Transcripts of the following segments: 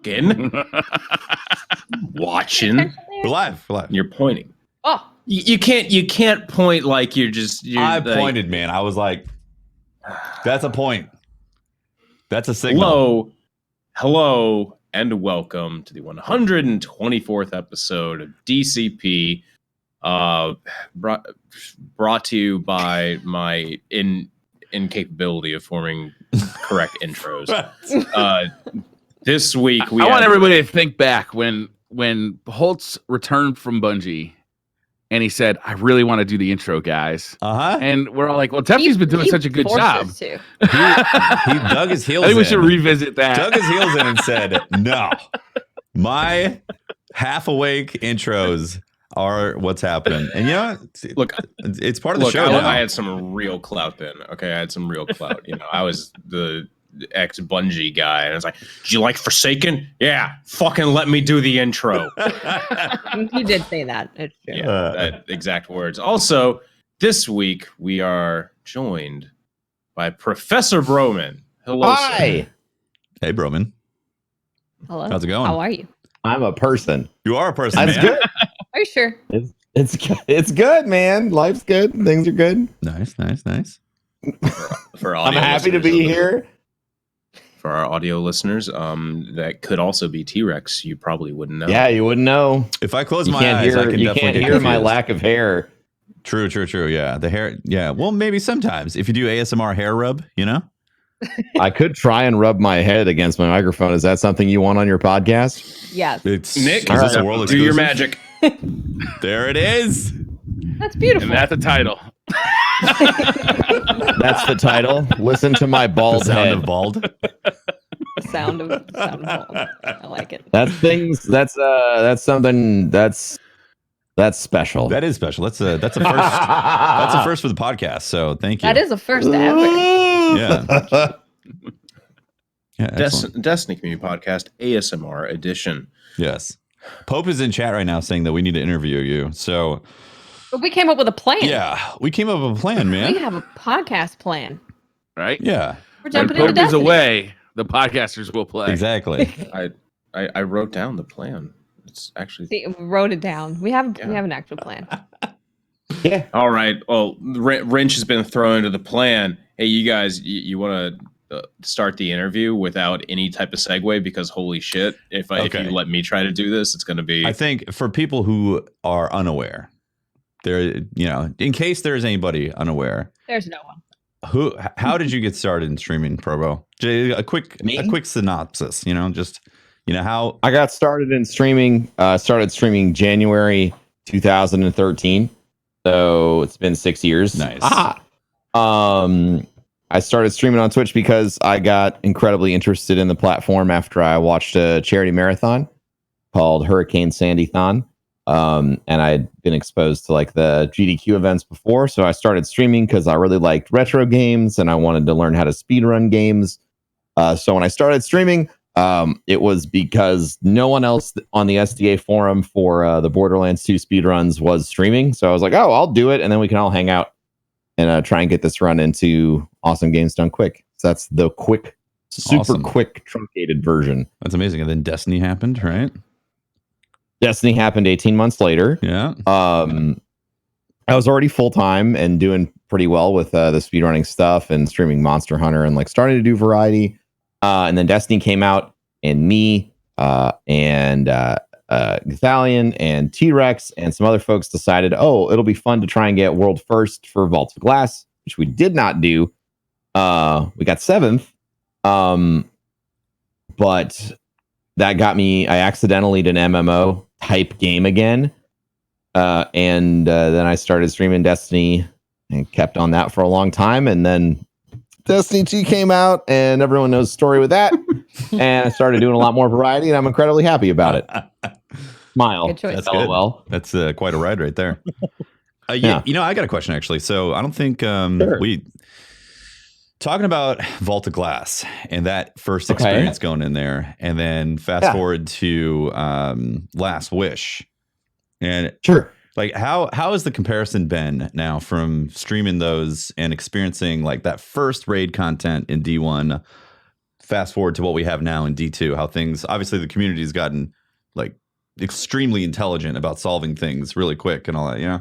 looking, watching. We're live. You're pointing. Oh, you can't point like you're I like, pointed, man. I was like, that's a point. That's a signal. Hello, and welcome to the 124th episode of DCP. Brought to you by my incapability of forming correct intros. This week I want everybody to think back when Holtz returned from Bungie and he said, "I really want to do the intro, guys." And we're all like, "Well, Teffy's been doing such a good job." He dug his heels in. I think we should revisit that. Dug his heels in and said, "No, my half-awake intros are what's happening." And you know, look, it's part of the show. I had some real clout then. Okay, I had some real clout. You know, I was the ex-Bungie guy, and I was like, "Did you like Forsaken? Yeah, fucking let me do the intro." You did say that. It's true. Yeah, that exact words. Also, this week we are joined by Professor Broman. Hello, Hi. sir. Hey, Broman. Hello. How's it going? How are you? I'm a person. You are a person, That's man. good. Are you sure? It's good, man. Life's good. Things are good. Nice. For I'm audio happy to listeners be here. For our audio listeners, that could also be T-Rex. You probably wouldn't know. Yeah, you wouldn't know. If I close You my can't eyes, hear. I can You definitely can't get hear my confused. lack of hair. True. Yeah, the hair. Yeah, well, maybe sometimes if you do ASMR hair rub, you know. I could try and rub my head against my microphone. Is that something you want on your podcast? Yes. It's Nick, is this a world do your exclusive? magic. There it is. That's beautiful. And that's the title. That's the title. Listen to my The bald sound head. of bald. The sound of bald. I like it. That's things. That's something. That's special. That is special. That's a first. That's a first for the podcast. So thank you. That is a first ever. Yeah. Yeah. Excellent. Destiny Community Podcast ASMR edition. Yes. Pope is in chat right now saying that we need to interview you. So But we came up with a plan. yeah, we came up with a plan, man. We have a podcast plan. Right? Yeah. We're When jumping into Pope is Destiny. away, the podcasters will play. Exactly. I wrote down the plan. It's actually See, we wrote it down. We have Yeah. an actual plan. Yeah. all right. Well, wrench has been thrown into the plan. Hey, you guys, you want to start the interview without any type of segue? Because holy shit, if you let me try to do this, it's going to be. I think for people who are unaware, there, you know, in case there's anybody unaware, There's no one. how did you get started in streaming, Probo? A quick synopsis, you know, just, you know, how. I got started in streaming. Started streaming January 2013. So it's been 6 years. Nice. I started streaming on Twitch because I got incredibly interested in the platform after I watched a charity marathon called Hurricane Sandy-thon. And I'd been exposed to like the GDQ events before. So I started streaming because I really liked retro games and I wanted to learn how to speedrun games. So when I started streaming, it was because no one else on the SDA forum for the Borderlands 2 speedruns was streaming. So I was like, oh, I'll do it. And then we can all hang out and try and get this run into Awesome Games Done Quick. So that's the super quick, truncated version. That's amazing. And then Destiny happened, right? Destiny happened 18 months later. Yeah. I was already full-time and doing pretty well with the speedrunning stuff and streaming Monster Hunter and like starting to do variety. And then Destiny came out and me and Gathalion and T-Rex and some other folks decided, oh, it'll be fun to try and get world first for Vault of Glass, which we did not do. We got 7th. But that got me, I accidentally did an MMO type game again. And then I started streaming Destiny and kept on that for a long time. And then Destiny 2 came out and everyone knows the story with that. And I started doing a lot more variety and I'm incredibly happy about it. Smile. Good choice. That's good. LOL. That's quite a ride right there. Yeah. You know, I got a question actually. So I don't think Sure. we talking about Vault of Glass and that first experience going in there, and then fast forward to Last Wish, and Sure. like how has the comparison been now from streaming those and experiencing like that first raid content in D1 fast forward to what we have now in D2, how things, obviously the community's gotten like extremely intelligent about solving things really quick and all that. Yeah.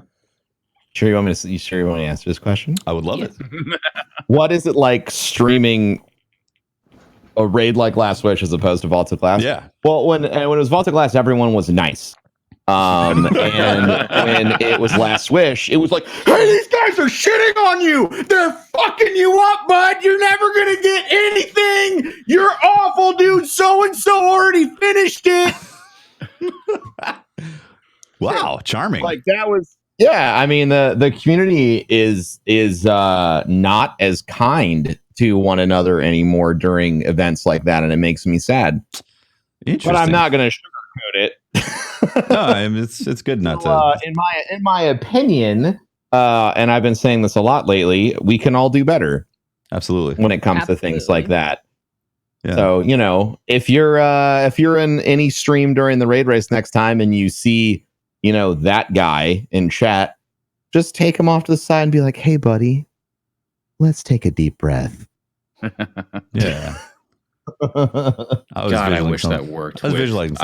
Sure, you want me to answer this question? I would love Yes. it. What is it like streaming a raid like Last Wish as opposed to Vault of Glass? Yeah. Well, when it was Vault of Glass, everyone was nice. And when it was Last Wish, it was like, hey, these guys are shitting on you. They're fucking you up, bud. You're never gonna get anything. You're awful, dude. So and so already finished it. Wow, charming. Like that was. Yeah, I mean the community is not as kind to one another anymore during events like that, and it makes me sad. But I'm not going to sugarcoat it. No, I mean, it's good not to. In my opinion, and I've been saying this a lot lately, we can all do better. Absolutely. When it comes to things like that. Yeah. So if you're in any stream during the raid race next time and you see that guy in chat, just take him off to the side and be like, hey, buddy, let's take a deep breath. Yeah. I wish that worked. I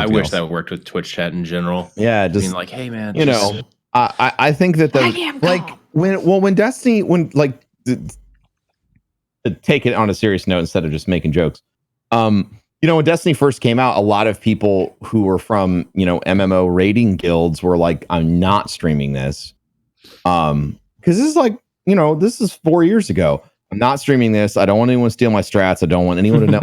wish that worked with Twitch chat in general. Yeah, just being like, hey, man, I think that when Destiny, to take it on a serious note instead of just making jokes, when Destiny first came out, a lot of people who were from, MMO raiding guilds were like, I'm not streaming this. Because this is this is 4 years ago. I'm not streaming this. I don't want anyone to steal my strats. I don't want anyone to know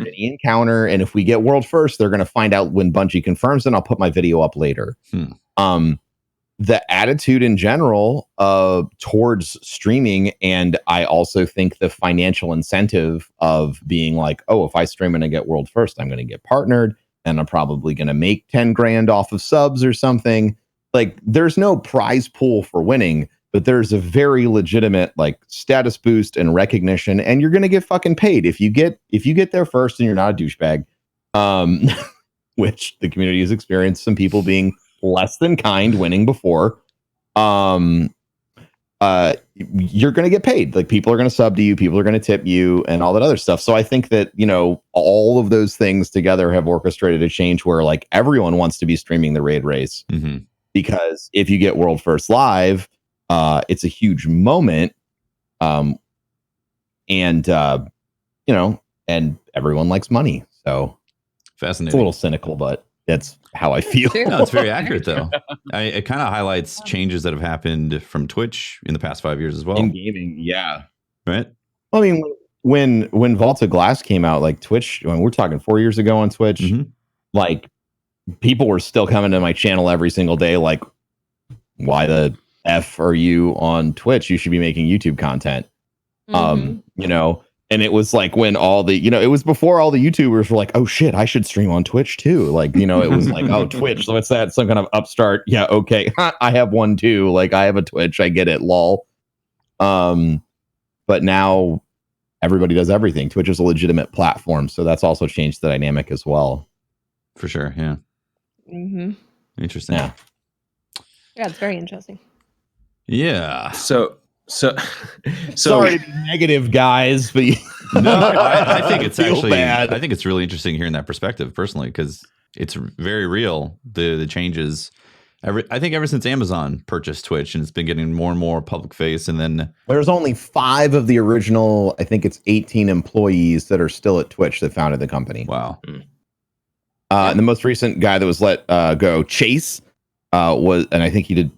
any encounter. And if we get world first, they're going to find out when Bungie confirms it. I'll put my video up later. The attitude in general towards streaming, and I also think the financial incentive of being like, oh, if I stream and I get world first, I'm going to get partnered and I'm probably going to make 10 grand off of subs or something. Like, there's no prize pool for winning, but there's a very legitimate status boost and recognition, and you're going to get fucking paid if you get there first and you're not a douchebag, which the community has experienced some people being less than kind winning before. You're going to get paid. Like, people are going to sub to you, people are going to tip you, and all that other stuff. So I think that all of those things together have orchestrated a change where everyone wants to be streaming the raid race. Mm-hmm. Because if you get world first live, it's a huge moment, and everyone likes money. So fascinating. It's a little cynical, but that's how I feel. No, it's very accurate though. It kind of highlights changes that have happened from Twitch in the past 5 years as well. In gaming, yeah. Right. I mean, when Vault of Glass came out, Twitch, we're talking 4 years ago on Twitch, mm-hmm. People were still coming to my channel every single day. Why the F are you on Twitch? You should be making YouTube content. Mm-hmm. And it was when all the, it was before all the YouTubers were like, oh shit, I should stream on Twitch too. It was oh, Twitch. So what's that? Some kind of upstart. Yeah. Okay. I have one too. I have a Twitch. I get it. Lol. But now everybody does everything. Twitch is a legitimate platform. So that's also changed the dynamic as well. For sure. Yeah. Mm-hmm. Interesting. Yeah. Yeah. It's very interesting. Yeah. So sorry to be negative, guys, but no, I think it's actually bad. I think it's really interesting hearing that perspective personally, because it's very real. The changes. I think ever since Amazon purchased Twitch, and it's been getting more and more public face, and then there's only 5 of the original, I think it's 18 employees that are still at Twitch that founded the company. Wow. And the most recent guy that was let go, Chase, was, and I think he did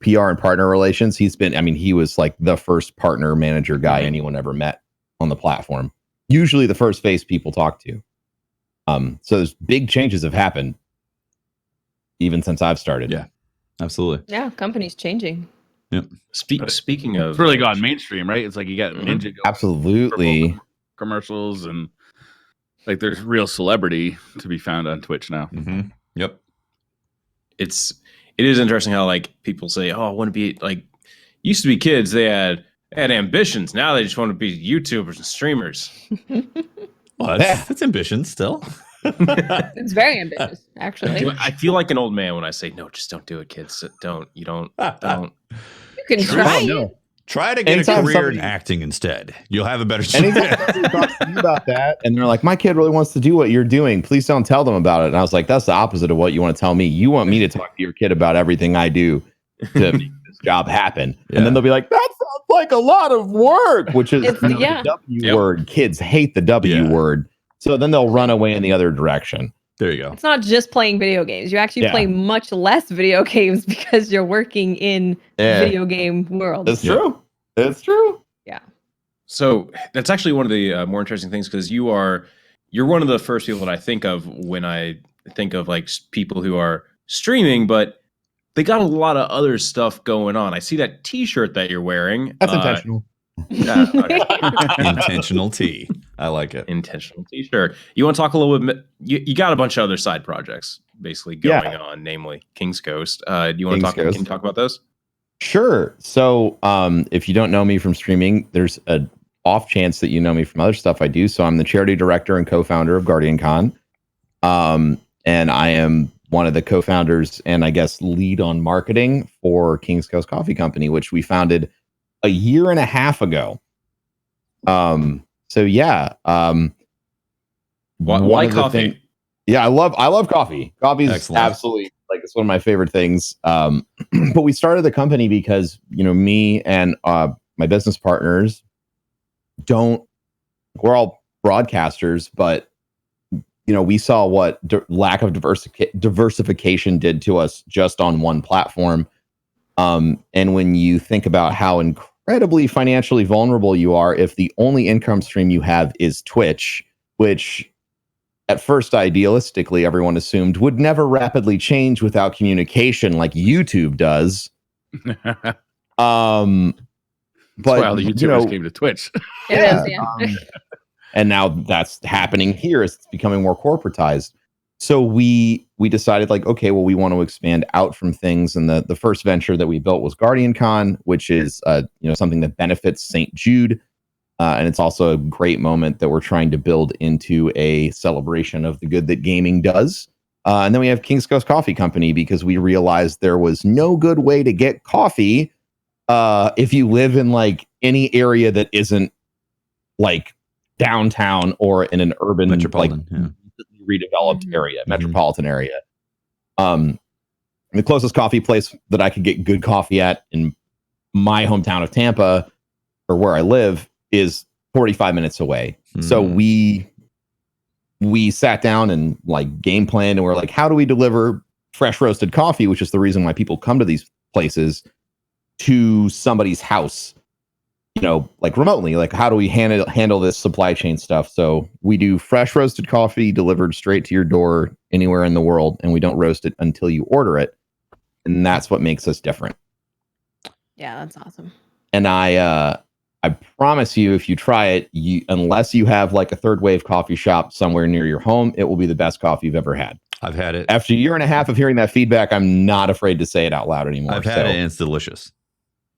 PR and partner relations. He was the first partner manager guy anyone ever met on the platform. Usually the first face people talk to. So there's big changes have happened even since I've started. Yeah, absolutely. Yeah, company's changing. Yep. Speaking of, it's really gone mainstream, right? It's you got Ninja absolutely commercials, and there's real celebrity to be found on Twitch now. Mm-hmm. Yep. It is interesting how people say, oh, I want to be used to be kids. They had ambitions. Now they just want to be YouTubers and streamers. Well, that's ambition still. It's very ambitious, actually. I feel like an old man when I say, no, just don't do it, kids. You can try. Try to get a career in acting instead. You'll have a better chance. Anytime somebody talks to me about that, and they're like, my kid really wants to do what you're doing, please don't tell them about it. And I was like, that's the opposite of what you want to tell me. You want me to talk to your kid about everything I do to make this job happen. Yeah. And then they'll be like, that sounds like a lot of work, which is the W word. Kids hate the W word. So then they'll run away in the other direction. There you go. It's not just playing video games. You actually play much less video games because you're working in video game world. It's true. It's true. Yeah. So that's actually one of the more interesting things, because you're one of the first people that I think of when I think of like people who are streaming, but they got a lot of other stuff going on. I see that T-shirt that you're wearing. That's intentional. Intentional T. I like it. Intentional T-shirt. You want to talk a little bit? You got a bunch of other side projects basically going on, namely King's Coast. Do you want to talk? Can you talk about those? Sure. So, if you don't know me from streaming, there's a off chance that you know me from other stuff I do. So I'm the charity director and co-founder of Guardian Con. And I am one of the co-founders and I guess lead on marketing for King's Coast Coffee Company, which we founded a year and a half ago. So yeah. Why coffee? I love coffee. Coffee is absolutely like, it's one of my favorite things. But we started the company because, me and my business partners we're all broadcasters, but we saw what lack of diversification did to us just on one platform. And when you think about how incredibly financially vulnerable you are, if the only income stream you have is Twitch, which at first, idealistically, everyone assumed would never rapidly change without communication like YouTube does. But all the YouTubers came to Twitch. And now that's happening here. It's becoming more corporatized. So we decided like, okay, well, we want to expand out from things. And the first venture that we built was Guardian Con, which is something that benefits St. Jude. And it's also a great moment that we're trying to build into a celebration of the good that gaming does. And then we have King's Coast Coffee Company, because we realized there was no good way to get coffee if you live in like any area that isn't like downtown or in an urban metropolitan, redeveloped area, metropolitan area. The closest coffee place that I could get good coffee at in my hometown of Tampa, or where I live, is 45 minutes away. So we sat down and like game planned, and we're like, how do we deliver fresh roasted coffee, which is the reason why people come to these places, to somebody's house, like remotely? Like, how do we handle this supply chain stuff? So we do fresh roasted coffee delivered straight to your door anywhere in the world, and we don't roast it until you order it. And that's what makes us different. Yeah, that's awesome. And I promise you, if you try it, unless you have like a third wave coffee shop somewhere near your home, it will be the best coffee you've ever had. I've had it. After a year and a half of hearing that feedback, I'm not afraid to say it out loud anymore. I've had it, and it's delicious.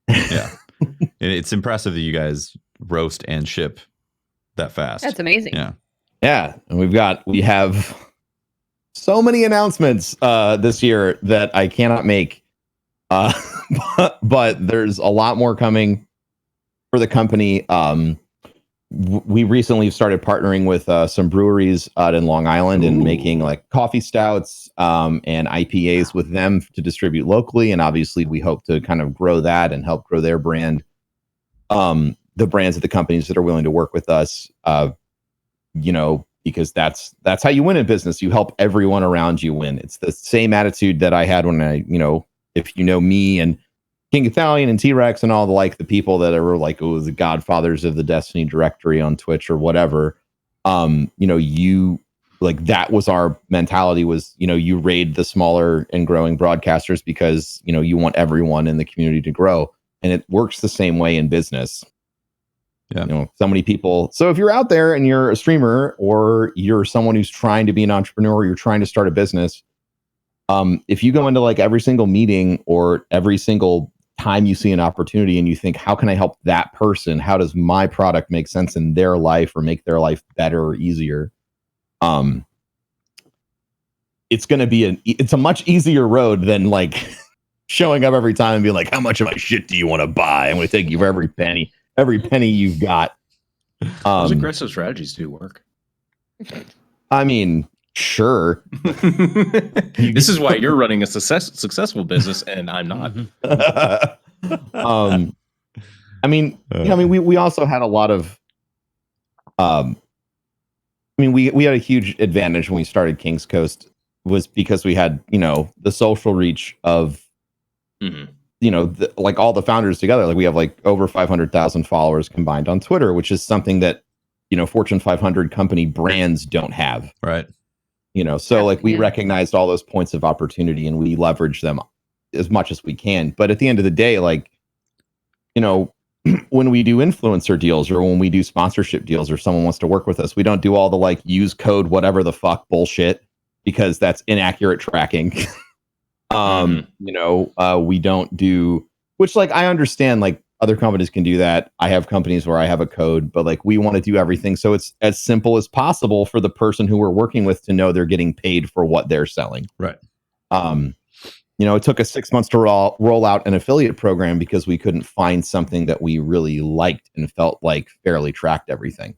Yeah. And it's impressive that you guys roast and ship that fast. That's amazing. Yeah. Yeah. And we have so many announcements this year that I cannot make. But there's a lot more coming for the company. We recently started partnering with some breweries out in Long Island and making like coffee stouts and IPAs with them to distribute locally. And obviously we hope to kind of grow that and help grow their brand. The brands of the companies that are willing to work with us, because that's how you win in business. You help everyone around you win. It's the same attitude that I had when I, if you know me and King Italian and T-Rex and all the people that are like, the godfathers of the Destiny directory on Twitch or whatever, that was our mentality was, you raid the smaller and growing broadcasters because, you want everyone in the community to grow. And it works the same way in business. Yeah. So many people. So if you're out there and you're a streamer, or you're someone who's trying to be an entrepreneur, or you're trying to start a business, if you go into like every single meeting or every single time you see an opportunity and you think, how can I help that person? How does my product make sense in their life or make their life better or easier? It's going to be it's a much easier road than like showing up every time and being like, how much of my shit do you want to buy? I'm going to take you for every penny you've got. Those aggressive strategies do work. I mean, sure. This is why you're running a successful business and I'm not. I mean, we also had a lot of, we had a huge advantage when we started King's Coast was because we had, the social reach of, like all the founders together. Like we have like over 500,000 followers combined on Twitter, which is something that, Fortune 500 company brands don't have. Right. So like we recognized all those points of opportunity and we leverage them as much as we can. But at the end of the day, like, when we do influencer deals or when we do sponsorship deals or someone wants to work with us, we don't do all the like use code whatever the fuck bullshit because that's inaccurate tracking. We don't do, which like I understand like other companies can do that. I have companies where I have a code, but like we want to do everything so it's as simple as possible for the person who we're working with to know they're getting paid for what they're selling. Right. It took us 6 months to roll out an affiliate program because we couldn't find something that we really liked and felt like fairly tracked everything.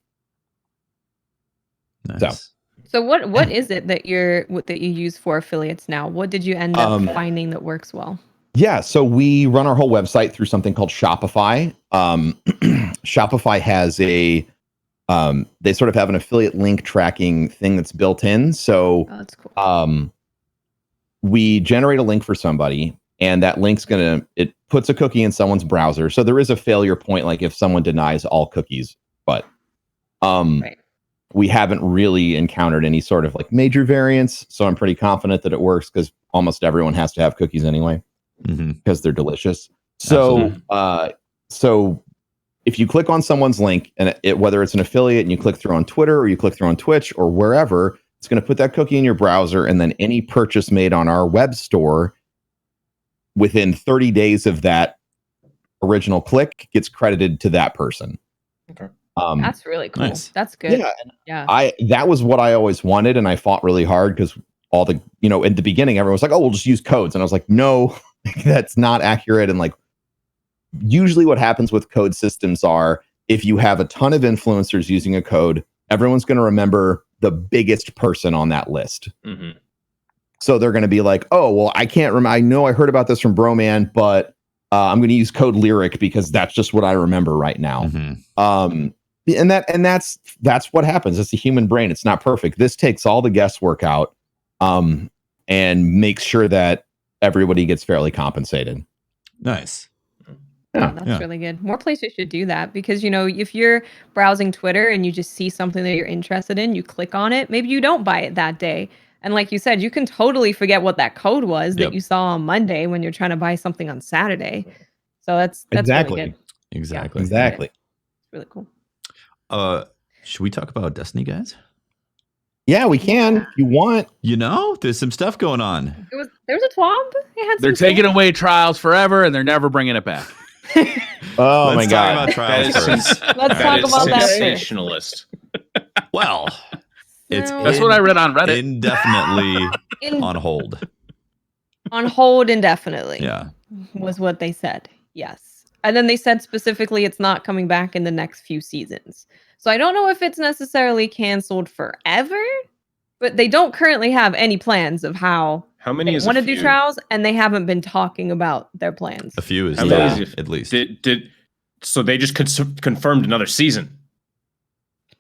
Nice. So what is it that you use for affiliates now? What did you end up finding that works well? Yeah, so we run our whole website through something called Shopify. Shopify has they sort of have an affiliate link tracking thing that's built in. So that's cool. We generate a link for somebody, and that link's it puts a cookie in someone's browser. So there is a failure point, like if someone denies all cookies, but right. We haven't really encountered any sort of like major variants. So I'm pretty confident that it works because almost everyone has to have cookies anyway because they're delicious. So, so if you click on someone's link and whether it's an affiliate and you click through on Twitter or you click through on Twitch or wherever, it's going to put that cookie in your browser, and then any purchase made on our web store within 30 days of that original click gets credited to that person. Okay. That's really cool. Nice. That's good. Yeah. That was what I always wanted, and I fought really hard because all the, in the beginning, everyone was like, oh, we'll just use codes. And I was like, no, that's not accurate. And like, usually what happens with code systems are if you have a ton of influencers using a code, everyone's going to remember the biggest person on that list. So they're going to be like, oh, well, I can't remember. I know I heard about this from Broman, but I'm going to use code Lyric because that's just what I remember right now. And that's what happens. It's a human brain. It's not perfect. This takes all the guesswork out and makes sure that everybody gets fairly compensated. Nice. Yeah, that's really good. More places should do that because, if you're browsing Twitter and you just see something that you're interested in, you click on it, maybe you don't buy it that day. And like you said, you can totally forget what that code was that you saw on Monday when you're trying to buy something on Saturday. So that's exactly really good. Exactly. Exactly. It's really cool. Should we talk about Destiny, guys? Yeah, we can if you want. There's some stuff going on. There was a twomp. They're taking away trials forever and they're never bringing it back. Oh my God. Let's talk about trials first. Let's talk about that. Sensationalist. Well, that's what I read on Reddit. Indefinitely on hold. On hold indefinitely. Yeah. Was what they said. Yes. And then they said specifically it's not coming back in the next few seasons. So I don't know if it's necessarily canceled forever, but they don't currently have any plans of how many they want to do trials, and they haven't been talking about their plans. A few is at least. So they just confirmed another season.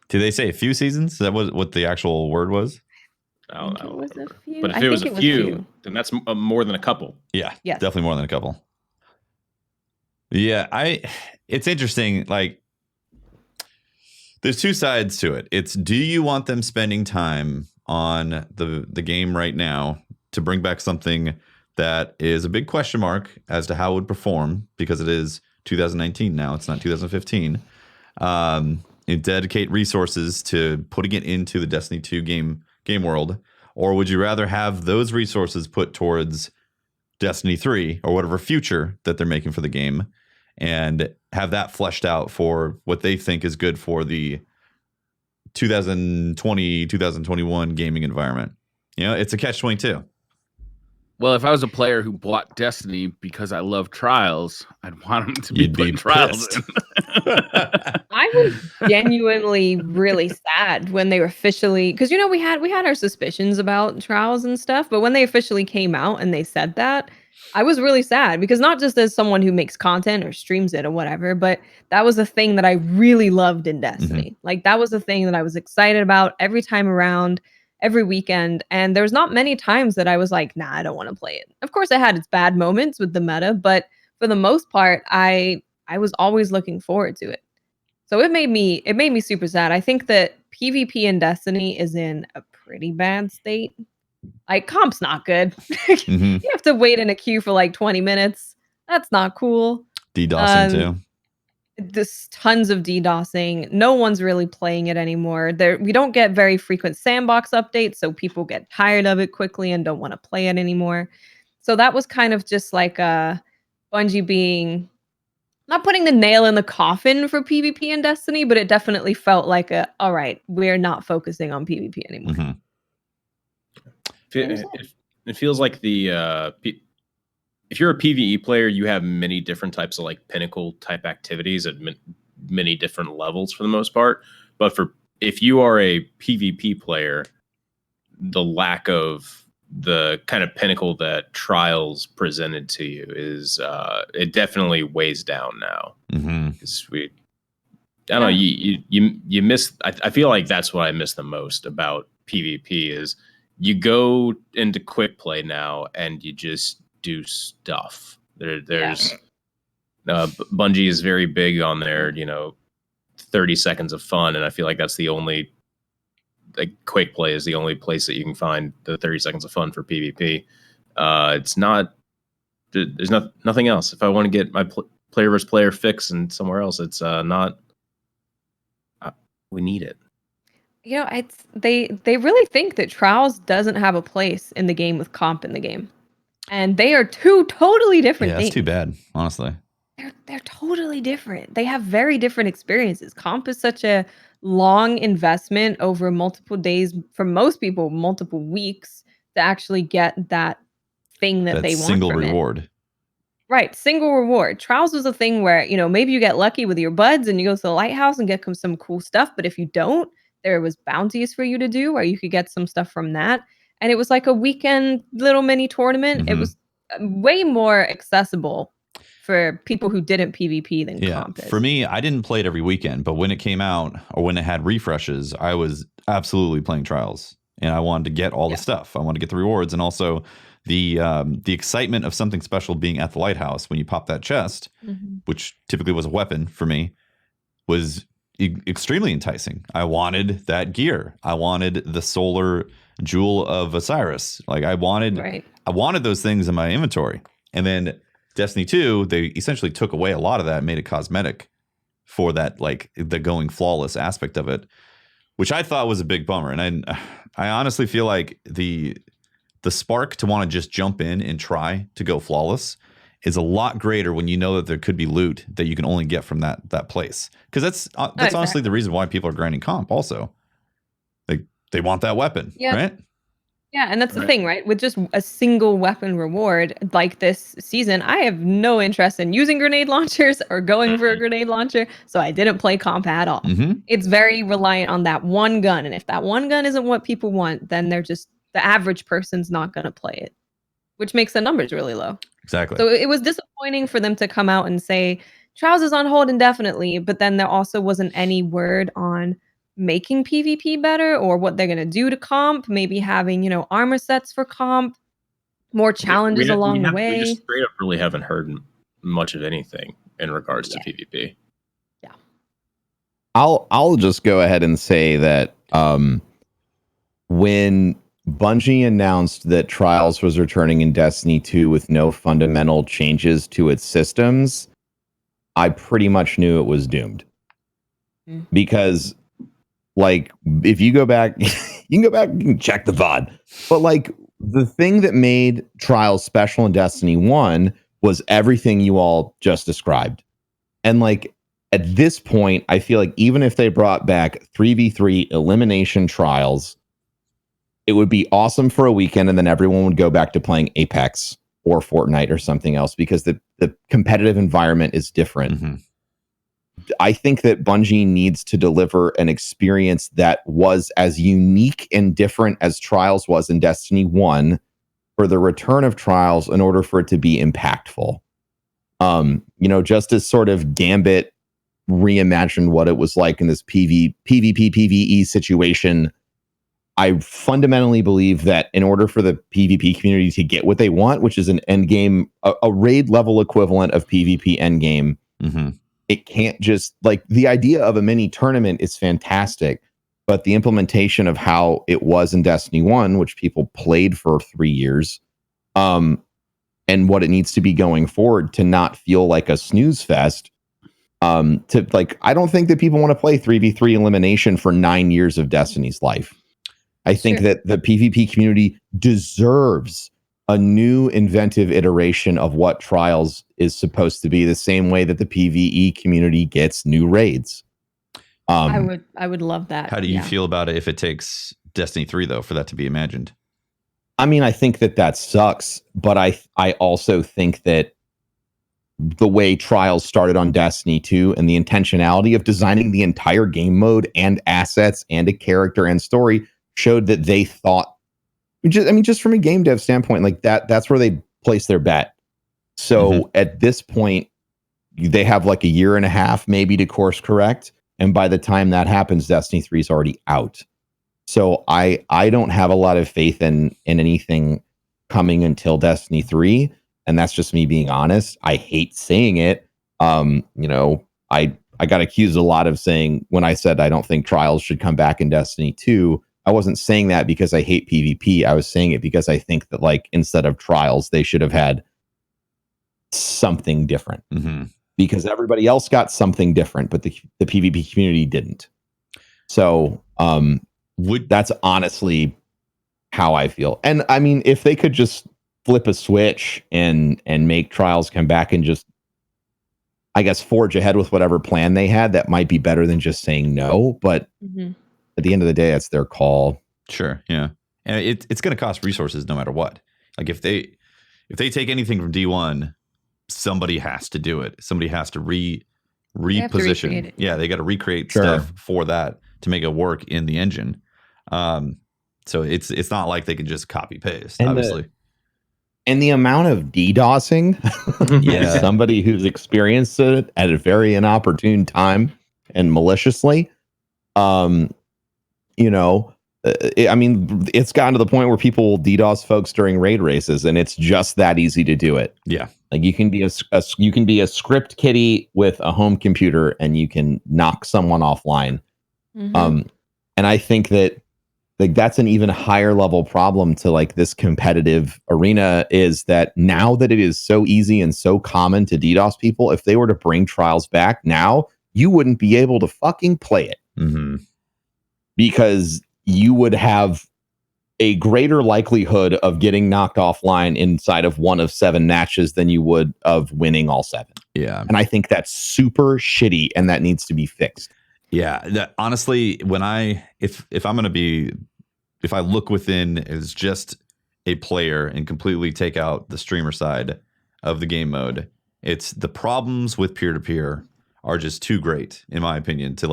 Did they say a few seasons? Is that what the actual word was? I don't know. Was a few. But if it was a few, then that's more than a couple. Yeah, definitely more than a couple. Yeah, it's interesting. Like, there's two sides to it. It's, do you want them spending time on the game right now to bring back something that is a big question mark as to how it would perform, because it is 2019 now, it's not 2015. And dedicate resources to putting it into the Destiny 2 game world, or would you rather have those resources put towards Destiny 3 or whatever future that they're making for the game, and have that fleshed out for what they think is good for the 2020, 2021 gaming environment? It's a catch-22. Well, if I was a player who bought Destiny because I love Trials, I'd want them to be putting Trials in. I was genuinely really sad when they were officially, because we had our suspicions about Trials and stuff, but when they officially came out and they said that, I was really sad because not just as someone who makes content or streams it or whatever, but that was a thing that I really loved in Destiny. Like that was a thing that I was excited about every time around, every weekend, and there's not many times that I was like, nah, I don't want to play it. Of course, it had its bad moments with the meta, but for the most part, I was always looking forward to it. So it made me super sad. I think that PvP in Destiny is in a pretty bad state. Like comp's not good. You have to wait in a queue for like 20 minutes. That's not cool. DDoSing too. There's tons of DDoSing. No one's really playing it anymore. We don't get very frequent sandbox updates, so people get tired of it quickly and don't want to play it anymore. So that was kind of just like Bungie being not putting the nail in the coffin for PvP in Destiny, but it definitely felt like all right, we're not focusing on PvP anymore. It feels like if you're a PvE player, you have many different types of like pinnacle type activities at many different levels for the most part. But if you are a PvP player, the lack of the kind of pinnacle that Trials presented to you is it definitely weighs down now. I don't know, you miss. I feel like that's what I miss the most about PvP is you go into quick play now and you just do stuff. There's Bungie is very big on their 30 seconds of fun, and I feel like that's the only quick play is the only place that you can find the 30 seconds of fun for PvP. It's not. There's nothing else. If I want to get my player versus player fix and somewhere else, it's not. We need it. They really think that Trials doesn't have a place in the game with comp in the game, and they are two totally different things. That's too bad, honestly. They're totally different. They have very different experiences. Comp is such a long investment over multiple days, for most people, multiple weeks to actually get that thing that they want. Single reward. Right, single reward. Trials was a thing where, maybe you get lucky with your buds and you go to the lighthouse and get some cool stuff, but if you don't, there was bounties for you to do where you could get some stuff from that. And it was like a weekend little mini tournament. It was way more accessible for people who didn't PvP than comp is. For me, I didn't play it every weekend, but when it came out or when it had refreshes, I was absolutely playing Trials, and I wanted to get all the stuff. I wanted to get the rewards, and also the excitement of something special being at the lighthouse when you pop that chest, which typically was a weapon for me, was extremely enticing. I wanted that gear. I wanted the solar jewel of Osiris. Like I wanted those things in my inventory. And then Destiny 2, they essentially took away a lot of that and made it cosmetic for that, like the going flawless aspect of it, which I thought was a big bummer. And I honestly feel like the spark to want to just jump in and try to go flawless is a lot greater when you know that there could be loot that you can only get from that place. Because that's honestly the reason why people are grinding comp also. Like they want that weapon, right? Yeah, and that's the thing, right? With just a single weapon reward like this season, I have no interest in using grenade launchers or going for a grenade launcher, so I didn't play comp at all. It's very reliant on that one gun, and if that one gun isn't what people want, then the average person's not going to play it, which makes the numbers really low. Exactly. So it was disappointing for them to come out and say, Trials is on hold indefinitely, but then there also wasn't any word on making PvP better or what they're going to do to comp, maybe having, armor sets for comp, more challenges along the way. We just straight up really haven't heard much of anything in regards to PvP. Yeah. I'll just go ahead and say that when Bungie announced that Trials was returning in Destiny 2 with no fundamental changes to its systems, I pretty much knew it was doomed. Because like, if you go back, you can go back and check the VOD. But like, the thing that made Trials special in Destiny 1 was everything you all just described. And like, at this point, I feel like even if they brought back 3v3 elimination Trials, it would be awesome for a weekend, and then everyone would go back to playing Apex or Fortnite or something else because the competitive environment is different. Mm-hmm. I think that Bungie needs to deliver an experience that was as unique and different as Trials was in Destiny 1 for the return of Trials in order for it to be impactful. Just as sort of Gambit reimagined what it was like in this PvP, PvE situation, I fundamentally believe that in order for the PvP community to get what they want, which is an endgame, a raid level equivalent of PvP endgame, it can't just, like, the idea of a mini tournament is fantastic, but the implementation of how it was in Destiny 1, which people played for 3 years, and what it needs to be going forward to not feel like a snooze fest. I don't think that people want to play 3v3 elimination for 9 years of Destiny's life. I think that the PvP community deserves a new inventive iteration of what Trials is supposed to be, the same way that the PvE community gets new raids. I would love that. How do you feel about it if it takes Destiny 3 though for that to be imagined? I mean, I think that sucks, but I also think that the way Trials started on Destiny 2 and the intentionality of designing the entire game mode and assets and a character and story showed that they thought, just from a game dev standpoint, like that's where they place their bet. So at this point, they have like a year and a half maybe to course correct. And by the time that happens, Destiny 3 is already out. So I don't have a lot of faith in anything coming until Destiny 3. And that's just me being honest. I hate saying it. I got accused a lot of saying, when I said I don't think Trials should come back in Destiny 2, I wasn't saying that because I hate PvP. I was saying it because I think that, like, instead of Trials, they should have had something different. Because everybody else got something different, but the PvP community didn't. So that's honestly how I feel. And I mean, if they could just flip a switch and make Trials come back and just, I guess, forge ahead with whatever plan they had, that might be better than just saying no. But at the end of the day, it's their call. Sure, yeah, and it's going to cost resources no matter what. Like if they take anything from D1, somebody has to do it. Somebody has to reposition. Yeah, they got to recreate stuff for that to make it work in the engine. So it's not like they can just copy paste, obviously. And the amount of DDoSing, somebody who's experienced it at a very inopportune time and maliciously, it's gotten to the point where people will DDoS folks during raid races, and it's just that easy to do it. Yeah, like you can be a script kiddie with a home computer, and you can knock someone offline. And I think that, like, that's an even higher level problem to, like, this competitive arena, is that now that it is so easy and so common to DDoS people, if they were to bring Trials back now, you wouldn't be able to fucking play it. Because you would have a greater likelihood of getting knocked offline inside of one of 7 matches than you would of winning all 7. Yeah. And I think that's super shitty, and that needs to be fixed. Yeah, honestly, if I look within as just a player and completely take out the streamer side of the game mode, it's the problems with peer-to-peer are just too great, in my opinion, to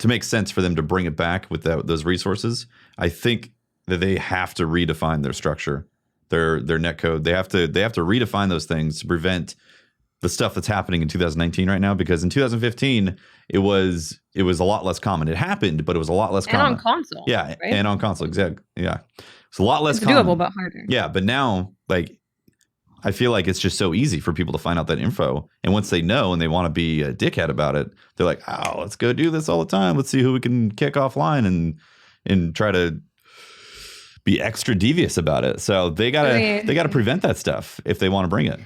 make sense for them to bring it back with those resources. I think that they have to redefine their structure, their netcode. They have to redefine those things to prevent the stuff that's happening in 2019 right now, because in 2015 it was a lot less common. It happened, but it was a lot less common. And on console. Yeah, right? And on console, exactly. Yeah. It's a lot less it's common. Doable, but harder. Yeah, but now, like, I feel like it's just so easy for people to find out that info. And once they know and they want to be a dickhead about it, they're like, oh, let's go do this all the time. Let's see who we can kick offline and try to be extra devious about it. So they gotta prevent that stuff if they want to bring it.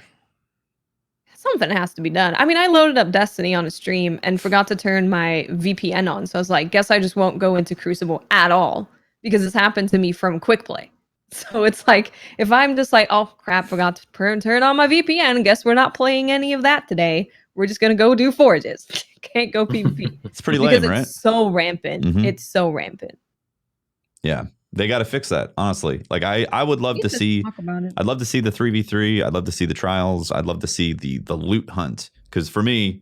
Something has to be done. I mean, I loaded up Destiny on a stream and forgot to turn my VPN on. So I was like, guess I just won't go into Crucible at all, because this happened to me from Quick Play. So it's like, if I'm just like, oh crap, forgot to turn on my VPN, guess we're not playing any of that today. We're just going to go do forages. Can't go PvP. It's pretty lame, right? It's so rampant. It's so rampant. Yeah. They got to fix that, honestly. Like I would love to see. I'd love to see the 3v3. I'd love to see the trials. I'd love to see the loot hunt, because for me,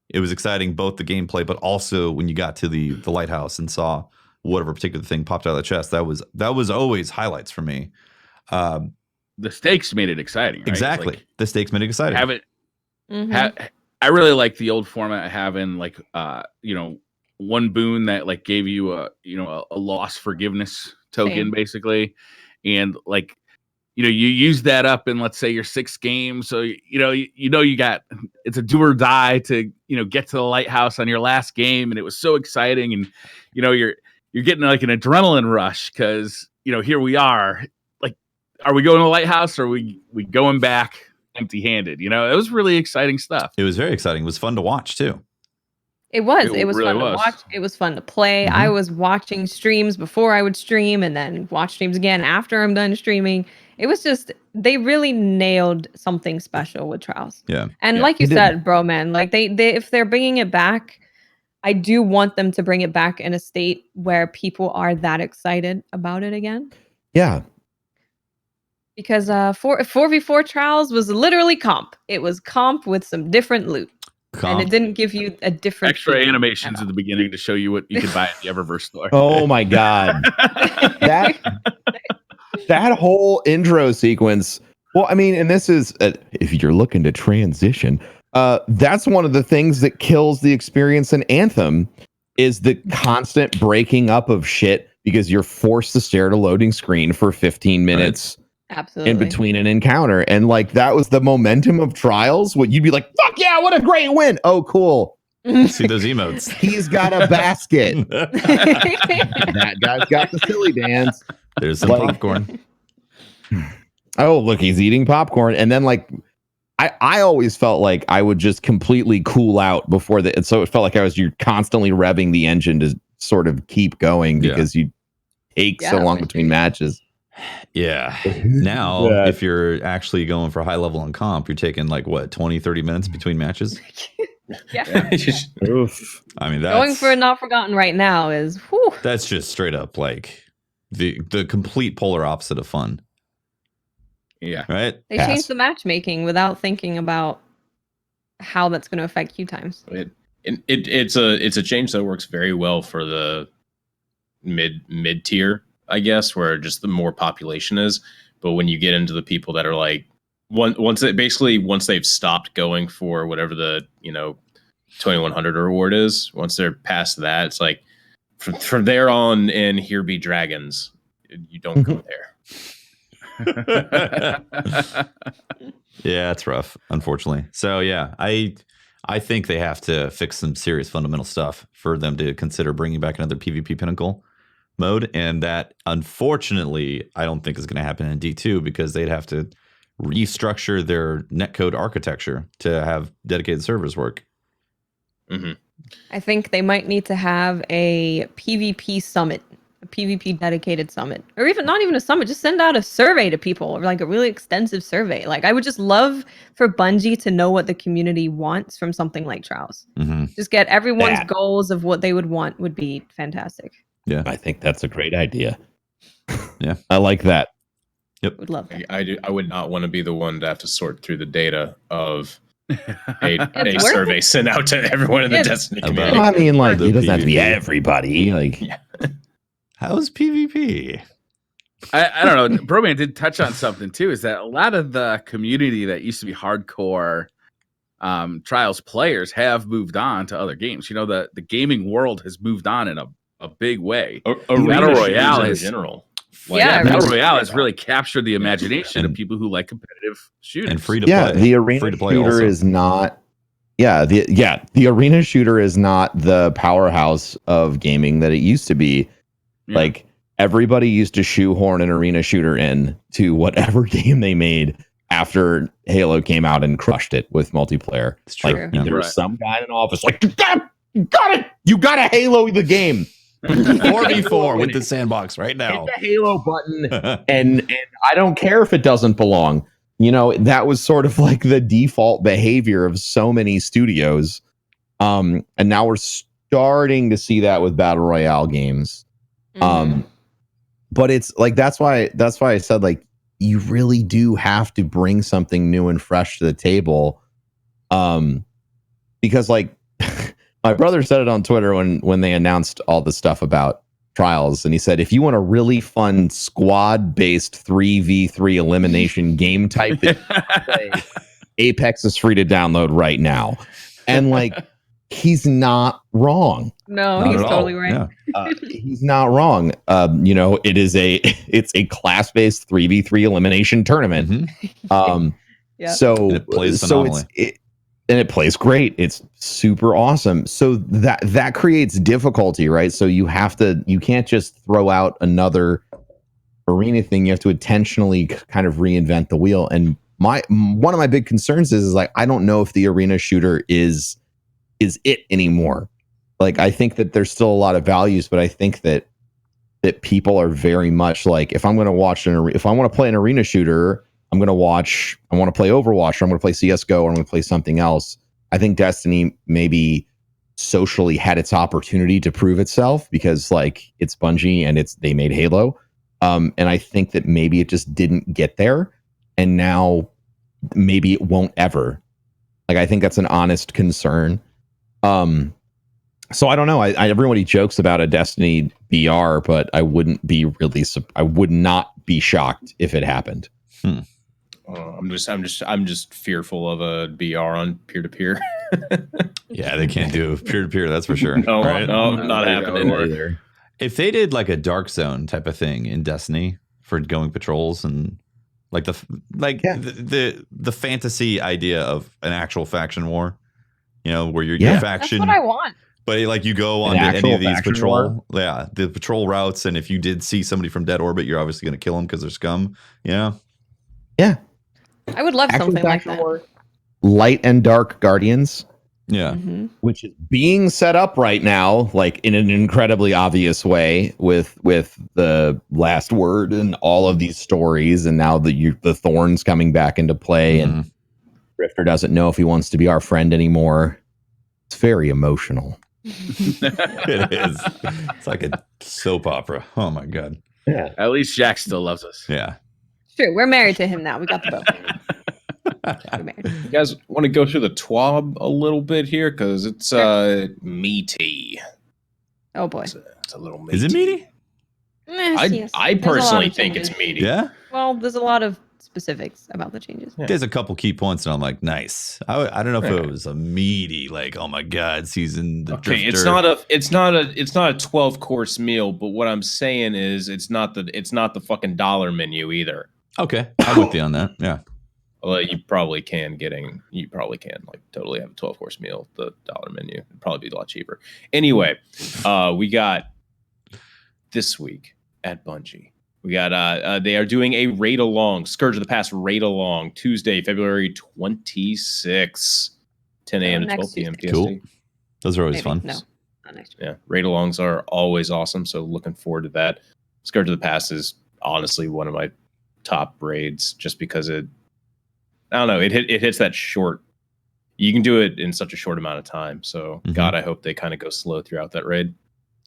it was exciting, both the gameplay, but also when you got to the lighthouse and saw whatever particular thing popped out of the chest. That was always highlights for me. The stakes made it exciting, right? Exactly. Like, the stakes made it exciting. I really like the old format of having like one boon that like gave you a loss forgiveness token, basically, and like you use that up in, let's say, your 6th game, so you got, it's a do or die to get to the lighthouse on your last game, and it was so exciting, and you're getting like an adrenaline rush because here we are, like, are we going to the lighthouse or are we going back empty-handed? It was really exciting stuff. It was very exciting. It was fun to watch too. It was really fun to watch. It was fun to play. I was watching streams before I would stream, and then watch streams again after I'm done streaming. It was just, they really nailed something special with Trials. Yeah. And like you said, bro, man, like they if they're bringing it back, I do want them to bring it back in a state where people are that excited about it again. Yeah. Because 4v4 Trials was literally comp. It was comp with some different loot. And it didn't give you a different extra animations at the beginning to show you what you could buy at the Eververse store. Oh my god, that whole intro sequence. Well, I mean, and this is if you're looking to transition, that's one of the things that kills the experience in Anthem is the constant breaking up of shit because you're forced to stare at a loading screen for 15 minutes. Right. Absolutely. In between an encounter. And like that was the momentum of Trials. What you'd be like, fuck yeah, what a great win. Oh, cool. See those emotes. He's got a basket. That guy's got the silly dance. There's some popcorn. Oh, look, he's eating popcorn. And then like I always felt like I would just completely cool out before and so it felt like you're constantly revving the engine to sort of keep going because you take so long between matches. Yeah. Now, if you're actually going for high level on comp, you're taking like what, 20, 30 minutes between matches? I mean, that's going for a not forgotten right now is whew. That's just straight up like the complete polar opposite of fun. Yeah. Right? They changed the matchmaking without thinking about how that's going to affect queue times. It's a change that works very well for the mid tier, I guess, where just the more population is. But when you get into the people that are like once they've stopped going for whatever the 2100 reward is, once they're past that, it's like from there on in Here Be Dragons, you don't go there. Yeah, it's rough, unfortunately. So yeah, I think they have to fix some serious fundamental stuff for them to consider bringing back another PvP Pinnacle mode, and that unfortunately I don't think is going to happen in D2 because they'd have to restructure their netcode architecture to have dedicated servers work. I think they might need to have a PvP summit, a PvP dedicated summit, or even not even a summit, just send out a survey to people, or like a really extensive survey. Like I would just love for Bungie to know what the community wants from something like Trials. Just get everyone's goals of what they would want would be fantastic. Yeah, I think that's a great idea. Yeah, I like that. Yep, would love that. I would not want to be the one to have to sort through the data of a survey sent out to everyone in the Destiny community. I mean, like it doesn't have to be everybody. Like, how's PvP? I don't know. Broman did touch on something too. Is that a lot of the community that used to be hardcore Trials players have moved on to other games. The gaming world has moved on in a big way. Battle Royale in general. Battle Royale has really captured the imagination of people who like competitive shooters and free to play. Yeah, the arena shooter also is not. The arena shooter is not the powerhouse of gaming that it used to be. Yeah. Like everybody used to shoehorn an arena shooter in to whatever game they made after Halo came out and crushed it with multiplayer. It's true. Like there was some guy in an office like, you gotta Halo the game. 4v4 with the sandbox right now. Hit the Halo button, and I don't care if it doesn't belong. That was sort of like the default behavior of so many studios. And now we're starting to see that with Battle Royale games. but it's like that's why I said like you really do have to bring something new and fresh to the table, because like my brother said it on Twitter when they announced all the stuff about Trials, and he said if you want a really fun squad based 3v3 elimination game type that you can play, Apex is free to download right now. And like he's not wrong. No, Not he's at all. totally right. Yeah. He's not wrong. It's a class based 3v3 elimination tournament. Mm-hmm. Yeah. So And it plays phenomenally. And it plays great. It's super awesome. So that creates difficulty, right? So you can't just throw out another arena thing. You have to intentionally kind of reinvent the wheel. And one of my big concerns is like I don't know if the arena shooter is it anymore. Like I think that there's still a lot of values, but I think that people are very much like if I'm going to if I want to play an arena shooter, I want to play Overwatch, or I'm going to play CSGO, or I'm going to play something else. I think Destiny maybe socially had its opportunity to prove itself because like it's Bungie and they made Halo. And I think that maybe it just didn't get there. And now maybe it won't ever. Like, I think that's an honest concern. So I don't know. Everybody jokes about a Destiny BR, but I would not be shocked if it happened. I'm just fearful of a BR on peer-to-peer. Yeah, they can't do peer-to-peer, that's for sure. No, right? no, not happening either. If they did like a Dark Zone type of thing in Destiny for going patrols and like the fantasy idea of an actual faction war, where your faction. That's what I want. But like you go on to any of these the patrol routes, and if you did see somebody from dead orbit, you're obviously going to kill them because they're scum. Yeah. I would love something like that. Light and Dark Guardians. Yeah. Mm-hmm. Which is being set up right now, like in an incredibly obvious way with the Last Word and all of these stories, and now the Thorns coming back into play, and Drifter doesn't know if he wants to be our friend anymore. It's very emotional. It is. It's like a soap opera. Oh my god. Yeah. At least Jack still loves us. Yeah. Sure, we're married to him now. We got the boat. We're married. You guys want to go through the TWAB a little bit here because it's meaty. Oh boy. It's a little meaty. Is it meaty? Yes. I There's a lot personally of think changes. it's meaty. Yeah. Well, there's a lot of specifics about the changes. Yeah. There's a couple key points, and I'm like, nice. I don't know if it was a meaty, like, oh my god, season. The Okay, Drifter. it's not a 12-course meal, but what I'm saying is it's not the fucking dollar menu either. Okay, I'm with you on that. Yeah. Well, you probably can like totally have a 12-course meal, the dollar menu. It'd probably be a lot cheaper. Anyway, we got this week at Bungie. We got they are doing a raid along, Scourge of the Past raid along, Tuesday, February 26th, 10 a.m. to 12 p.m. PST. Cool. Those are always Maybe. fun. No, not next year. Yeah, raid alongs are always awesome, so looking forward to that. Scourge of the Past is honestly one of my top raids, just because I don't know, it hits that short. You can do it in such a short amount of time. So God, I hope they kind of go slow throughout that raid.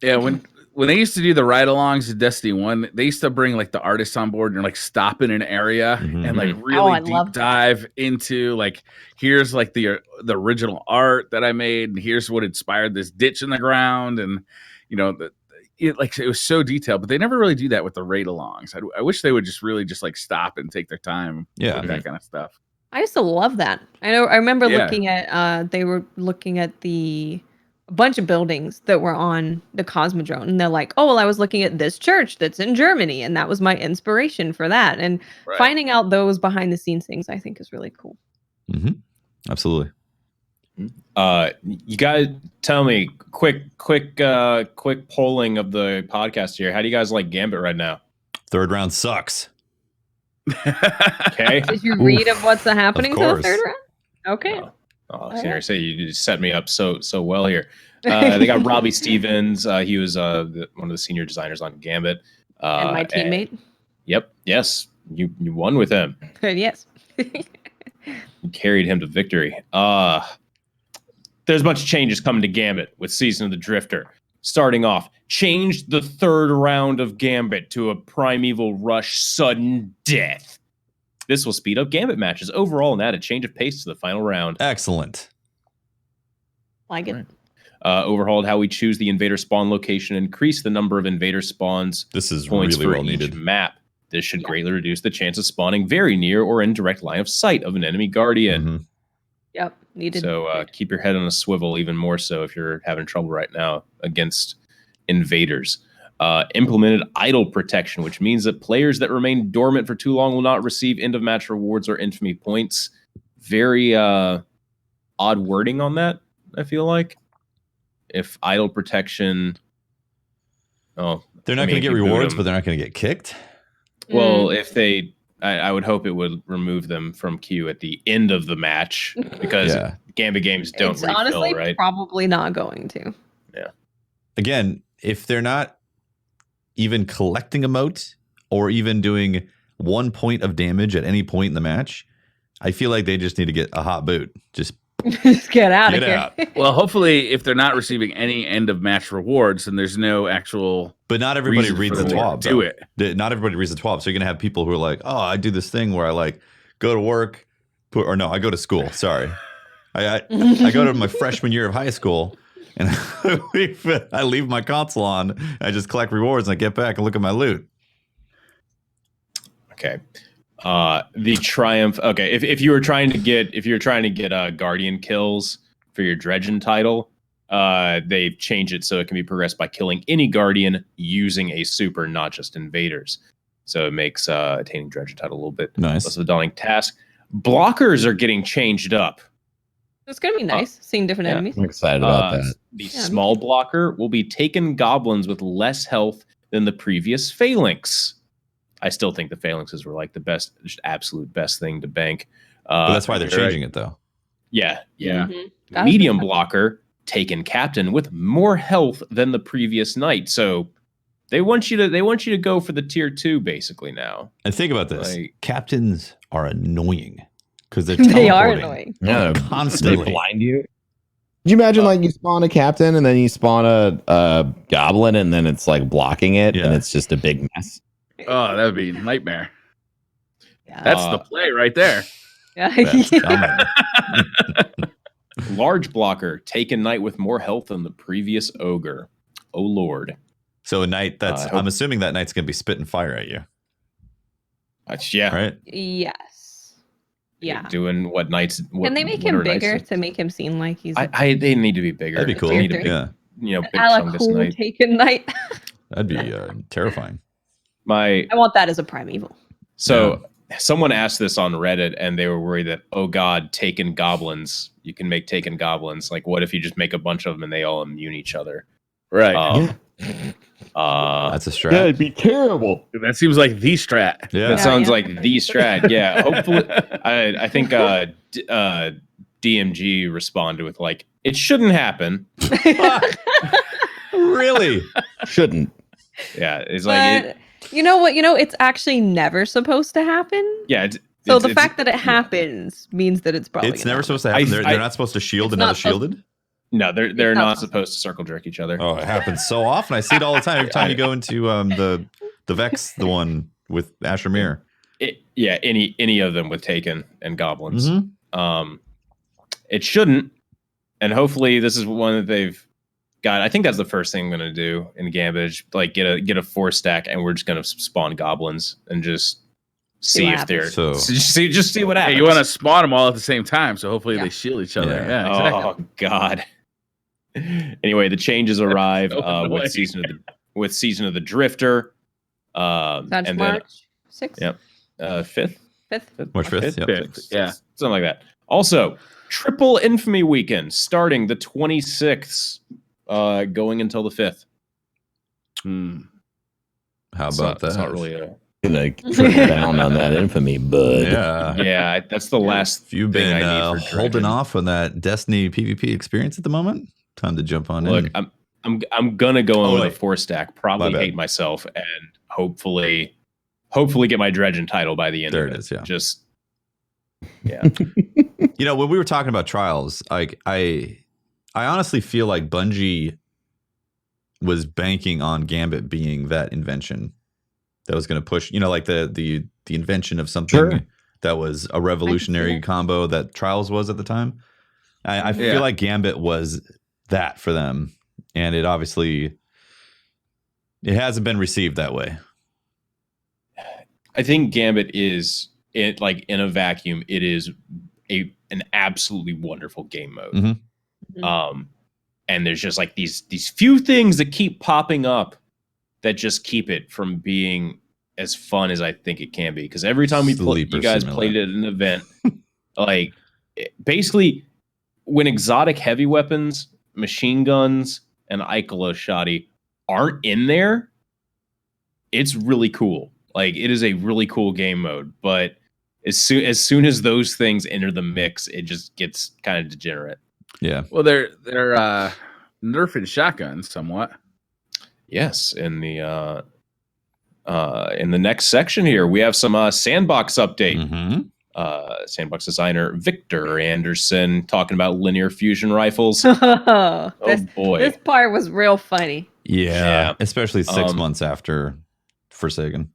Yeah, when they used to do the ride-alongs in Destiny 1, they used to bring like the artists on board and like stop in an area and like really deep dive into like, here's like the original art that I made, and here's what inspired this ditch in the ground, and it was so detailed. But they never really do that with the raid-alongs. I wish they would just really just like stop and take their time with that kind of stuff. I used to love that. I remember looking at they were looking at a bunch of buildings that were on the Cosmodrome, and they're like, oh well, I was looking at this church that's in Germany, and that was my inspiration for that. And finding out those behind the scenes things, I think, is really cool. Absolutely. You guys tell me quick polling of the podcast here. How do you guys like Gambit right now? Third round sucks. Okay. Did you read of what's happening to the third round? Okay. I was gonna say you just set me up so well here. They got Robbie Stevens. He was one of the senior designers on Gambit. And my teammate. Yes. You won with him. Yes. You carried him to victory. There's a bunch of changes coming to Gambit with Season of the Drifter. starting off. Change the third round of Gambit to a Primeval Rush sudden death. This will speed up Gambit matches overall and add a change of pace to the final round. Excellent. Like it. Right. Overhauled how we choose the invader spawn location, increase the number of invader spawns. This is points really for well each needed. map. This should greatly reduce the chance of spawning very near or in direct line of sight of an enemy guardian. Mm-hmm. Yep, needed. So keep your head on a swivel even more so if you're having trouble right now against invaders. Implemented idle protection, which means that players that remain dormant for too long will not receive end of match rewards or infamy points. Very odd wording on that, I feel like. If idle protection... Oh, they're not going to get rewards, but they're not going to get kicked? Well, if they... I would hope it would remove them from queue at the end of the match because Gambit games don't it's refill, honestly right? Probably not going to. Yeah. Again, if they're not even collecting a moat or even doing 1 point of damage at any point in the match, I feel like they just need to get a hot boot. Just get out of here. Well, hopefully, if they're not receiving any end of match rewards, then there's no actual. But not everybody reads the TWAB. Do it. Not everybody reads the TWAB. So you're gonna have people who are like, "Oh, I do this thing where I like go to work, I go to school. Sorry, I go to my freshman year of high school, and I leave my console on. I just collect rewards, and I get back and look at my loot." Okay. The triumph. Okay, if you were trying to get guardian kills for your dredgen title, they've changed it so it can be progressed by killing any guardian using a super, not just invaders. So it makes attaining dredgen title a little bit less of a daunting task. Blockers are getting changed up. It's gonna be nice seeing different enemies. I'm excited about that. The small blocker will be taken goblins with less health than the previous phalanx. I still think the phalanxes were like the best, just absolute best thing to bank. But that's why they're changing it, though. Yeah. Mm-hmm. Medium blocker, taken captain with more health than the previous night. So they want you to go for the tier 2 basically now. And think about this: captains are annoying because they're they are annoying. Yeah, constantly they blind you. Could you imagine like you spawn a captain and then you spawn a goblin and then it's like blocking it and it's just a big mess? Oh, that would be a nightmare. Yeah. That's the play right there. Large blocker, taken knight with more health than the previous ogre. Oh Lord. So a knight I'm assuming that knight's gonna be spitting fire at you. Yeah. Right? Yes. Yeah. Doing what knights Can they make him bigger to make him seem like he's they need to be bigger. That'd be cool. They need a big, big chungus knight. Taken knight. That'd be terrifying. I want that as a primeval. So someone asked this on Reddit and they were worried that, oh God, taken goblins. You can make taken goblins. Like, what if you just make a bunch of them and they all immune each other? Right. That's a strat. Yeah, it'd be terrible. That seems like the strat. Yeah. That sounds like the strat. Yeah. Hopefully, I think DMG responded with like, it shouldn't happen. Really? Shouldn't. Yeah. It's like... You know what? It's actually never supposed to happen. Yeah. So the fact that it happens means that it's probably never supposed to happen. They're not supposed to shield another shielded? No, they're not supposed to circle jerk each other. Oh, it happens so often. I see it all the time. Every time you go into the Vex, the one with Asher Mir. Any of them with Taken and Goblins. Mm-hmm. It shouldn't. And hopefully this is one that they've got. I think that's the first thing I'm going to do in Gambit. Like get a 4-stack and we're just going to spawn Goblins and just see if they're just see what happens. Yeah, you want to spawn them all at the same time, so hopefully they shield each other. Yeah, exactly. Oh God. Anyway, the changes arrive with season of the Drifter. That's and March 6th. Yep. 5th. March 5th. Yep. 5th. Yeah. Something like that. Also, Triple Infamy Weekend starting the 26th, going until the 5th. How about that? It's not really a like trickle down on that infamy, bud. Yeah, that's the last. If you've been holding off on that Destiny PvP experience at the moment, time to jump on in. I'm gonna go in with a 4-stack. Probably hate myself, and hopefully get my dredgen title by the end. There of it is. Yeah. Just when we were talking about trials, like I honestly feel like Bungie was banking on Gambit being that invention that was going to push, like the invention of something that was a revolutionary combo that Trials was at the time. I feel like Gambit was that for them, and it hasn't been received that way. I think Gambit is in a vacuum. It is an absolutely wonderful game mode. Mm-hmm. And there's just like these few things that keep popping up that just keep it from being as fun as I think it can be. Because every time you guys played it at an event, like basically when exotic heavy weapons, machine guns, and Ikola Shoddy aren't in there, it's really cool. Like it is a really cool game mode, but as soon as those things enter the mix, it just gets kind of degenerate. Yeah. Well, they're nerfing shotguns somewhat. Yes, in the next section here, we have some sandbox update. Mm-hmm. Sandbox designer Victor Anderson talking about linear fusion rifles. Boy, this part was real funny. Yeah. Especially 6 months after Forsaken.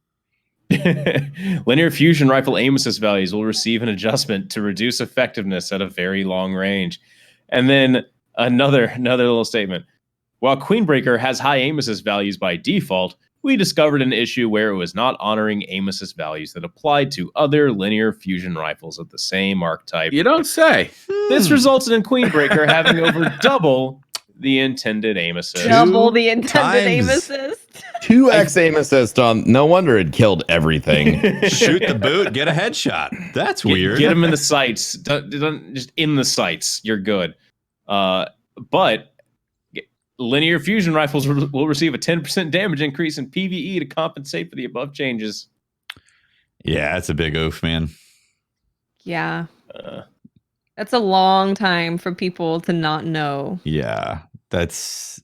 Linear fusion rifle aim assist values will receive an adjustment to reduce effectiveness at a very long range. And then another little statement. While Queenbreaker has high aim assist values by default, we discovered an issue where it was not honoring aim assist values that applied to other linear fusion rifles of the same archetype. You don't say. This resulted in Queenbreaker having over double the intended aim assist. Double the intended aim assist. 2x aim assist on. No wonder it killed everything. Shoot the boot, get a headshot. That's weird. Get them in the sights. Just in the sights. You're good. But linear fusion rifles will receive a 10% damage increase in PvE to compensate for the above changes. Yeah, that's a big oof, man. Yeah. That's a long time for people to not know. Yeah, that's...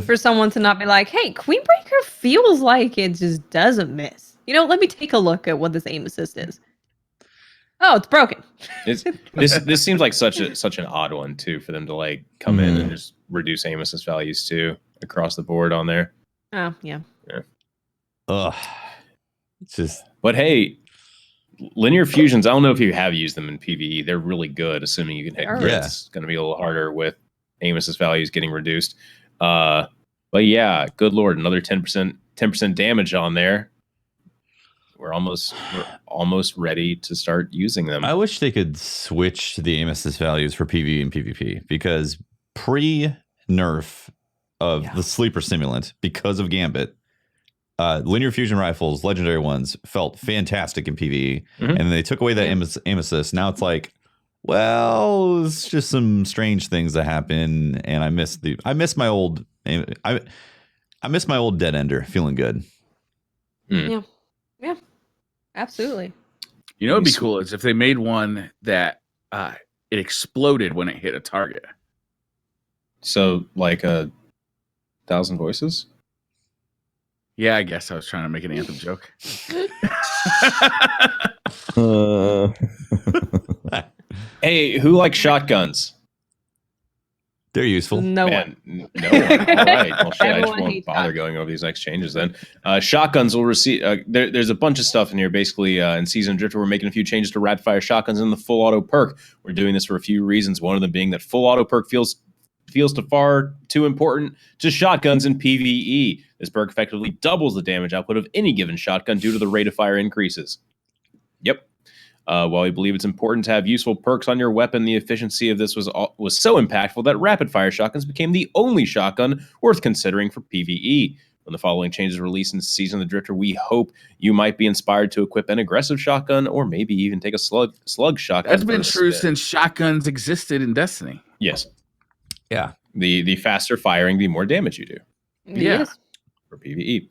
for someone to not be like, hey, Queenbreaker feels like it just doesn't miss. Let me take a look at what this aim assist is. Oh, it's broken. This seems like such an odd one too for them to like come in and just reduce aim assist values too across the board on there. Oh yeah. Ugh. It's just. But hey, linear fusions. I don't know if you have used them in PvE. They're really good, assuming you can hit crits. Yeah. It's going to be a little harder with aim assist values getting reduced. But yeah, good lord, another 10% damage on there. We're almost ready to start using them. I wish they could switch the aim assist values for PvE and PvP, because pre-nerf of the sleeper simulant, because of Gambit, linear fusion rifles, legendary ones, felt fantastic in PvE, and they took away that aim assist. Now it's like, well, it's just some strange things that happen, and I miss my old dead ender feeling good. Yeah, absolutely. What'd be cool is if they made one that it exploded when it hit a target. So like 1,000 voices. Yeah, I guess I was trying to make an Anthem joke. Hey, who likes shotguns? They're useful. No one. No one. All right. Well, shit, I just won't bother going over these next changes then. Shotguns will receive... there's a bunch of stuff in here. Basically, in Season of Drifter, we're making a few changes to rapid fire shotguns and the full auto perk. We're doing this for a few reasons. One of them being that full auto perk feels far too important to shotguns in PvE. This perk effectively doubles the damage output of any given shotgun due to the rate of fire increases. Yep. While we believe it's important to have useful perks on your weapon, the efficiency of this was so impactful that rapid-fire shotguns became the only shotgun worth considering for PvE. When the following changes released in Season of the Drifter, we hope you might be inspired to equip an aggressive shotgun, or maybe even take a slug shotgun. That's been true since shotguns existed in Destiny. Yes. Yeah. The faster firing, the more damage you do. Yeah. For PvE.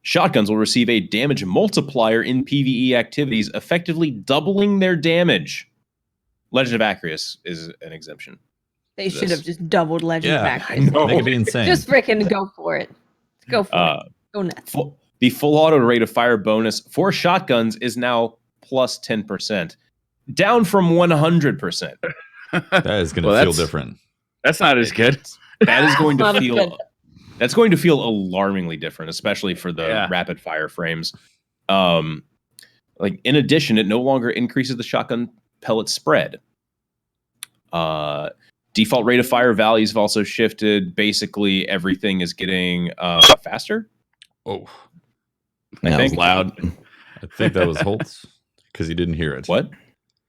Shotguns will receive a damage multiplier in PvE activities, effectively doubling their damage. Legend of Acrius is an exemption. They should have just doubled Legend of Acrius. That could be insane. Just freaking go for it. Go for it. Go nuts. The full auto rate of fire bonus for shotguns is now plus 10%, down from 100%. That is going to feel different. That's not as good. that is going to Not as feel good. that's going to feel alarmingly different, especially for the rapid fire frames. Like in addition, it no longer increases the shotgun pellet spread. Default rate of fire values have also shifted. Basically, everything is getting faster. Oh, that was loud. I think that was Holtz because he didn't hear it. What?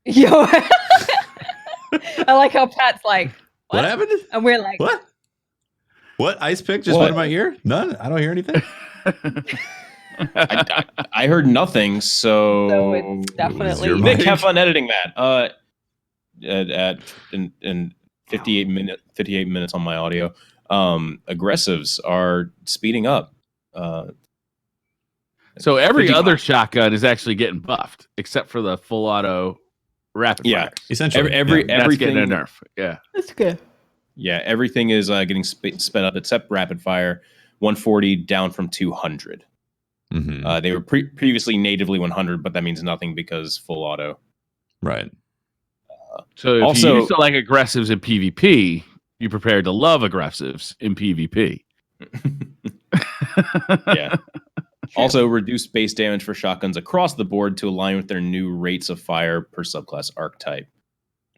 Yo, I like how Pat's like, what happened? And we're like, what? Ice pick just went in my ear? None. I don't hear anything. I heard nothing. So it's definitely Nick, have fun editing that. In 58 minutes on my audio. Aggressives are speeding up. So every other shotgun is actually getting buffed, except for the full auto rapid fire. Essentially, everything that's getting a nerf. Yeah, that's good. Yeah, everything is getting sped up except rapid fire. 140 down from 200. Mm-hmm. They were previously natively 100, but that means nothing because full auto. Right. So if you used to like aggressives in PvP, you prepared to love aggressives in PvP. Yeah. Also, reduced base damage for shotguns across the board to align with their new rates of fire per subclass archetype.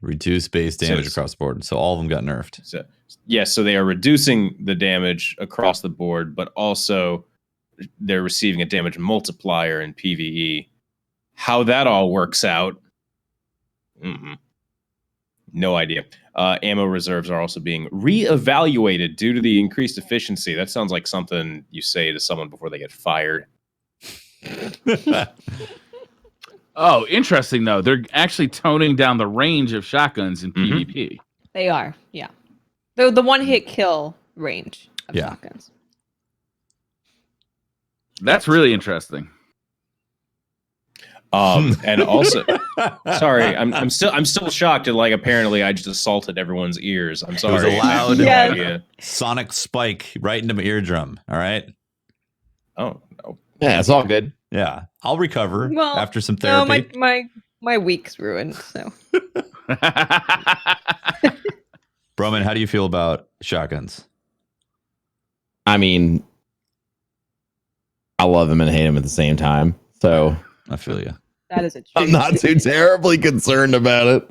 Reduce base damage across the board. So all of them got nerfed. So, yes, so they are reducing the damage across the board, but also they're receiving a damage multiplier in PvE. How that all works out, no idea. Ammo reserves are also being reevaluated due to the increased efficiency. That sounds like something you say to someone before they get fired. Oh, interesting, though. They're actually toning down the range of shotguns in PvP. They are, yeah. The one-hit kill range of shotguns. That's really interesting. And also, sorry, I'm still shocked. Like, apparently, I just assaulted everyone's ears. I'm sorry. It was a loud Yes. sonic spike right into my eardrum. All right. Oh no. Yeah, it's all good. Yeah, I'll recover after some No, therapy. my week's ruined. So, Broman, how do you feel about shotguns? I mean, I love them and hate them at the same time. So I feel you. that is a treat. I'm not too terribly concerned about it.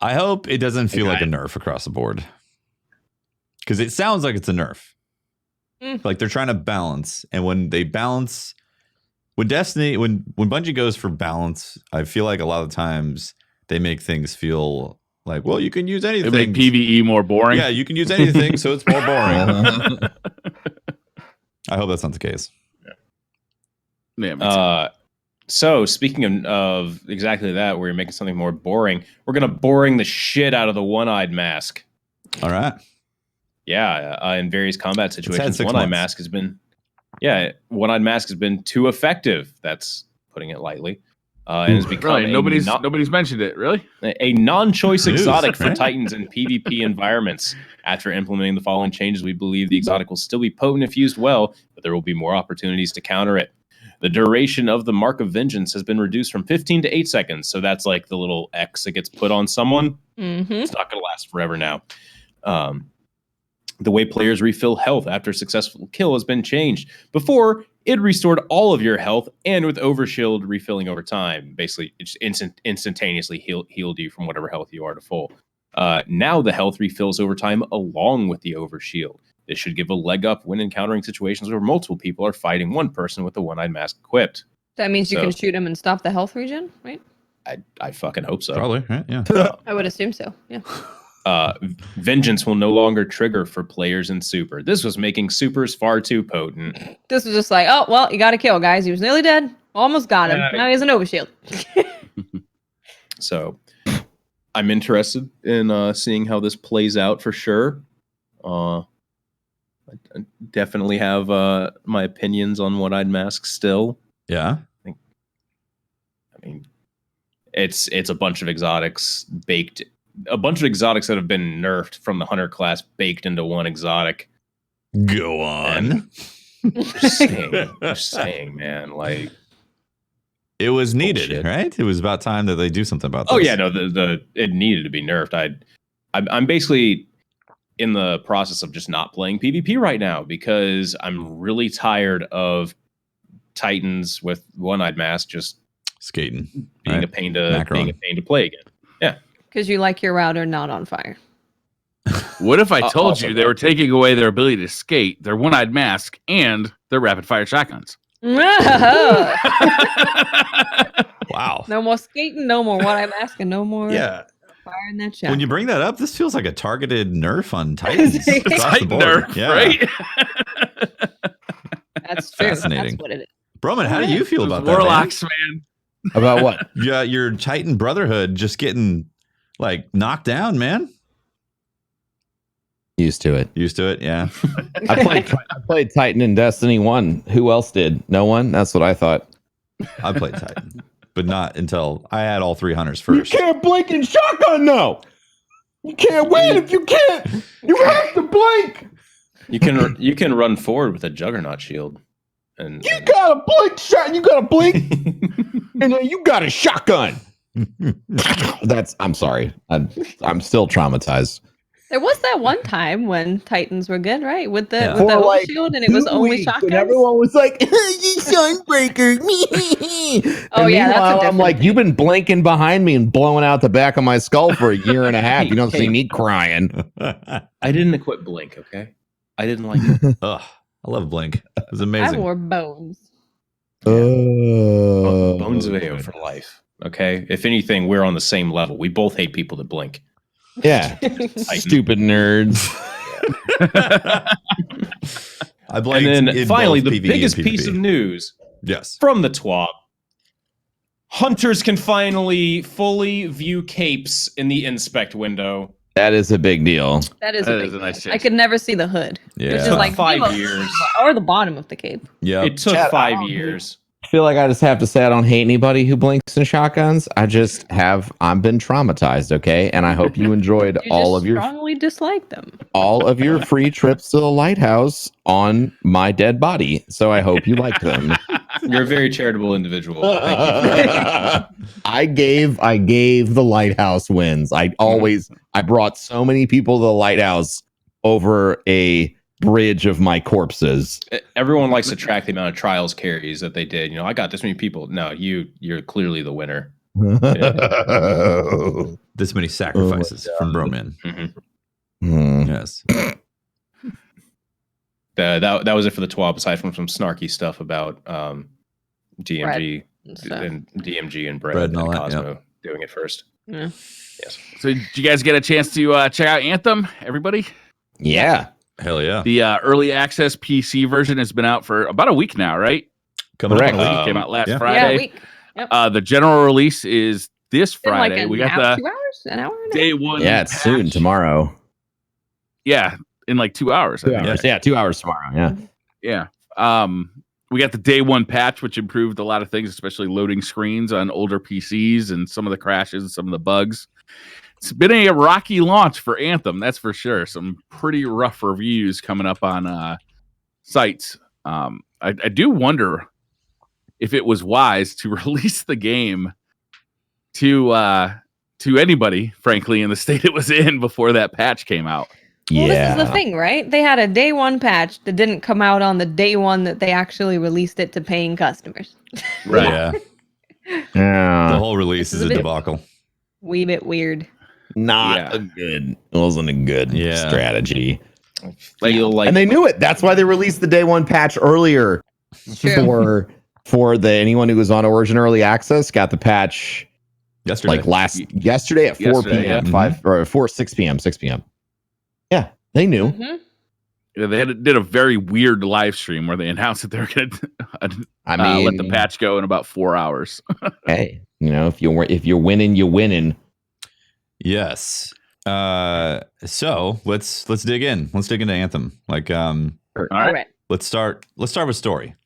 I hope it doesn't feel like a nerf across the board. Because it sounds like it's a nerf. Like they're trying to balance. And when they balance, when Destiny, when Bungie goes for balance, I feel like a lot of times they make things feel like, well, you can use anything. They make PvE more boring. Yeah, you can use anything, so it's more boring. I hope that's not the case. Yeah. So speaking of exactly that, where you're making something more boring, we're gonna boring the shit out of the one-eyed mask. All right. Yeah, in various combat situations, one-eyed mask has been, one-eyed mask has been too effective. That's putting it lightly. And has become nobody's mentioned it. Really, a non-choice exotic for Titans in PvP environments. After implementing the following changes, we believe the exotic will still be potent if used well, but there will be more opportunities to counter it. The duration of the Mark of Vengeance has been reduced from 15 to 8 seconds. So that's like the little X that gets put on someone. It's not going to last forever now. The way players refill health after a successful kill has been changed. Before, it restored all of your health, and with Overshield refilling over time, basically it just instantaneously healed you from whatever health you are to full. Now the health refills over time along with the Overshield. This should give a leg up when encountering situations where multiple people are fighting one person with the one-eyed mask equipped. That means you can shoot him and stop the health regen, right? I fucking hope so. Probably, right? Yeah. I would assume so, yeah. Vengeance will no longer trigger for players in Super. This was making Supers far too potent. This was just like, oh, well, you got to kill, guys. He was nearly dead. Almost got him. Now he has an overshield. So I'm interested in seeing how this plays out for sure. I definitely have my opinions on one-eyed mask still. Yeah. I mean, it's a bunch of exotics baked. A bunch of exotics that have been nerfed from the hunter class baked into one exotic. Go on. Just saying, man. Like, it was needed, bullshit. Right? It was about time that they do something about this. Oh yeah, no, it needed to be nerfed. I'm basically in the process of just not playing PvP right now because I'm really tired of Titans with one-eyed mask just skating, being right? a pain to play again. Yeah, because you like your router not on fire. What if I told also you they were taking away their ability to skate, their one-eyed mask, and their rapid-fire shotguns? Wow. No more skating, no more what I'm asking, no more firing that shot. When you bring that up, this feels like a targeted nerf on Titans across the Titan board. nerf, right? That's true. Fascinating. That's what it is. Broman, how do you feel about that? Warlocks, man. About what? Yeah, your Titan Brotherhood just getting like knocked down, man. Used to it. Used to it, yeah. I played Titan in Destiny 1. Who else did? No one? That's what I thought. I played Titan, but not until I had all 3 hunters first. You can't blink in shotgun, no. You can't win if you can't. You have to blink. you can run forward with a Juggernaut shield, and You got a blink shot. You got a blink, and then you got a shotgun. I'm sorry. I'm still traumatized. There was that one time when Titans were good, right? With the Yeah. with the For like shield, and it was 2 only weeks, shotguns. and everyone was like, "You Sunbreaker." Oh, And yeah, that's a meanwhile, I'm different like, thing. you've been blinking behind me and blowing out the back of my skull for a year and a half. You don't see me crying. I didn't equip Blink. Okay, I didn't like it. Ugh, I love Blink. It was I amazing. wore bones. Bones of AO for life. Okay, if anything, we're on the same level. We both hate people that blink. Yeah, stupid nerds. I blanked And then in finally, both the PvE biggest and piece PvP. of news Yes. from the TWAP. Hunters can finally fully view capes in the inspect window. That is a big deal. That is That a is big a nice deal. I change. could never see the hood. Yeah. Which It is took like 5 below- years. or the bottom of the cape. Yeah. It took Chad, 5 years. I feel like I just have to say I don't hate anybody who blinks in shotguns. I've been traumatized, okay? And I hope you enjoyed You all just of your strongly dislike them. free trips to the lighthouse on my dead body. So I hope you liked them. You're a very charitable individual. Thank you. I gave the lighthouse wins. I brought so many people to the lighthouse over a bridge of my corpses. Everyone likes to track the amount of trials carries that they did. You know, I got this many people. No, you're clearly the winner. This many sacrifices from Broman. Yes. That was it for the TWAP, aside from some snarky stuff about DMG and DMG and Bread and all that, Cosmo doing it first. Yeah. Yes. So did you guys get a chance to check out Anthem, everybody? Yeah. Hell yeah. The early access PC version has been out for about a week now, right? Coming Correct. up in a week. Came out last yeah. Friday. Yeah, week. Yep. The general release is this Been Friday. like We got 2 hours? An hour? And a day half? one. Yeah, it's soon patch. tomorrow. Yeah, in like 2 hours. I 2 think. hours. Yeah, 2 hours tomorrow. Yeah. Yeah. We got the day one patch, which improved a lot of things, especially loading screens on older PCs and some of the crashes and some of the bugs. It's been a rocky launch for Anthem, that's for sure. Some pretty rough reviews coming up on sites. I do wonder if it was wise to release the game to anybody, frankly, in the state it was in before that patch came out. Well, Yeah. this is the thing, right? They had a day one patch that didn't come out on the day one that they actually released it to paying customers. Right. Yeah. The Yeah. whole release This is is a a bit- debacle. Wee bit weird. Not Yeah. it wasn't a good Yeah. strategy. I feel like And they knew it. That's why they released the day one patch earlier True. for the anyone who was on Origin Early Access got the patch Yesterday. like yesterday at 4 Yesterday, p.m. yeah. 6 p.m. Yeah, they knew. Mhm. Yeah, they did a very weird live stream where they announced that they're going to I mean, let the patch go in about 4 hours. hey, if you're winning, you're winning. Yes. So let's dig in. Let's dig into Anthem. Like, All All right. right. let's start with story.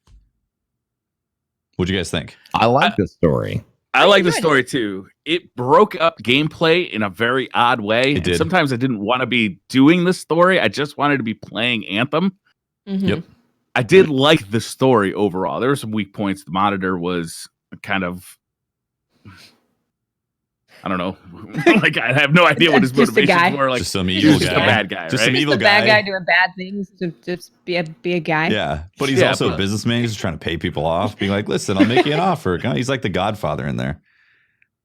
What'd you guys think? I like the story. I like the enjoyed it. story too. It broke up gameplay in a very odd way. It And did. sometimes I didn't want to be doing the story. I just wanted to be playing Anthem. Mhm. Yep. I did like the story overall. There were some weak points. The monitor was kind of I don't know. Like I have no idea what his Just a guy. motivations were. Like just some evil just guy. a bad guy, Just right? some evil Just a bad guy guy. doing bad things to just be a guy. Yeah, but he's Yeah, also but- a businessman. He's just trying to pay people off, being like, "Listen, I'll make you an offer." He's like the Godfather in there.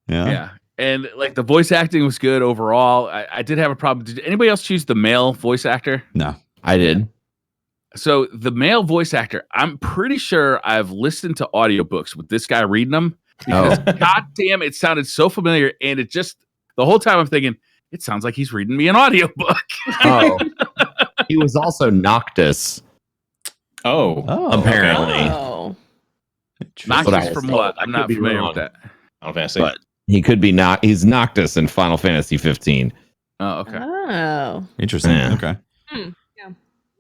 Yeah. And like the voice acting was good overall. I did have a problem. Did anybody else choose the male voice actor? No. I did. So the male voice actor, I'm pretty sure I've listened to audiobooks with this guy reading them because god damn, it sounded so familiar. And it just the whole time I'm thinking, it sounds like he's reading me an audiobook. Oh, he was also Noctis. Oh, Apparently. Oh. That's what I Noctis was from told. what? I I'm could not be familiar wrong. with that. Final Fantasy. But he could be not. He's Noctis in Final Fantasy 15. Oh, okay. Oh. Interesting. Yeah. Okay. Yeah.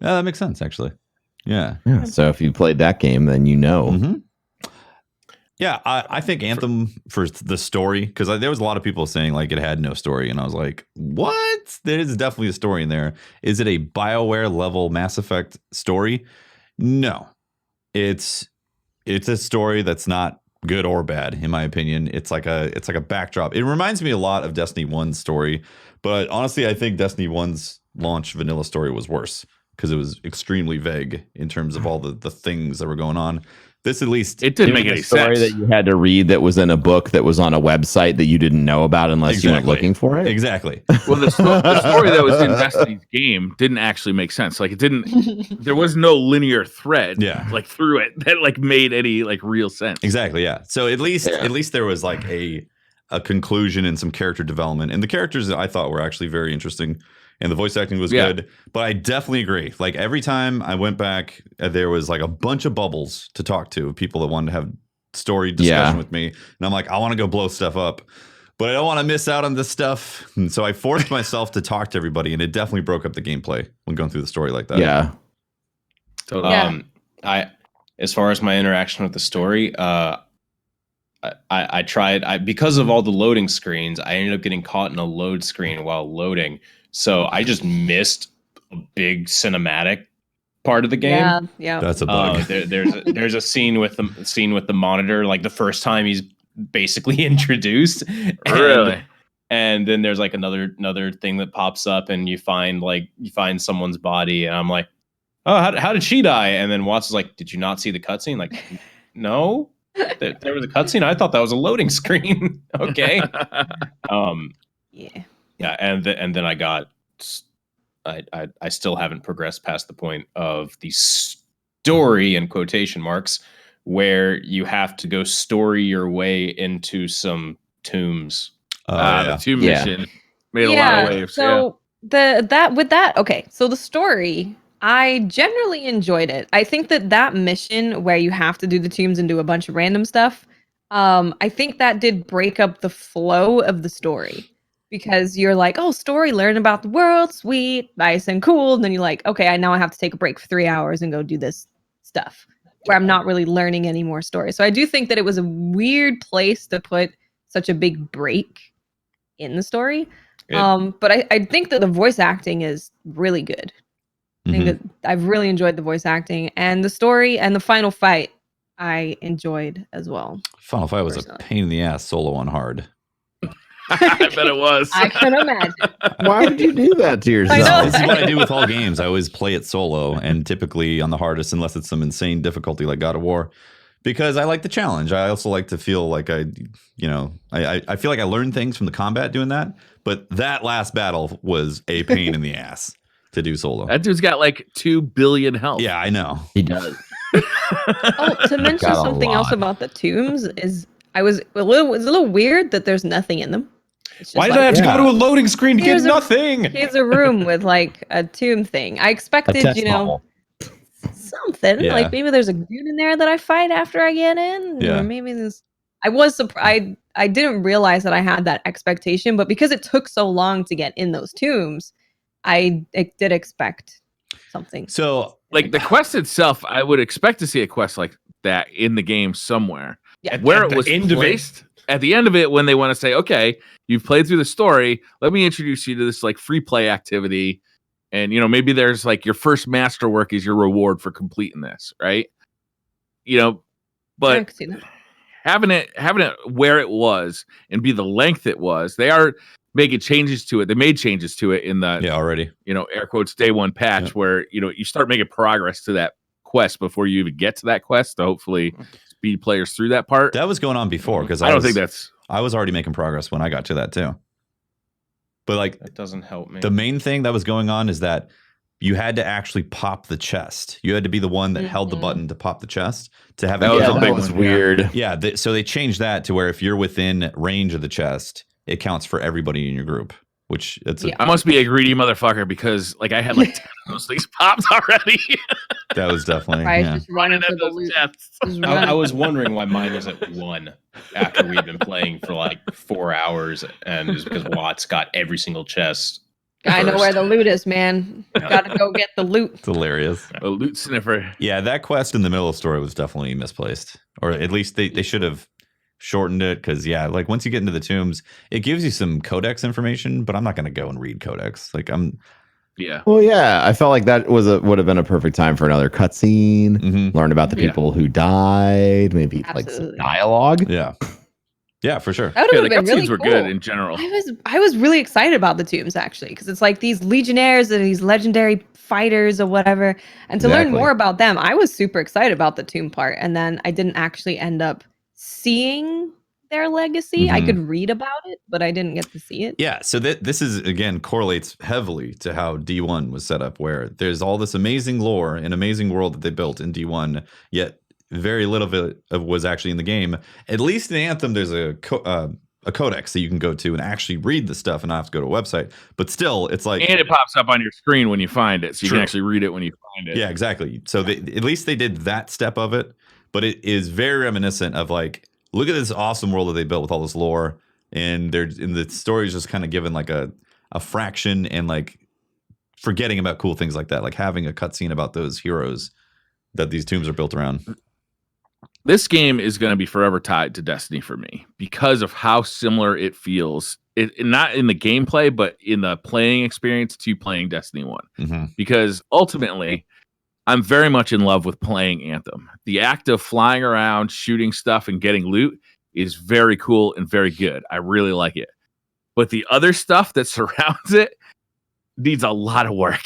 Yeah, that makes sense actually. Yeah. Yeah. So if you played that game, then you know. Mhm. Yeah, I think Anthem for the story, because there was a lot of people saying like it had no story, and I was like, what? There is definitely a story in there. Is it a BioWare level Mass Effect story? No. It's a story that's not good or bad, in my opinion. It's like a backdrop. It reminds me a lot of Destiny 1's story, but honestly, I think Destiny 1's launch vanilla story was worse because it was extremely vague in terms of all the things that were going on. This at least It didn't It make was any a story sense. that you had to read that was in a book that was on a website that you didn't know about unless you went Exactly. looking for it. exactly. Well, the story that was in Destiny's game didn't actually make sense. Like it didn't. There was no linear thread, Yeah. like through it that like made any like real sense. Exactly, yeah. So at least there was like a conclusion and some character development. And the characters that I thought were actually very interesting. And the voice acting was good. But I definitely agree. Like every time I went back, there was like a bunch of bubbles to talk to, people that wanted to have story discussion with me. And I'm like, I want to go blow stuff up, but I don't want to miss out on this stuff. And so I forced myself to talk to everybody, and it definitely broke up the gameplay when going through the story like that. Yeah. Totally. As far as my interaction with the story, I tried because of all the loading screens, I ended up getting caught in a load screen while loading. So I just missed a big cinematic part of the game. Yeah. That's a bug. There's a scene with the monitor, like the first time he's basically introduced. Really? And then there's like another thing that pops up, and you find someone's body, and I'm like, oh, how did she die? And then Watts is like, did you not see the cutscene? Like, no, there was a cutscene. I thought that was a loading screen. Okay. Yeah. And then I still haven't progressed past the point of the story in quotation marks where you have to go story your way into some tombs. The tomb mission made a lot of waves. So okay. So the story, I generally enjoyed it. I think that mission where you have to do the tombs and do a bunch of random stuff, I think that did break up the flow of the story. Because you're like, oh, story, learn about the world, sweet, nice and cool. And then you're like, okay, I have to take a break for 3 hours and go do this stuff where I'm not really learning any more story. So I do think that it was a weird place to put such a big break in the story. But I think that the voice acting is really good. I think that I've really enjoyed the voice acting, and the story and the final fight I enjoyed as well. Final fight was a pain in the ass solo on hard. I bet it was. I can imagine. Why would you do that to yourself? I know. This is what I do with all games. I always play it solo, and typically on the hardest, unless it's some insane difficulty like God of War, because I like the challenge. I also like to feel like I feel like I learned things from the combat doing that. But that last battle was a pain in the ass to do solo. That dude's got like 2 billion health. Yeah, I know. He does. Oh, to mention Got a something else lot. about the tombs is it was a little weird that there's nothing in them. It's just Why did like, I have to go to a loading screen to get Here's a- nothing? Here's a room with like a tomb thing. I A expected, test bubble. something Yeah. like maybe there's a dude in there that I fight after I get in, Yeah. or maybe there's. I was surprised. I didn't realize that I had that expectation, but because it took so long to get in those tombs, I did expect something. So Like the quest itself, I would expect to see a quest like that in the game somewhere. Yeah. Where At it the was end of it. placed at the end of it, when they want to say, okay, you've played through the story, let me introduce you to this like free play activity. And maybe there's like your first masterwork is your reward for completing this, right? I But could see that. having it where it was and be the length it was. They are making changes to it. They made changes to it in the already, air quotes day one patch where you start making progress to that quest before you even get to that quest to hopefully speed players through that part. That was going on before because I don't think that's. I was already making progress when I got to that too. But like, that doesn't help me. The main thing that was going on is that you had to actually pop the chest. You had to be the one that held the button to pop the chest to have it. That was weird. Yeah, so they changed that to where if you're within range of the chest, it counts for everybody in your group. Which I must be a greedy motherfucker because like I had like 10 of those things popped already. That was definitely just running for the loot. I was wondering why mine was at 1 after we'd been playing for like 4 hours, and it's because Watts got every single chest. I know where the loot is, man. Gotta go get the loot. It's hilarious. A loot sniffer. Yeah, that quest in the middle of the story was definitely misplaced, or at least they should have shortened it because like once you get into the tombs, it gives you some codex information, but I'm not going to go and read codex. Like Well, yeah, I felt like that would have been a perfect time for another cutscene. Learn about the people who died, maybe like some dialogue. Yeah, for sure. That would have been really were cool. good in general. I was really excited about the tombs actually because it's like these legionnaires and these legendary fighters or whatever, and to learn more about them, I was super excited about the tomb part, and then I didn't actually end up seeing their legacy. I could read about it, but I didn't get to see it. Yeah, so this is again correlates heavily to how D1 was set up, where there's all this amazing lore and amazing world that they built in D1, yet very little of it was actually in the game. At least in Anthem, there's a codex that you can go to and actually read the stuff and not have to go to a website. But still, it's like... And it pops up on your screen when you find it, so you can actually read it when you find it. Yeah, exactly. So at least they did that step of it, but it is very reminiscent of like, look at this awesome world that they built with all this lore, and the story is just kind of given like a fraction and like forgetting about cool things like that, like having a cutscene about those heroes that these tombs are built around. This game is going to be forever tied to Destiny for me because of how similar it feels. Not in the gameplay, but in the playing experience to playing Destiny 1. Because ultimately, I'm very much in love with playing Anthem. The act of flying around, shooting stuff, and getting loot is very cool and very good. I really like it. But the other stuff that surrounds it needs a lot of work.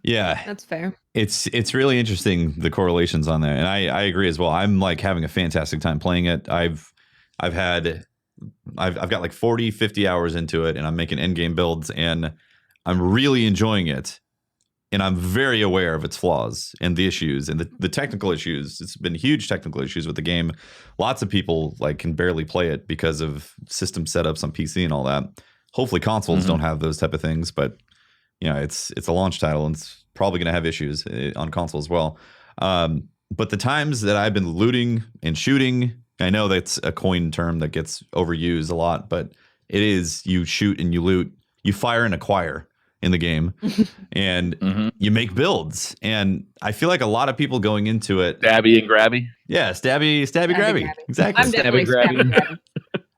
Yeah, that's fair. It's really interesting, the correlations on there, and I agree as well. I'm like having a fantastic time playing it. I've got like 40-50 hours into it, and I'm making end game builds, and I'm really enjoying it. And I'm very aware of its flaws and the issues and the technical issues. It's been huge technical issues with the game. Lots of people like can barely play it because of system setups on PC and all that. Hopefully consoles don't have those type of things, but it's a launch title and it's probably going to have issues on console as well. But the times that I've been looting and shooting, I know that's a coined term that gets overused a lot, but it is, you shoot and you loot, you fire and acquire in the game, and you make builds. And I feel like a lot of people going into it, stabby and grabby. Yeah, stabby grabby. Exactly. I'm definitely stabby grabby.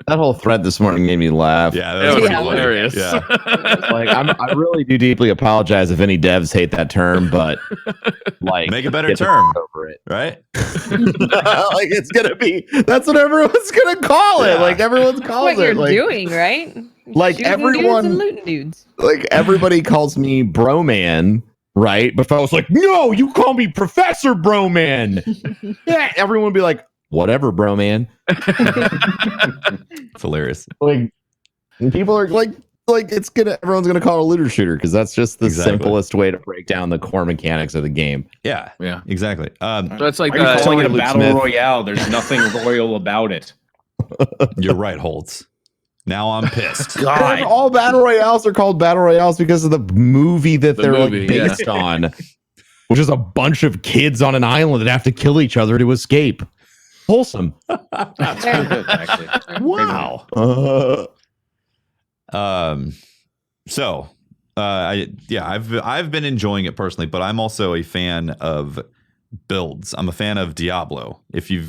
That whole thread this morning made me laugh. Yeah, that was hilarious. Yeah. Like I really do deeply apologize if any devs hate that term, but like make a better term over it, right? Like it's gonna be, that's what everyone's gonna call it. Like everyone's calling what it. You're doing, right? Like shooting everyone, dudes and looting dudes. like everybody calls me Broman, right? But if I was like, no, you call me Professor Broman, yeah, everyone would be like, whatever, Broman. It's hilarious. Like people are like everyone's gonna call it a looter shooter because that's just the simplest way to break down the core mechanics of the game. Yeah, exactly. So it's like calling it a battle royale. There's nothing royal about it. You're right, Holtz. Now I'm pissed. God. All battle royales are called battle royales because of the movie that they're like based on, which is a bunch of kids on an island that have to kill each other to escape. Wholesome. That's pretty good, actually. Wow. I've been enjoying it personally, but I'm also a fan of builds. I'm a fan of Diablo. If you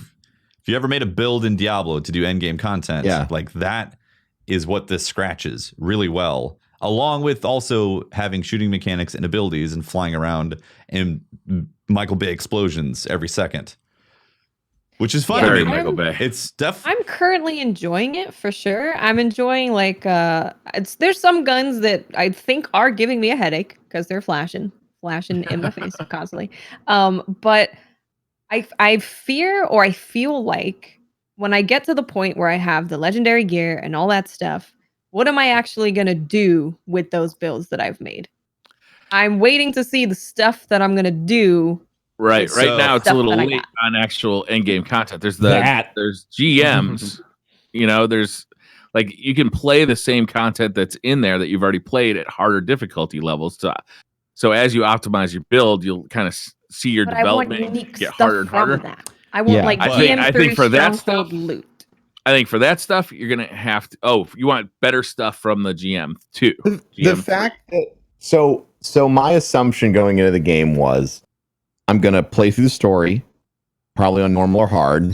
ever made a build in Diablo to do endgame content, like that is what this scratches really well, along with also having shooting mechanics and abilities and flying around and Michael Bay explosions every second. which is fun. Very I mean, Michael Bay. It's I'm currently enjoying it for sure. I'm enjoying there's some guns that I think are giving me a headache because they're flashing in my face constantly. But I fear or I feel like when I get to the point where I have the legendary gear and all that stuff, what am I actually gonna do with those builds that I've made? I'm waiting to see the stuff that I'm gonna do. Right now it's a little late on actual end game content. There's there's GMs, there's like you can play the same content that's in there that you've already played at harder difficulty levels. So as you optimize your build, you'll kind of see your development get harder and harder. I want I think for that stuff, loot. I think for that stuff, you're gonna have to. Oh, you want better stuff from the GM too. The fact that so my assumption going into the game was I'm gonna play through the story, probably on normal or hard,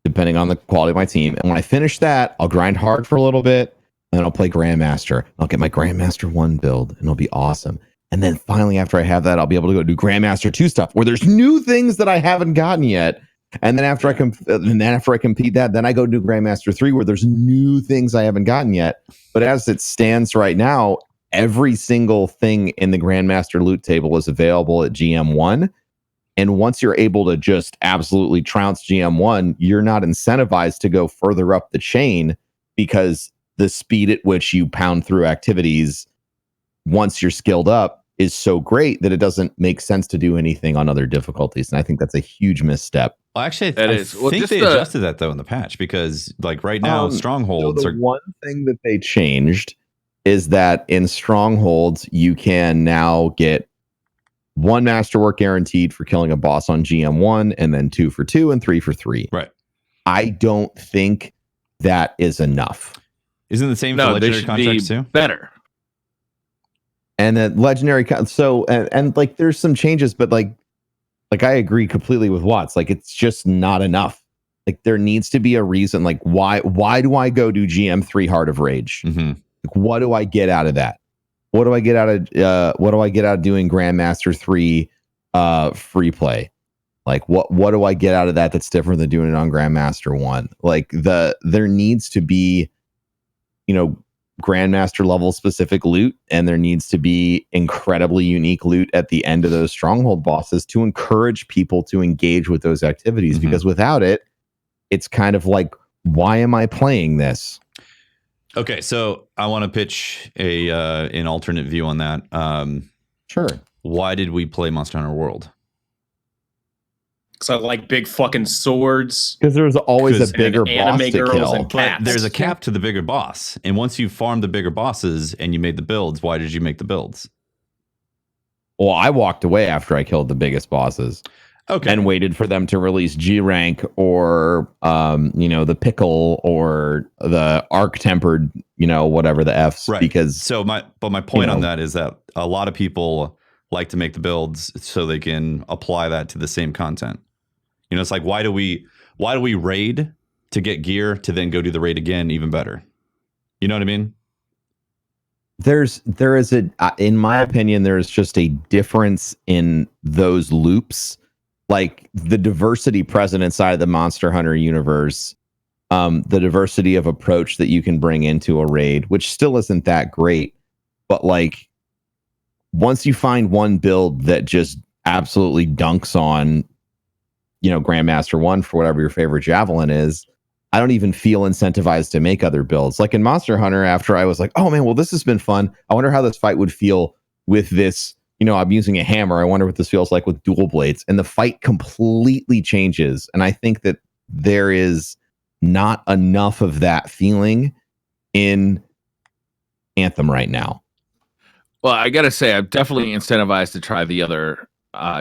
depending on the quality of my team. And when I finish that, I'll grind hard for a little bit, and then I'll play Grandmaster. I'll get my Grandmaster 1 build, and it'll be awesome. And then finally, after I have that, I'll be able to go do Grandmaster 2 stuff where there's new things that I haven't gotten yet. And then after I compete that, then I go do Grandmaster 3 where there's new things I haven't gotten yet. But as it stands right now, every single thing in the Grandmaster loot table is available at GM1. And once you're able to just absolutely trounce GM1, you're not incentivized to go further up the chain because the speed at which you pound through activities once you're skilled up is so great that it doesn't make sense to do anything on other difficulties. And I think that's a huge misstep. Well, actually, I think they adjusted that though in the patch because like right now, strongholds so one thing that they changed is that in strongholds, you can now get 1 masterwork guaranteed for killing a boss on GM1, and then 2 for 2 and 3 for 3. Right. I don't think that is enough. Isn't the same for legendary contracts too? Better. And then legendary, and like there's some changes, but like I agree completely with Watts. Like it's just not enough. Like there needs to be a reason. Like why do I go do GM3 Heart of Rage? Mm-hmm. Like, what do I get out of that? What do I get out of doing Grandmaster 3 free play? Like what do I get out of that that's different than doing it on Grandmaster 1? Like there needs to be, Grandmaster level specific loot, and there needs to be incredibly unique loot at the end of those stronghold bosses to encourage people to engage with those activities. Mm-hmm. Because without it, it's kind of like, why am I playing this? Okay, so I want to pitch an alternate view on that. Sure. Why did we play Monster Hunter World? Because I like big fucking swords. Because there's always a bigger boss to kill. But there's a cap to the bigger boss. And once you farm the bigger bosses and you made the builds, why did you make the builds? Well, I walked away after I killed the biggest bosses. Okay. And waited for them to release G rank or the pickle or the arc tempered, whatever the F's. Right. Because my point on that is that a lot of people like to make the builds so they can apply that to the same content. It's like why do we raid to get gear to then go do the raid again even better? You know what I mean? There is in my opinion, there is just a difference in those loops. Like the diversity present inside the Monster Hunter universe, the diversity of approach that you can bring into a raid, which still isn't that great. But like once you find one build that just absolutely dunks on, Grandmaster 1 for whatever your favorite javelin is, I don't even feel incentivized to make other builds. Like in Monster Hunter, after I was like, oh man, well, this has been fun. I wonder how this fight would feel with this. I'm using a hammer. I wonder what this feels like with dual blades. And the fight completely changes. And I think that there is not enough of that feeling in Anthem right now. Well, I got to say, I'm definitely incentivized to try the other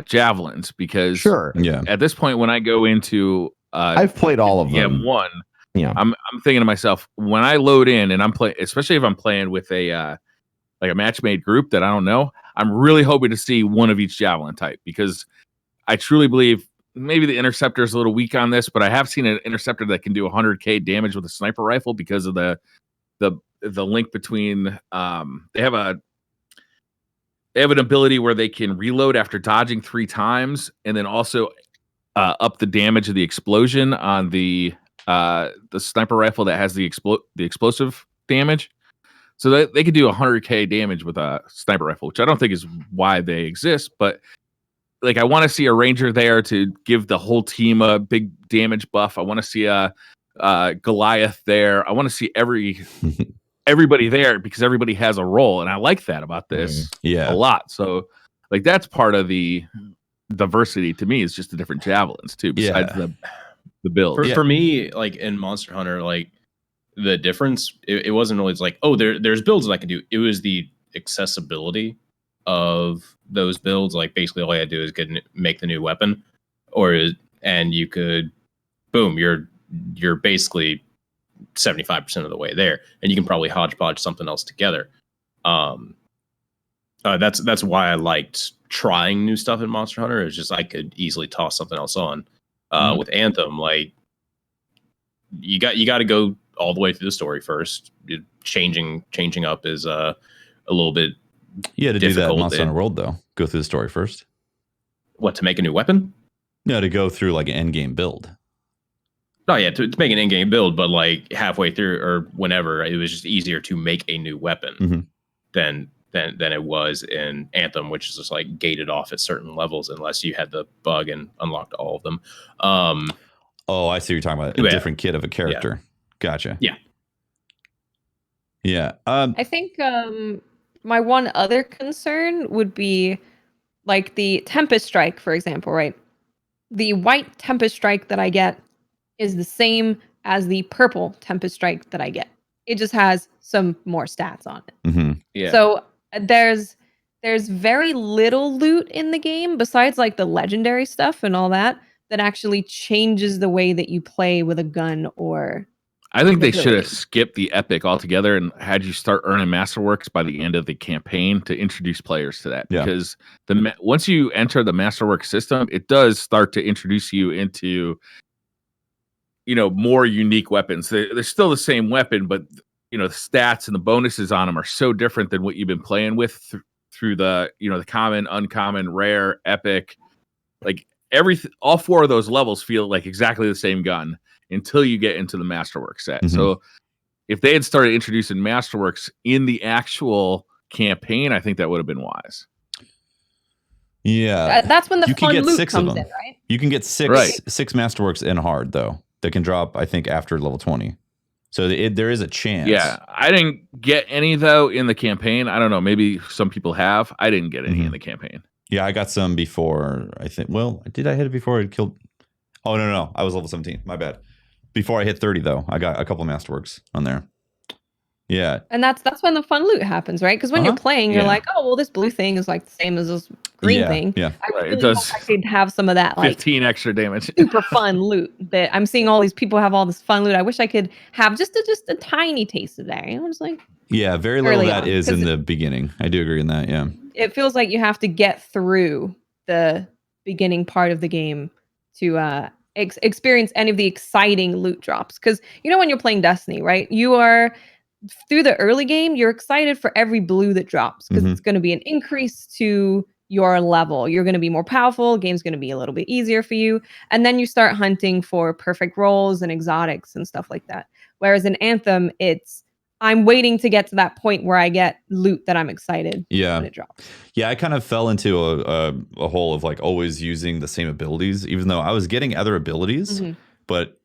javelins because at this point, when I go into I've played all of them. GM1, I'm thinking to myself, when I load in and I'm playing, especially if I'm playing with a match-made group that I don't know, I'm really hoping to see one of each javelin type because I truly believe maybe the interceptor is a little weak on this, but I have seen an interceptor that can do 100k damage with a sniper rifle because of the link between they have an ability where they can reload after dodging 3 times, and then also up the damage of the explosion on the sniper rifle that has the explosive damage. So they could do 100k damage with a sniper rifle, which I don't think is why they exist. But like, I want to see a ranger there to give the whole team a big damage buff. I want to see a Goliath there. I want to see everybody there because everybody has a role, and I like that about this a lot. So like, that's part of the diversity to me, is just the different javelins too, besides the build. For me, like in Monster Hunter, like the difference, it wasn't always like, oh, there's builds that I can do. It was the accessibility of those builds. Like, basically all I had to do is make the new weapon, and you could, boom, you're basically 75% of the way there, and you can probably hodgepodge something else together. That's why I liked trying new stuff in Monster Hunter. It's just I could easily toss something else on. With Anthem, like, you got to go all the way through the story first. Changing up is a little bit. You had to do that in Monster difficult. Hunter World, though. Go through the story first. What, to make a new weapon? No, to go through like an end game build. Oh yeah, to make an in-game build, but like halfway through or whenever, it was just easier to make a new weapon than it was in Anthem, which is just like gated off at certain levels unless you had the bug and unlocked all of them. Oh, I see what you're talking about. A different kit of a character. Yeah. Gotcha. Yeah. Yeah. I think my one other concern would be like the Tempest Strike, for example, right? The white Tempest Strike that I get is the same as the purple Tempest Strike that I get. It just has some more stats on it. Mm-hmm. Yeah. So there's very little loot in the game besides like the legendary stuff and all that actually changes the way that you play with a gun or. I think they should have skipped the epic altogether and had you start earning Masterworks by the end of the campaign to introduce players to that. Yeah. Because once you enter the Masterworks system, it does start to introduce you into, more unique weapons. They're still the same weapon, but the stats and the bonuses on them are so different than what you've been playing with through the the common, uncommon, rare, epic. Like all four of those levels feel like exactly the same gun until you get into the Masterworks set. So if they had started introducing Masterworks in the actual campaign, I think that would have been wise. Yeah, that's when the you fun can get loot 6 comes of them. in, right? You can get six Masterworks in hard though. That can drop, I think, after level 20. So there is a chance. Yeah, I didn't get any though in the campaign. I don't know. Maybe some people have. I didn't get any in the campaign. Yeah, I got some before. I think. Well, did I hit it before I killed? Oh no, I was level 17. My bad. Before I hit 30 though, I got a couple of Masterworks on there. Yeah. And that's when the fun loot happens, right? Because when you're playing, you're like, oh, well, this blue thing is like the same as this green thing. Yeah. I really hope I could have some of that, like 15 extra damage. super fun loot that I'm seeing all these people have all this fun loot. I wish I could have just a tiny taste of that. It's like, yeah, very little of that is in the beginning. I do agree in that. Yeah. It feels like you have to get through the beginning part of the game to experience any of the exciting loot drops. Because when you're playing Destiny, right? You are through the early game, you're excited for every blue that drops because it's going to be an increase to your level. You're going to be more powerful. Game's going to be a little bit easier for you. And then you start hunting for perfect rolls and exotics and stuff like that. Whereas in Anthem, I'm waiting to get to that point where I get loot that I'm excited when it drops. Yeah, I kind of fell into a hole of like always using the same abilities, even though I was getting other abilities, but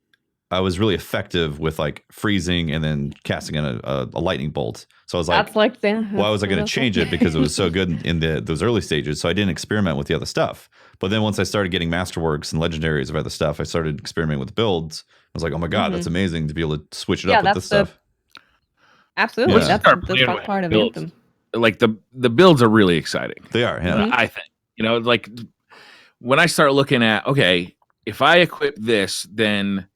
I was really effective with like freezing and then casting a lightning bolt. So I was like, that's like why was I going to change it because it was so good in those early stages? So I didn't experiment with the other stuff. But then once I started getting Masterworks and legendaries of other stuff, I started experimenting with builds. I was like, oh my God, that's amazing to be able to switch it up with this stuff. Absolutely. That's the fun part of Anthem. Like the builds are really exciting. They are, yeah. I think, like when I start looking at, okay, if I equip this, then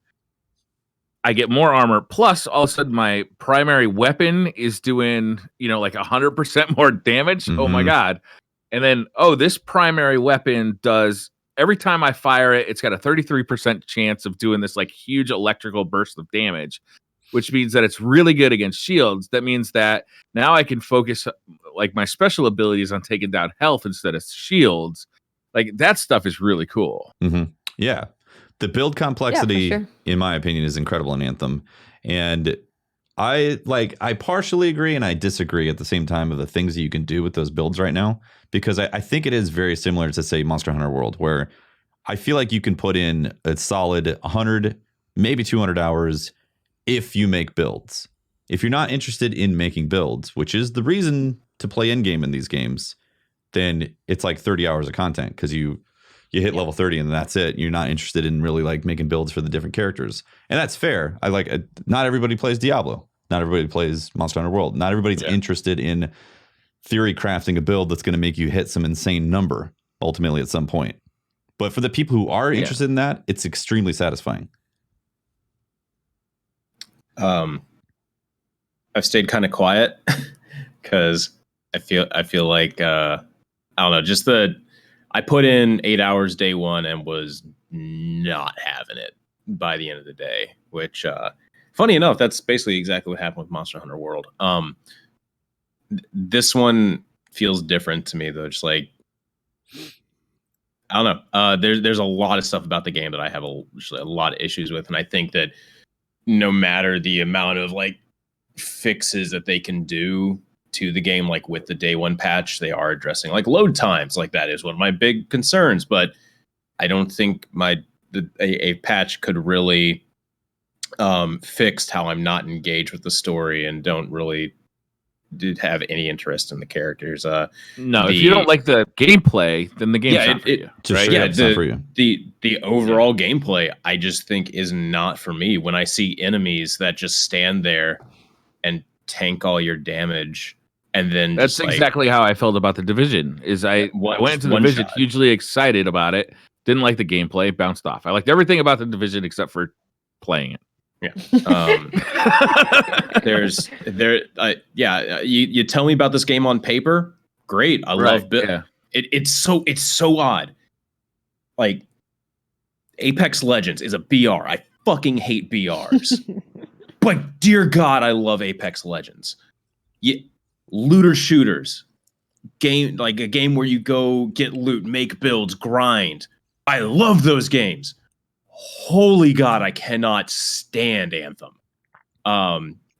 I get more armor. Plus, all of a sudden, my primary weapon is doing, like 100% more damage. Oh my God. And then, this primary weapon does, every time I fire it, it's got a 33% chance of doing this like huge electrical burst of damage, which means that it's really good against shields. That means that now I can focus like my special abilities on taking down health instead of shields. Like that stuff is really cool. Yeah. The build complexity, sure. in my opinion, is incredible in Anthem. And I partially agree and I disagree at the same time of the things that you can do with those builds right now, because I think it is very similar to, say, Monster Hunter World, where I feel like you can put in a solid 100, maybe 200 hours if you make builds. If you're not interested in making builds, which is the reason to play endgame in these games, then it's like 30 hours of content because you hit level 30 and that's it. You're not interested in really like making builds for the different characters. And that's fair. Not everybody plays Diablo. Not everybody plays Monster Hunter World. Not everybody's interested in theory crafting a build that's going to make you hit some insane number ultimately at some point. But for the people who are interested in that, it's extremely satisfying. I've stayed kind of quiet because I feel like I don't know, I put in 8 hours day one and was not having it by the end of the day, which funny enough, that's basically exactly what happened with Monster Hunter World. This one feels different to me though. Just like, I don't know. There's a lot of stuff about the game that I have a lot of issues with, and I think that no matter the amount of like fixes that they can do to the game, like with the day one patch, they are addressing like load times. Like that is one of my big concerns, but I don't think a patch could really fixed how I'm not engaged with the story and don't really have any interest in the characters. No, if you don't like the gameplay, then the game's not for you. Right? Yeah, it's not for you. The overall gameplay, I just think is not for me. When I see enemies that just stand there and tank all your damage, and then that's exactly how I felt about the Division. I went into the Division hugely excited about it, didn't like the gameplay, bounced off. I liked everything about the Division except for playing it. Yeah. You tell me about this game on paper, great. I love it's so odd. Like Apex Legends is a BR. I fucking hate BRs. But dear God, I love Apex Legends. Looter shooters. Game, like a game where you go get loot, make builds, grind. I love those games. Holy God, I cannot stand Anthem.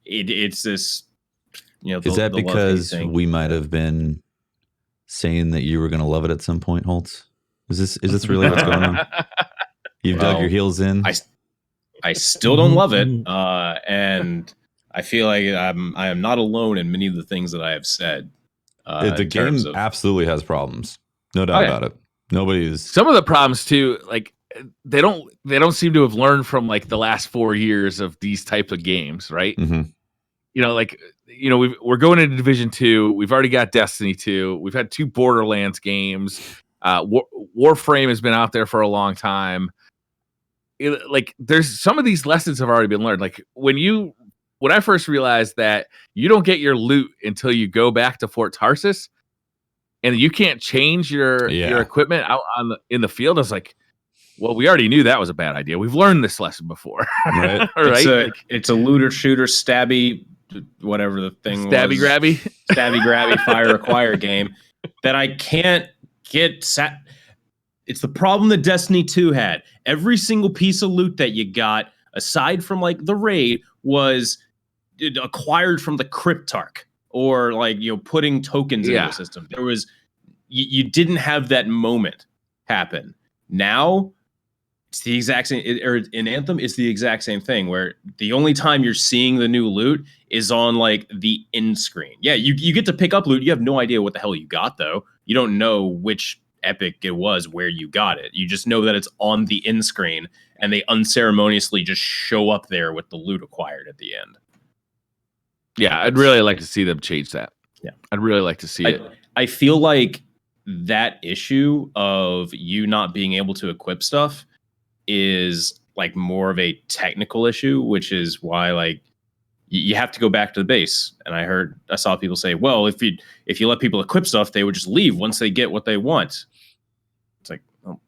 It's this, is that because we might have been saying that you were going to love it at some point, Holtz? Is this really what's going on? You've dug your heels in. I still don't love it, and I feel like I am not alone in many of the things that I have said. The game absolutely has problems, no doubt about it. Nobody's some of the problems too, like. They don't seem to have learned from like the last 4 years of these types of games, right? Mm-hmm. We're going into Division 2. We've already got Destiny 2. We've had 2 Borderlands games. Warframe has been out there for a long time. There's some of these lessons have already been learned. Like when I first realized that you don't get your loot until you go back to Fort Tarsus, and you can't change your equipment out in the field, I was like, well, we already knew that was a bad idea. We've learned this lesson before. Right. Right? It's a looter shooter stabby, whatever the thing stabby grabby fire acquire game that I can't get It's the problem that Destiny 2 had. Every single piece of loot that you got, aside from like the raid, was acquired from the Cryptarch or like putting tokens into the system. There was you didn't have that moment happen. Now it's the exact same, or in Anthem, it's the exact same thing where the only time you're seeing the new loot is on like the end screen. Yeah, you get to pick up loot. You have no idea what the hell you got though. You don't know which epic it was where you got it. You just know that it's on the end screen and they unceremoniously just show up there with the loot acquired at the end. Yeah, I'd really like to see them change that. Yeah, I'd really like to see it. I feel like that issue of you not being able to equip stuff is like more of a technical issue, which is why like you have to go back to the base. And I saw people say, well, if you let people equip stuff, they would just leave once they get what they want. It's like, well,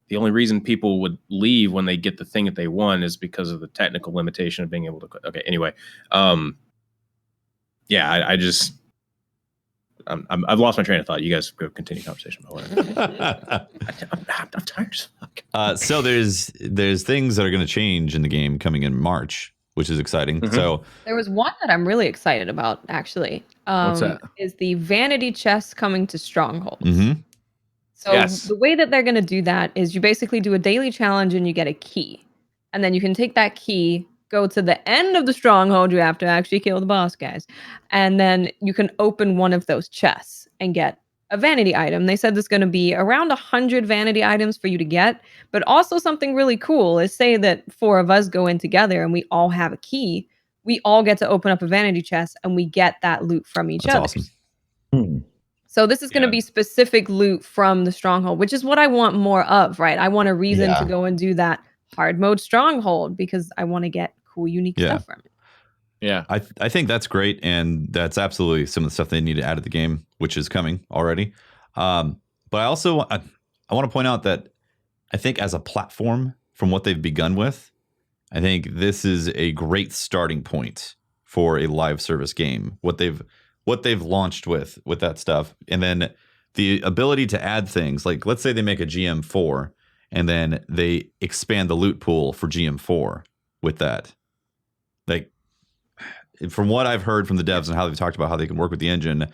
the only reason people would leave when they get the thing that they want is because of the technical limitation of being able to. Okay, anyway, I've lost my train of thought. You guys go continue conversation. I'm tired as fuck. So there's things that are going to change in the game coming in March, which is exciting. Mm-hmm. So there was one that I'm really excited about, actually. What's that? Is the vanity chest coming to Strongholds. Mm-hmm. So the way that they're going to do that is you basically do a daily challenge and you get a key. And then you can take that key, go to the end of the stronghold. You have to actually kill the boss guys. And then you can open one of those chests and get a vanity item. They said there's going to be around 100 vanity items for you to get. But also something really cool is, say that 4 of us go in together and we all have a key. We all get to open up a vanity chest and we get that loot from each other. Awesome. So this is going to be specific loot from the stronghold, which is what I want more of, right? I want a reason to go and do that hard mode stronghold because I want to get cool, unique stuff from it. Yeah. I think that's great. And that's absolutely some of the stuff they need to add to the game, which is coming already. But I also I want to point out that I think as a platform, from what they've begun with, I think this is a great starting point for a live service game. What they've launched with that stuff, and then the ability to add things like, let's say they make a GM4 and then they expand the loot pool for GM4 with that. Like, from what I've heard from the devs and how they've talked about how they can work with the engine,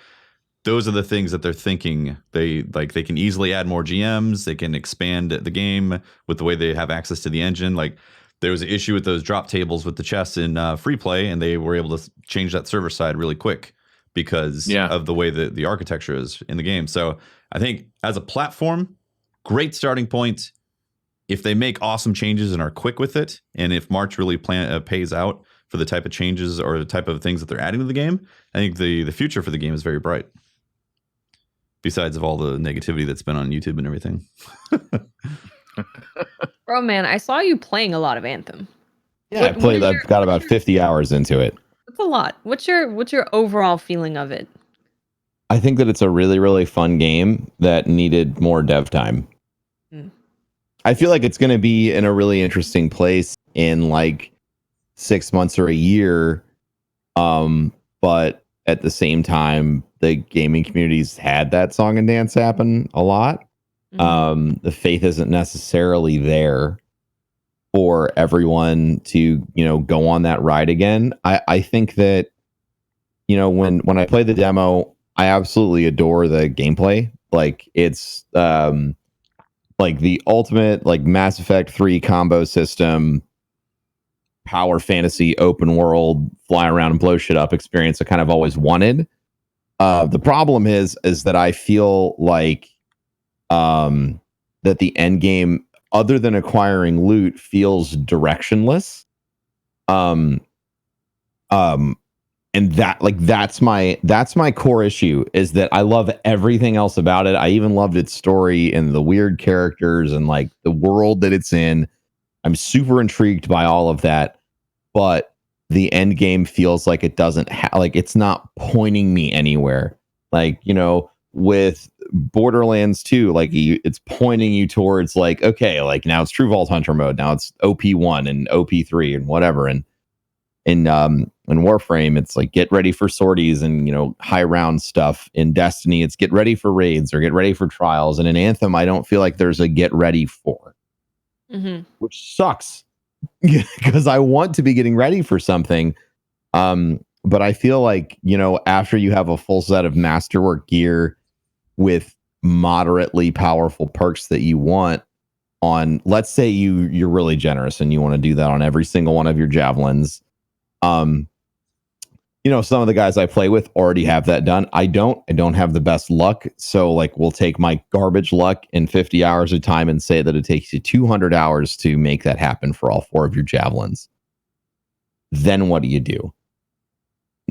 those are the things that they're thinking. They can easily add more GMs. They can expand the game with the way they have access to the engine. Like, there was an issue with those drop tables with the chests in free play, and they were able to change that server side really quick because of the way that the architecture is in the game. So I think as a platform, great starting point. If they make awesome changes and are quick with it, and if March really pays out for the type of changes or the type of things that they're adding to the game, I think the future for the game is very bright. Besides of all the negativity that's been on YouTube and everything. Bro, man, I saw you playing a lot of Anthem. Yeah, I've got about 50 hours into it. That's a lot. What's your overall feeling of it? I think that it's a really, really fun game that needed more dev time. I feel like it's going to be in a really interesting place in like 6 months or a year. But at the same time, the gaming community's had that song and dance happen a lot. The faith isn't necessarily there for everyone to, go on that ride again. I think that, when I play the demo, I absolutely adore the gameplay. Like, it's like the ultimate like Mass Effect 3 combo system, power fantasy, open world, fly around and blow shit up experience I kind of always wanted. The problem is that I feel like that the end game, other than acquiring loot, feels directionless. And that's my core issue, is that I love everything else about it. I even loved its story and the weird characters and like the world that it's in. I'm super intrigued by all of that, but the end game feels like it doesn't it's not pointing me anywhere. Like, with Borderlands 2, like it's pointing you towards like, okay, like now it's True Vault Hunter mode. Now it's OP1 and OP3 and whatever. And in Warframe, it's like get ready for sorties and high round stuff. In Destiny, it's get ready for raids or get ready for trials. And in Anthem, I don't feel like there's a get ready for, which sucks because I want to be getting ready for something. But I feel like after you have a full set of masterwork gear with moderately powerful perks that you want on, let's say you're really generous and you want to do that on every single one of your javelins. Some of the guys I play with already have that done. I don't have the best luck. So like we'll take my garbage luck in 50 hours of time and say that it takes you 200 hours to make that happen for all 4 of your javelins. Then what do you do?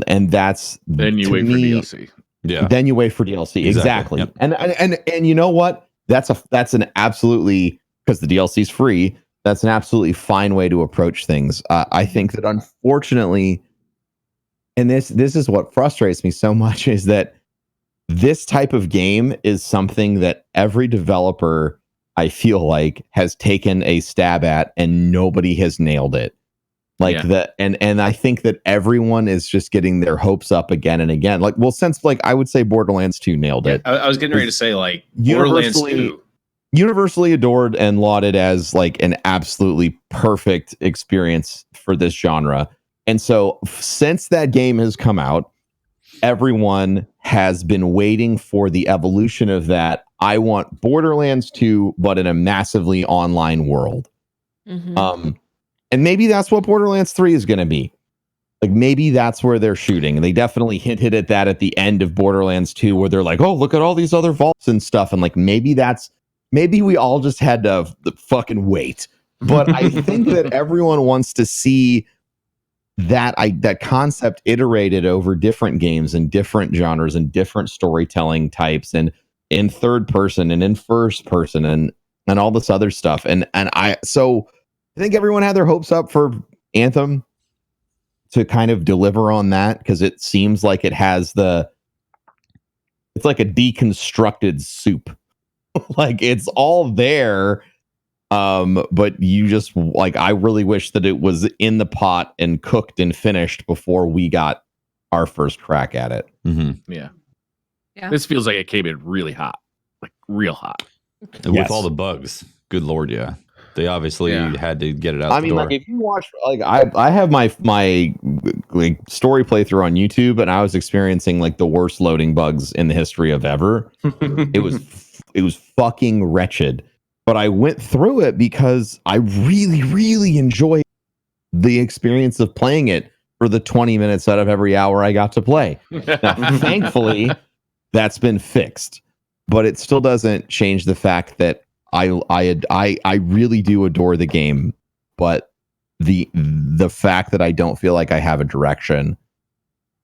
And that's then you wait for DLC. Yeah. Then you wait for DLC. Exactly. Yep. And you know what? That's an absolutely, because the DLC is free, that's an absolutely fine way to approach things. I think that unfortunately, and this is what frustrates me so much, is that this type of game is something that every developer, I feel like, has taken a stab at and nobody has nailed it. Like and I think that everyone is just getting their hopes up again and again. Like, well, since like I would say Borderlands 2 nailed it. I was getting ready to say like Borderlands 2. Universally adored and lauded as like an absolutely perfect experience for this genre. And so since that game has come out, everyone has been waiting for the evolution of that. I want Borderlands 2, but in a massively online world. And maybe that's what Borderlands 3 is going to be. Like, maybe that's where they're shooting. They definitely hinted at that at the end of Borderlands 2, where they're like, oh, look at all these other vaults and stuff. And like, maybe we all just had to fucking wait. But I think that everyone wants to see that concept iterated over different games and different genres and different storytelling types, and in third person and in first person and all this other stuff. And I think everyone had their hopes up for Anthem to kind of deliver on that, because it seems like it has it's like a deconstructed soup. Like, it's all there. But you just like, I really wish that it was in the pot and cooked and finished before we got our first crack at it. Yeah. This feels like it came in really hot, like real hot. With all the bugs. Good Lord. Yeah. They obviously had to get it out the door. Like, if you watch, like, I have my like story playthrough on YouTube, and I was experiencing like the worst loading bugs in the history of ever. It was fucking wretched. But I went through it because I really, really enjoyed the experience of playing it for the 20 minutes out of every hour I got to play. Now, thankfully, that's been fixed, but it still doesn't change the fact that I really do adore the game, but the fact that I don't feel like I have a direction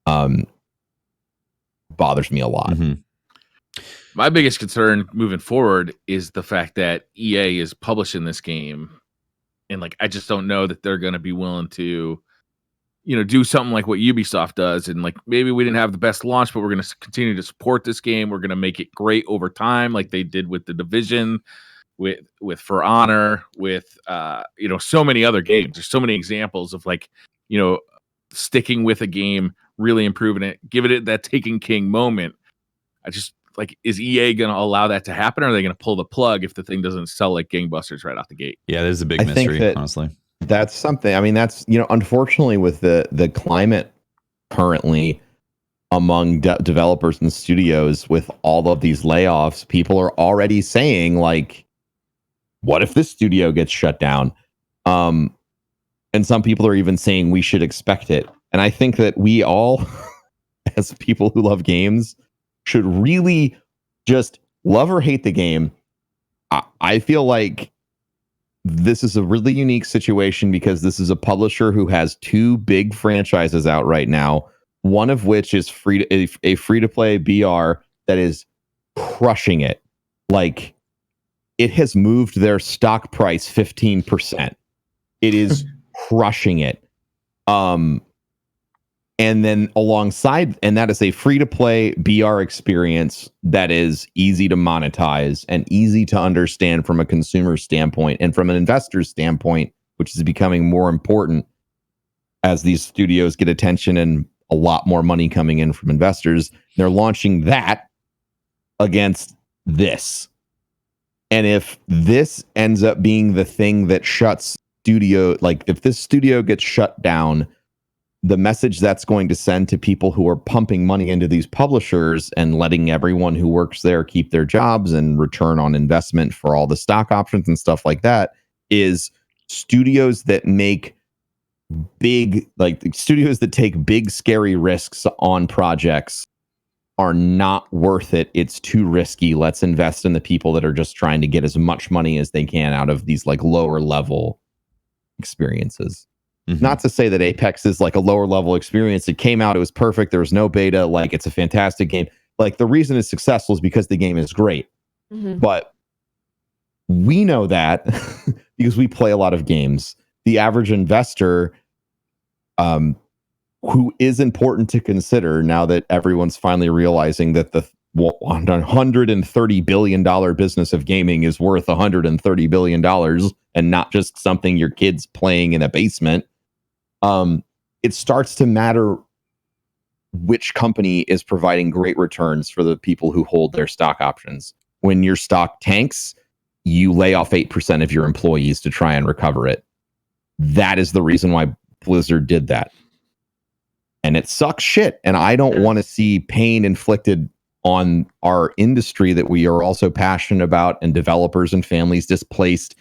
bothers me a lot. My biggest concern moving forward is the fact that EA is publishing this game, and like, I just don't know that they're going to be willing to, do something like what Ubisoft does. And like, maybe we didn't have the best launch, but we're going to continue to support this game. We're going to make it great over time, like they did with The Division, with For Honor, with so many other games. There's so many examples of like, sticking with a game, really improving it, giving it that Taken King moment. I just like, is EA going to allow that to happen, or are they going to pull the plug if the thing doesn't sell like gangbusters right out the gate? Yeah, there's a big mystery, honestly. That's something. I mean, that's, unfortunately with the climate currently among developers and studios, with all of these layoffs, people are already saying like, what if this studio gets shut down? And some people are even saying we should expect it. And I think that we all, as people who love games, should really just love or hate the game. I feel like this is a really unique situation because this is a publisher who has two big franchises out right now, one of which is a free-to-play BR that is crushing it. Like, it has moved their stock price 15%. It is crushing it. And then alongside, and that is a free-to-play BR experience that is easy to monetize and easy to understand from a consumer standpoint and from an investor standpoint, which is becoming more important as these studios get attention and a lot more money coming in from investors. They're launching that against this. And if this ends up being the thing that shuts studio, like if this studio gets shut down, the message that's going to send to people who are pumping money into these publishers and letting everyone who works there keep their jobs and return on investment for all the stock options and stuff like that is studios that make big, like studios that take big, scary risks on projects are not worth it. It's too risky. Let's invest in the people that are just trying to get as much money as they can out of these like lower level experiences. Not to say that Apex is like a lower level experience. It came out, it was perfect. There was no beta. Like, it's a fantastic game. Like, the reason it's successful is because the game is great. But we know that because we play a lot of games. The average investor, who is important to consider now that everyone's finally realizing that the $130 billion business of gaming is worth $130 billion and not just something your kid's playing in a basement. it starts to matter which company is providing great returns for the people who hold their stock options. When your stock tanks, you lay off 8% of your employees to try and recover it. That is the reason why Blizzard did that. And it sucks shit. And I don't want to see pain inflicted on our industry that we are also passionate about, and developers and families displaced,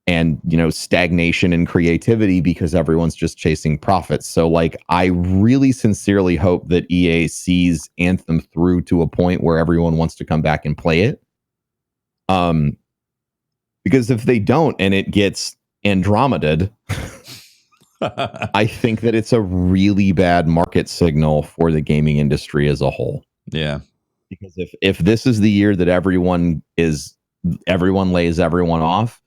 and, you know, stagnation and creativity because everyone's just chasing profits. So like, I really sincerely hope that EA sees Anthem through to a point where everyone wants to come back and play it. Because if they don't, and it gets Andromeda'd, I think that it's a really bad market signal for the gaming industry as a whole. Yeah. Because if this is the year that everyone lays everyone off,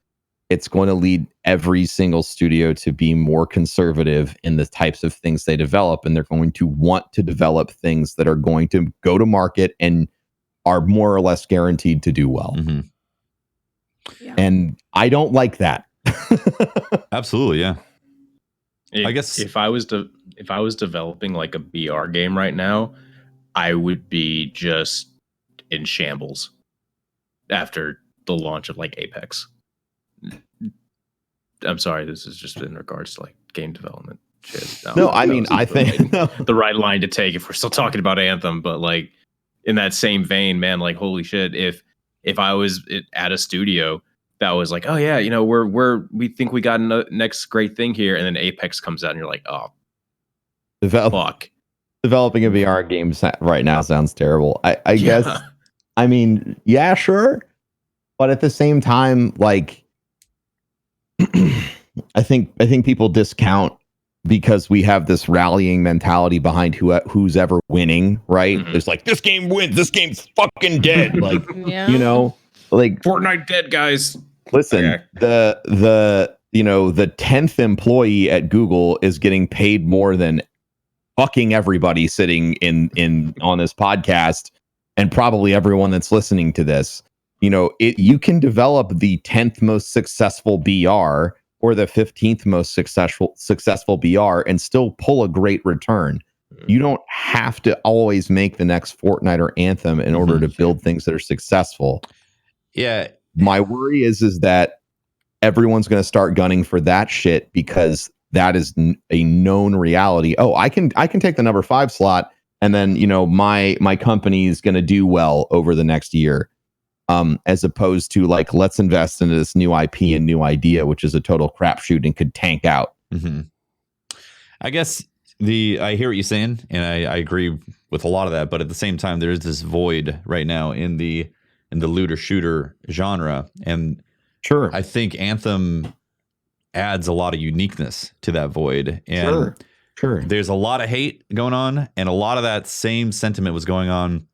it's going to lead every single studio to be more conservative in the types of things they develop, and they're going to want to develop things that are going to go to market and are more or less guaranteed to do well. Mm-hmm. Yeah. And I don't like that. Absolutely, yeah. I guess if I was developing like a BR game right now, I would be just in shambles after the launch of like Apex. I'm sorry, this is just in regards to like game development shit. No, I mean, I think the right line to take if we're still talking about Anthem, but like in that same vein, man, like holy shit, if I was at a studio that was like, oh yeah, you know, we think we got a next great thing here, and then Apex comes out, and you're like, oh, fuck. Developing a VR game right now sounds terrible. I guess. I mean, yeah, sure, but at the same time, like, I think people discount because we have this rallying mentality behind who's ever winning, right? Mm-hmm. It's like, this game wins, this game's fucking dead. Like, you know, like Fortnite dead, guys. Listen, okay. the 10th employee at Google is getting paid more than fucking everybody sitting in on this podcast, and probably everyone that's listening to this. You know, you can develop the 10th most successful BR or the 15th most successful BR and still pull a great return. You don't have to always make the next Fortnite or Anthem in order to build things that are successful. Yeah. My worry is that everyone's going to start gunning for that shit because that is a known reality. Oh, I can take the number 5 slot, and then, you know, my company is going to do well over the next year. As opposed to like, let's invest into this new IP and new idea, which is a total crapshoot and could tank out. Mm-hmm. I guess I hear what you're saying, and I agree with a lot of that. But at the same time, there's this void right now in the looter shooter genre, and sure, I think Anthem adds a lot of uniqueness to that void. And sure, there's a lot of hate going on, and a lot of that same sentiment was going on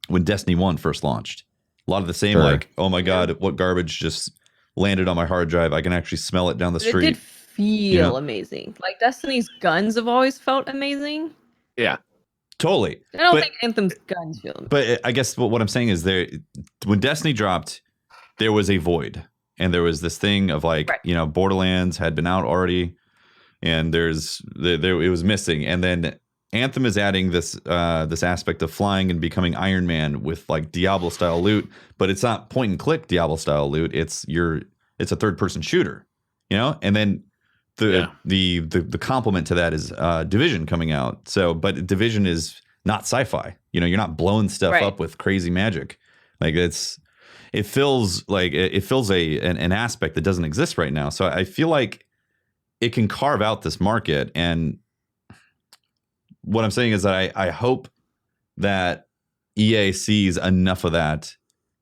when Destiny 1 first launched. A lot of the same, like, oh my God, what garbage just landed on my hard drive. I can actually smell it down the street. It did feel amazing. Like, Destiny's guns have always felt amazing. Yeah. Totally. I don't think Anthem's guns feel amazing. But I guess what I'm saying is when Destiny dropped, there was a void. And there was this thing of like, you know, Borderlands had been out already. And it was missing. And then Anthem is adding this aspect of flying and becoming Iron Man with like Diablo style loot, but it's not point and click Diablo style loot. It's a third person shooter, you know. And then the complement to that is Division coming out. So, but Division is not sci-fi. You know, you're not blowing stuff up with crazy magic. Like it fills an aspect that doesn't exist right now. So I feel like it can carve out this market. And what I'm saying is that I hope that EA sees enough of that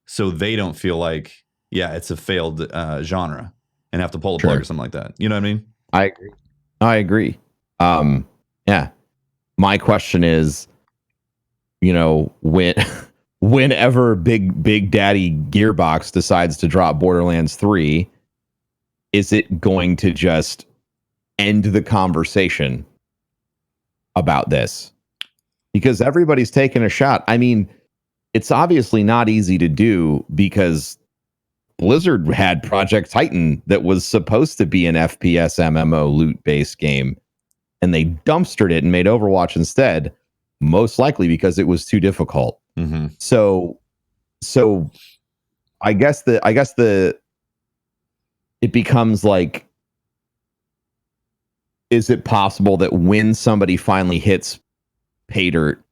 so they don't feel like, it's a failed genre and have to pull a plug or something like that. You know what I mean? I agree. Yeah. My question is, you know, whenever Big Daddy Gearbox decides to drop Borderlands 3, is it going to just end the conversation about this? Because everybody's taking a shot. I mean, it's obviously not easy to do because Blizzard had Project Titan that was supposed to be an FPS MMO loot-based game. and they dumpstered it and made Overwatch instead, most likely because it was too difficult. Mm-hmm. So I guess it becomes like, is it possible that when somebody finally hits pay dirt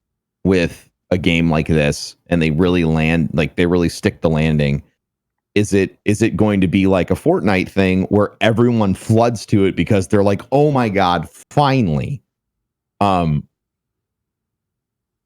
with a game like this and they really land, like they really stick the landing, is it going to be like a Fortnite thing where everyone floods to it because they're like, oh my God, finally?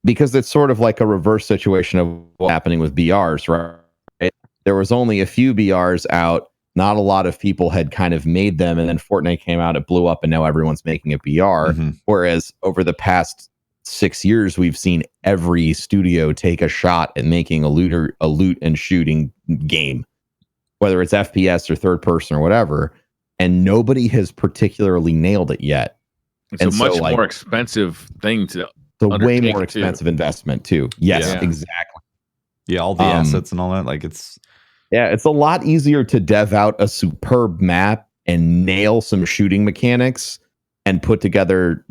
Because it's sort of like a reverse situation of what's happening with BRs, right? There was only a few BRs out. Not a lot of people had kind of made them, and then Fortnite came out, it blew up, and now everyone's making a BR. Mm-hmm. Whereas over the past 6 years, we've seen every studio take a shot at making a loot and shooting game, whether it's FPS or third person or whatever, and nobody has particularly nailed it yet. It's a much more expensive thing to. It's a way more expensive investment too. Yes, exactly. Yeah, all the assets and all that. Like it's a lot easier to dev out a superb map and nail some shooting mechanics and put together,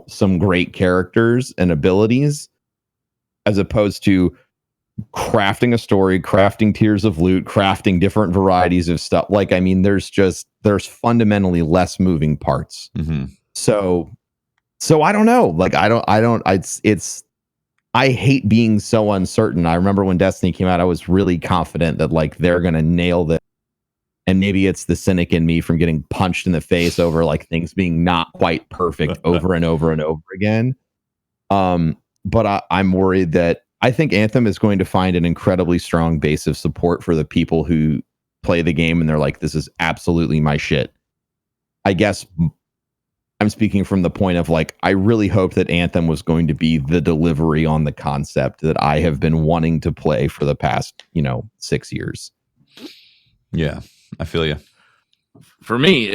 some great characters and abilities, as opposed to crafting a story, crafting tiers of loot, crafting different varieties of stuff. Like, I mean, there's fundamentally less moving parts. Mm-hmm. So I don't know. Like, I hate being so uncertain. I remember when Destiny came out, I was really confident that like they're going to nail this. And maybe it's the cynic in me from getting punched in the face over like things being not quite perfect over and over and over again. But I'm worried that I think Anthem is going to find an incredibly strong base of support for the people who play the game and they're like, this is absolutely my shit. I guess I'm speaking from the point of like, I really hope that Anthem was going to be the delivery on the concept that I have been wanting to play for the past, 6 years. Yeah, I feel you. For me,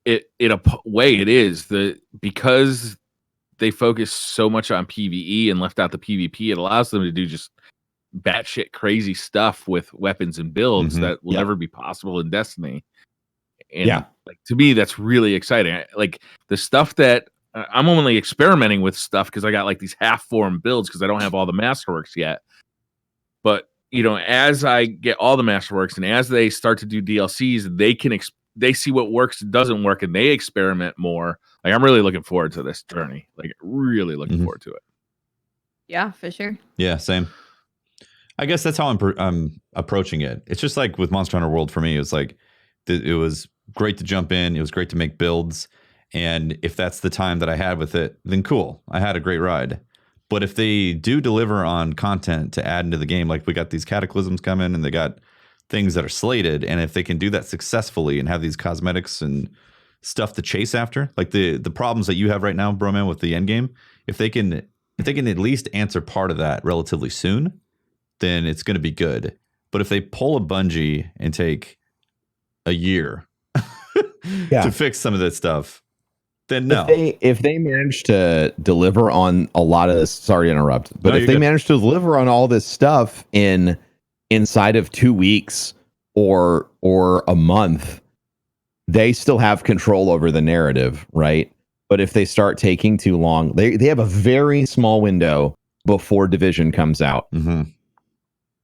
it a way it is because they focus so much on PvE and left out the PvP. It allows them to do just batshit crazy stuff with weapons and builds that will never be possible in Destiny. And like to me, that's really exciting. Like the stuff that I'm only experimenting with stuff because I got like these half-formed builds because I don't have all the masterworks yet. But as I get all the masterworks and as they start to do DLCs, they see what works and doesn't work, and they experiment more. Like I'm really looking forward to this journey. Like really looking forward to it. Yeah, for sure. Yeah, same. I guess that's how I'm approaching it. It's just like with Monster Hunter World for me. It's like it was great to jump in. It was great to make builds. And if that's the time that I had with it, then cool. I had a great ride. But if they do deliver on content to add into the game, like we got these cataclysms coming and they got things that are slated. And if they can do that successfully and have these cosmetics and stuff to chase after, like the problems that you have right now, Broman, with the end game, if they can at least answer part of that relatively soon, then it's going to be good. But if they pull a Bungie and take a year to fix some of that stuff, then no. If they manage to deliver on a lot of this, sorry to interrupt, but if they manage to deliver on all this stuff inside of 2 weeks or a month, they still have control over the narrative, right? But if they start taking too long, they have a very small window before Division comes out. Mm-hmm.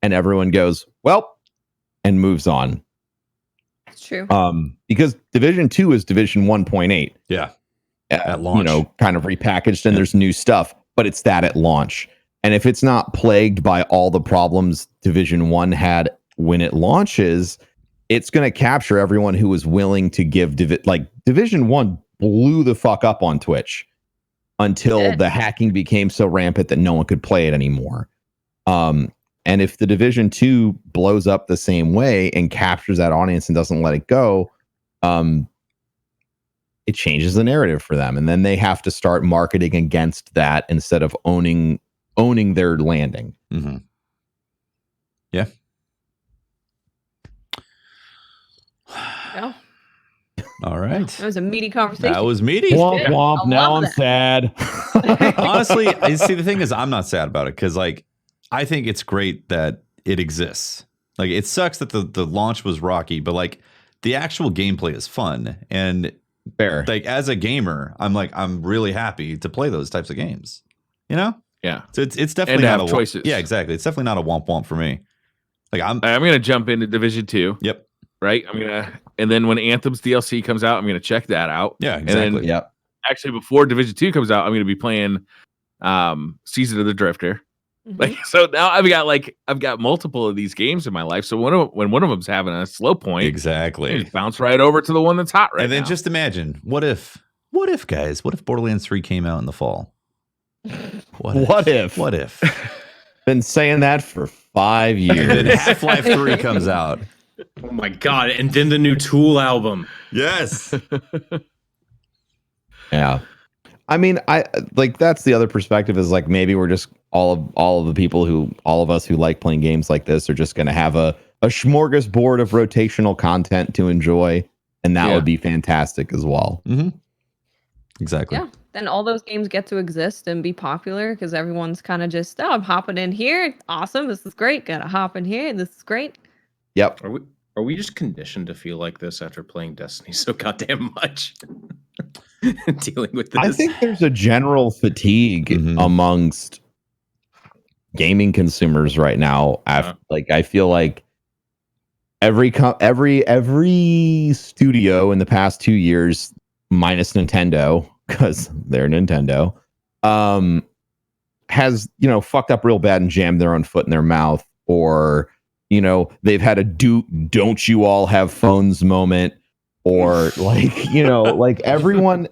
And everyone goes, well, and moves on. That's true. Because Division 2 is Division 1.8. Yeah. At launch. Kind of repackaged and there's new stuff, but it's that at launch. And if it's not plagued by all the problems Division 1 had when it launches, it's going to capture everyone who was willing to give Division 1 blew the fuck up on Twitch until the hacking became so rampant that no one could play it anymore. And if the Division 2 blows up the same way and captures that audience and doesn't let it go, it changes the narrative for them. And then they have to start marketing against that instead of owning their landing. Mm-hmm. Yeah. Yeah. All right. That was a meaty conversation. That was meaty. Womp womp. Now I'm sad. Honestly, see, the thing is, I'm not sad about it because, like, I think it's great that it exists. Like, it sucks that the launch was rocky, but like the actual gameplay is fun. And Fair. Like as a gamer, I'm really happy to play those types of games. You know? Yeah. So it's definitely and not have choices. Yeah, exactly. It's definitely not a womp womp for me. Like I'm gonna jump into Division 2. Yep. Right. And then when Anthem's DLC comes out, I'm gonna check that out. Yeah, exactly. And then, actually, before Division 2 comes out, I'm gonna be playing Season of the Drifter. Like, so now I've got multiple of these games in my life. So when one of them's having a slow point, exactly, I just bounce right over to the one that's hot right now. And then just imagine, what if Borderlands 3 came out in the fall? What if? Been saying that for 5 years. And then Half-Life 3 comes out. Oh my god! And then the new Tool album. Yes. Yeah. I mean, I like that's the other perspective is like maybe we're just all of us who like playing games like this are just going to have a smorgasbord of rotational content to enjoy, and that would be fantastic as well. Mm-hmm. Exactly. Yeah. Then all those games get to exist and be popular because everyone's kind of just, I'm hopping in here. Awesome. This is great. Gotta hop in here. This is great. Yep. Are we just conditioned to feel like this after playing Destiny so goddamn much? Dealing with this. I think there's a general fatigue amongst gaming consumers right now. I feel like every studio in the past 2 years, minus Nintendo, because they're Nintendo, has fucked up real bad and jammed their own foot in their mouth, or they've had a don't you all have phones moment, or like everyone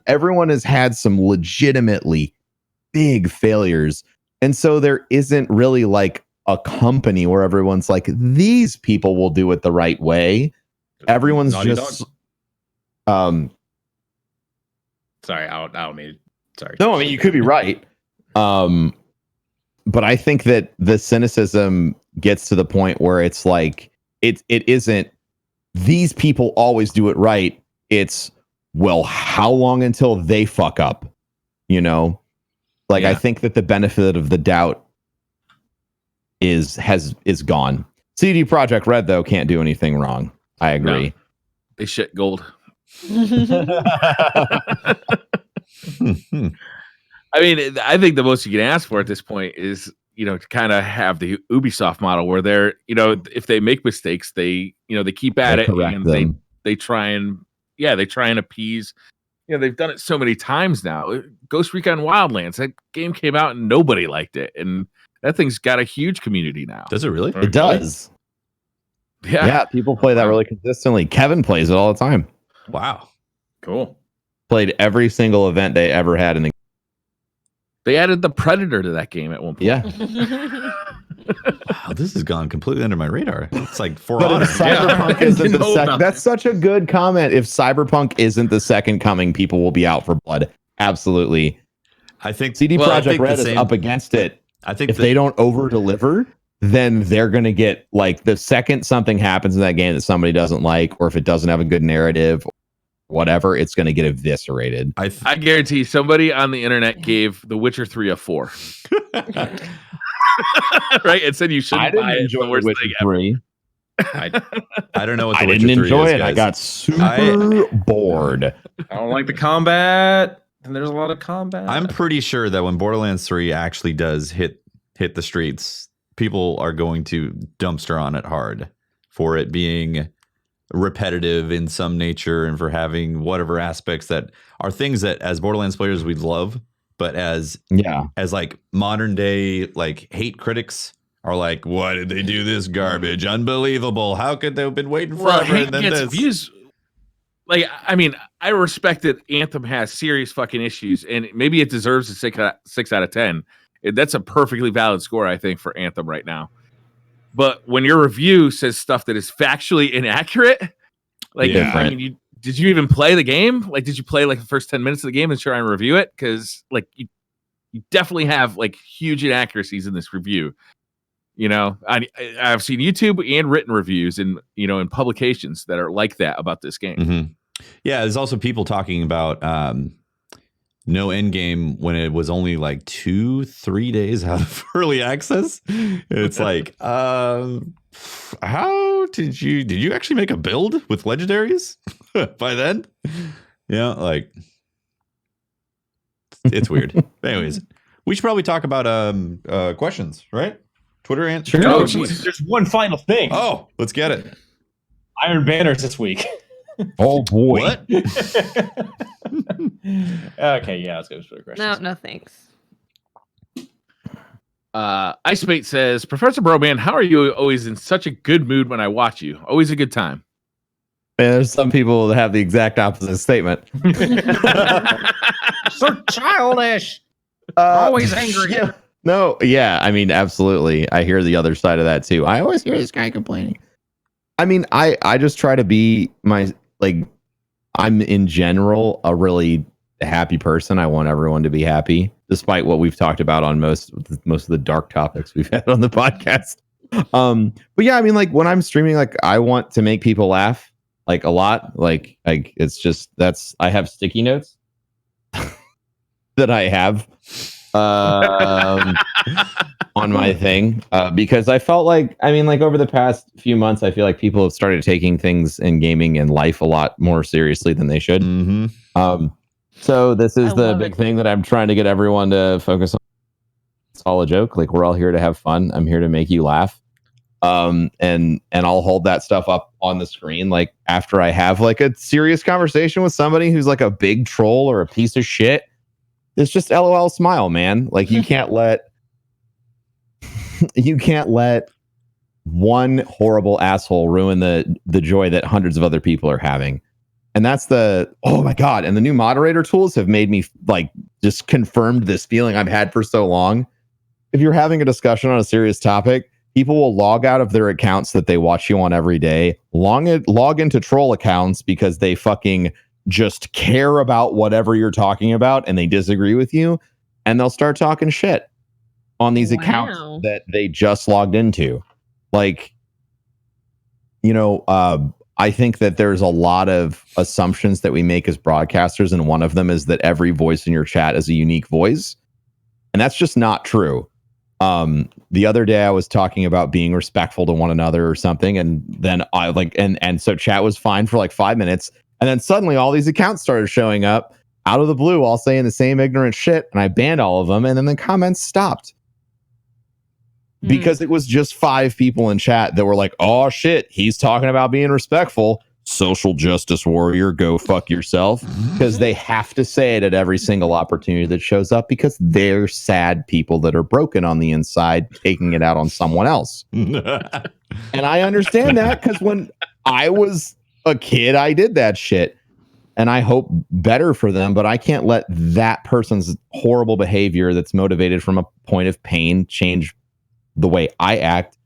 has had some legitimately big failures, and so there isn't really like a company where everyone's like, these people will do it the right way. Everyone's Naughty just Dog. Sorry, I don't mean. Sorry. No, I mean you could be right. But I think that the cynicism gets to the point where it's like it isn't these people always do it right. It's, well, how long until they fuck up? I think that the benefit of the doubt is gone. CD Projekt Red though can't do anything wrong. I agree. No, they shit gold. I mean, I think the most you can ask for at this point is, to kind of have the Ubisoft model where they're, if they make mistakes, they keep at it and them. they try and appease. They've done it so many times now. Ghost Recon Wildlands, that game came out and nobody liked it, and that thing's got a huge community now. Does it really? It does. Yeah, people play that really consistently. Kevin plays it all the time. Wow. Cool. Played every single event they ever had in the. They added the Predator to that game at one point. Yeah. Wow, this has gone completely under my radar. It's like For But Honor. if Cyberpunk isn't the second, that's such a good comment. If Cyberpunk isn't the second coming, people will be out for blood. Absolutely. I think CD Projekt Red is up against it. I think if they don't over deliver, then they're going to get like the second something happens in that game that somebody doesn't like, or if it doesn't have a good narrative, whatever, it's going to get eviscerated. I guarantee somebody on the internet gave The Witcher 3 a 4. Right? It said you shouldn't buy it. Enjoy The Witcher 3. I don't know what I The Witcher 3 didn't enjoy is, it. guys. I got super bored. I don't like the combat. And there's a lot of combat. I'm pretty sure that when Borderlands 3 actually does hit the streets, people are going to dumpster on it hard for it being repetitive in some nature and for having whatever aspects that are things that as Borderlands players we'd love, but as like modern day like hate critics are like, why did they do this garbage? Unbelievable. How could they have been waiting forever and then this? Views. Like, I mean, I respect that Anthem has serious fucking issues, and maybe it deserves a 6 out of 10. That's a perfectly valid score, I think, for Anthem right now. But when your review says stuff that is factually inaccurate, like, I mean, did you even play the game? Like, did you play like the first 10 minutes of the game and try and review it? Because like you definitely have like huge inaccuracies in this review. I've seen YouTube and written reviews in publications that are like that about this game. Mm-hmm. Yeah, there's also people talking about no Endgame when it was only like 2-3 days out of early access. It's like, how did you actually make a build with legendaries by then? Yeah, like it's weird. Anyways, we should probably talk about questions, right? Twitter and Sure. No, questions. there's one final thing. Oh, let's get it. Iron Banners this week. Oh boy. What? Okay, yeah, let's go to Twitter questions. No, thanks. Ice Mate says, Professor Broman, how are you always in such a good mood when I watch you? Always a good time. Man, there's some people that have the exact opposite statement. So childish. Always angry. Yeah. No, yeah, I mean, absolutely. I hear the other side of that too. I always hear this guy complaining. I mean, I just try to be I'm in general a really happy person. I want everyone to be happy, despite what we've talked about on most of the dark topics we've had on the podcast. But yeah, I mean, like when I'm streaming, like I want to make people laugh like a lot. Like it's just I have sticky notes that I have on my thing because I felt like, I mean, like over the past few months, I feel like people have started taking things in gaming and life a lot more seriously than they should. Mm-hmm. So this is the big thing that I'm trying to get everyone to focus on. It's all a joke. Like we're all here to have fun. I'm here to make you laugh. And I'll hold that stuff up on the screen like after I have like a serious conversation with somebody who's like a big troll or a piece of shit. It's just LOL smile, man. Like you can't let one horrible asshole ruin the joy that hundreds of other people are having. And that's oh my God. And the new moderator tools have made me like just confirmed this feeling I've had for so long. If you're having a discussion on a serious topic, people will log out of their accounts that they watch you on every day, log into troll accounts because they fucking just care about whatever you're talking about and they disagree with you. And they'll start talking shit on these accounts that they just logged into. Like, you know, I think that there's a lot of assumptions that we make as broadcasters, and one of them is that every voice in your chat is a unique voice. And that's just not true. The other day I was talking about being respectful to one another or something, and then I like and so chat was fine for like 5 minutes, and then suddenly all these accounts started showing up out of the blue, all saying the same ignorant shit, and I banned all of them, and then the comments stopped. Because it was just 5 people in chat that were like, oh shit, he's talking about being respectful. Social justice warrior, go fuck yourself. Because they have to say it at every single opportunity that shows up because they're sad people that are broken on the inside, taking it out on someone else. And I understand that because when I was a kid, I did that shit. And I hope better for them, but I can't let that person's horrible behavior that's motivated from a point of pain change the way I act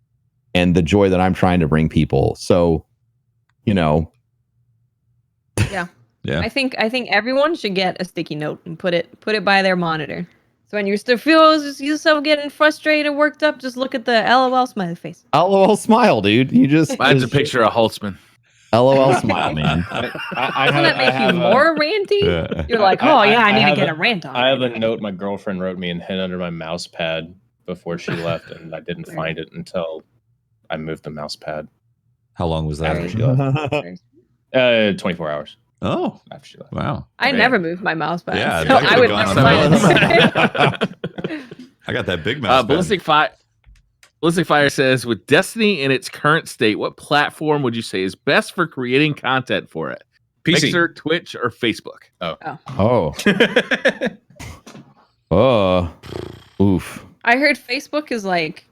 and the joy that I'm trying to bring people. So, you know. Yeah. Yeah. I think everyone should get a sticky note and put it by their monitor. So when you still feel yourself getting frustrated, worked up, just look at the LOL smiley face. LOL smile, dude. You just Mine's a picture of Holtzman. LOL smile, man. Doesn't that make you more ranty? Yeah. You're like, oh yeah, I need to get a rant on. I have a note my girlfriend wrote me and hid under my mouse pad before she left, and I didn't find it until I moved the mouse pad. How long was that? After she left? 24 hours. Oh, after she left. Wow. I never moved my mouse pad. Yeah, so I would never find it. I got that big mouse pad. Ballistic Fire says, with Destiny in its current state, what platform would you say is best for creating content for it? PC. Mixer, Twitch, or Facebook? Oof. I heard Facebook is like,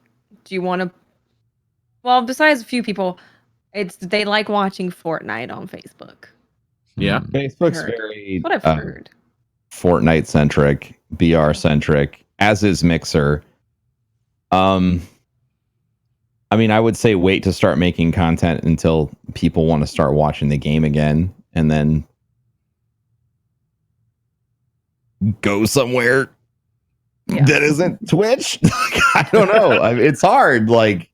do you want to? Well, besides a few people, they like watching Fortnite on Facebook. Yeah, Facebook's very what I've heard. Fortnite centric, BR centric, as is Mixer. I mean, I would say wait to start making content until people want to start watching the game again, and then go somewhere that isn't Twitch. I don't know. I mean, it's hard. Like,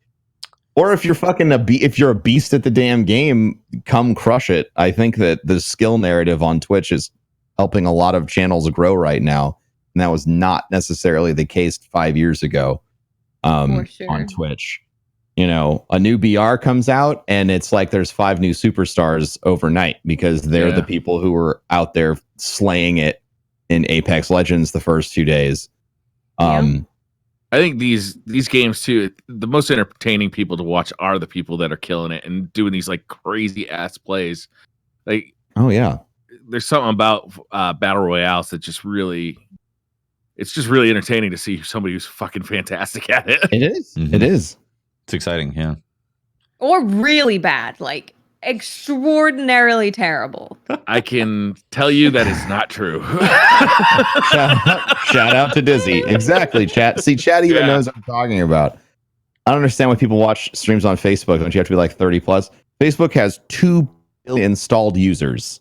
or if you're fucking if you're a beast at the damn game, come crush it. I think that the skill narrative on Twitch is helping a lot of channels grow right now, and that was not necessarily the case 5 years ago. On Twitch. You know, a new BR comes out and it's like there's 5 new superstars overnight because they're the people who were out there slaying it in Apex Legends the first 2 days. I think these games too, the most entertaining people to watch are the people that are killing it and doing these like crazy ass plays. Like, oh yeah, there's something about battle royales that just really, it's just really entertaining to see somebody who's fucking fantastic at it. It is. Mm-hmm. It is. It's exciting, yeah. Or really bad, like extraordinarily terrible. I can tell you that is not true. Shout out to Dizzy. Exactly, chat. See, chat even knows what I'm talking about. I don't understand why people watch streams on Facebook. Don't you have to be like 30 plus? Facebook has 2 billion installed users.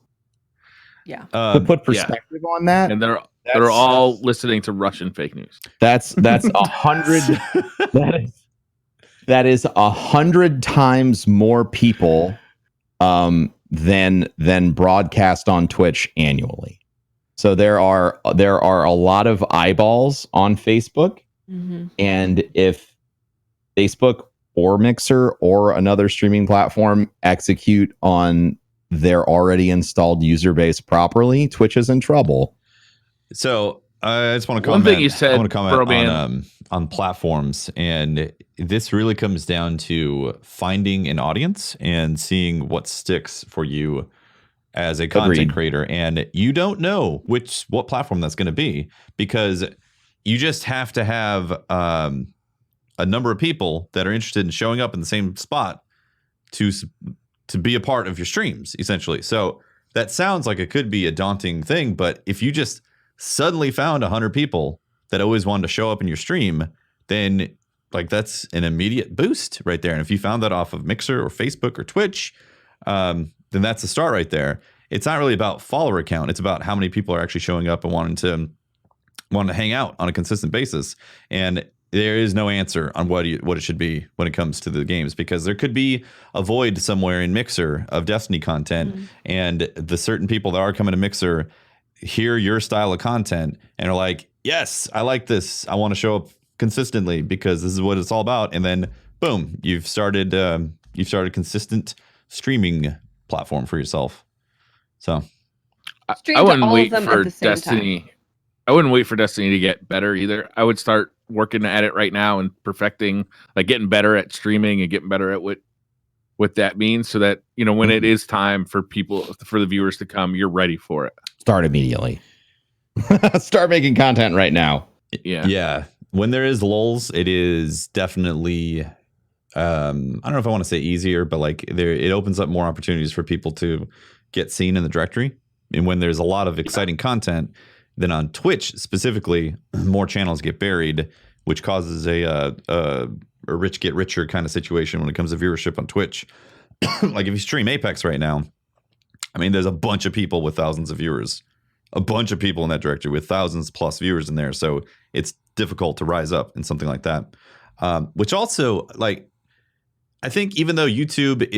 Yeah. To put perspective on that, and they're all listening to Russian fake news. That's 100. That is 100 times more people than broadcast on Twitch annually. So there are a lot of eyeballs on Facebook, and if Facebook or Mixer or another streaming platform execute on their already installed user base properly, Twitch is in trouble. So I just want to comment. One thing you said, I want to comment on platforms, and this really comes down to finding an audience and seeing what sticks for you as a content creator. And you don't know what platform that's going to be, because you just have to have a number of people that are interested in showing up in the same spot to be a part of your streams, essentially. So that sounds like it could be a daunting thing, but if you just suddenly found 100 people that always wanted to show up in your stream, then like that's an immediate boost right there. And if you found that off of Mixer or Facebook or Twitch, then that's a start right there. It's not really about follower count. It's about how many people are actually showing up and wanting to hang out on a consistent basis. And there is no answer on what it should be when it comes to the games, because there could be a void somewhere in Mixer of Destiny content, and the certain people that are coming to Mixer hear your style of content and are like, yes, I like this. I want to show up consistently because this is what it's all about. And then boom, you've started a consistent streaming platform for yourself. So I wouldn't wait for Destiny. I wouldn't wait for Destiny to get better either. I would start working at it right now and perfecting, like getting better at streaming and getting better at what that means, so that, you know, when it is time for the viewers to come, you're ready for it. Start immediately. Start making content right now. Yeah. When there is lulls, it is definitely, I don't know if I want to say easier, but like it opens up more opportunities for people to get seen in the directory. And when there's a lot of exciting content, then on Twitch specifically, more channels get buried, which causes a rich get richer kind of situation when it comes to viewership on Twitch. Like if you stream Apex right now, I mean, there's a bunch of people with thousands of viewers, a bunch of people in that directory with thousands plus viewers in there. So it's difficult to rise up in something like that. Which also, like, I think even though YouTube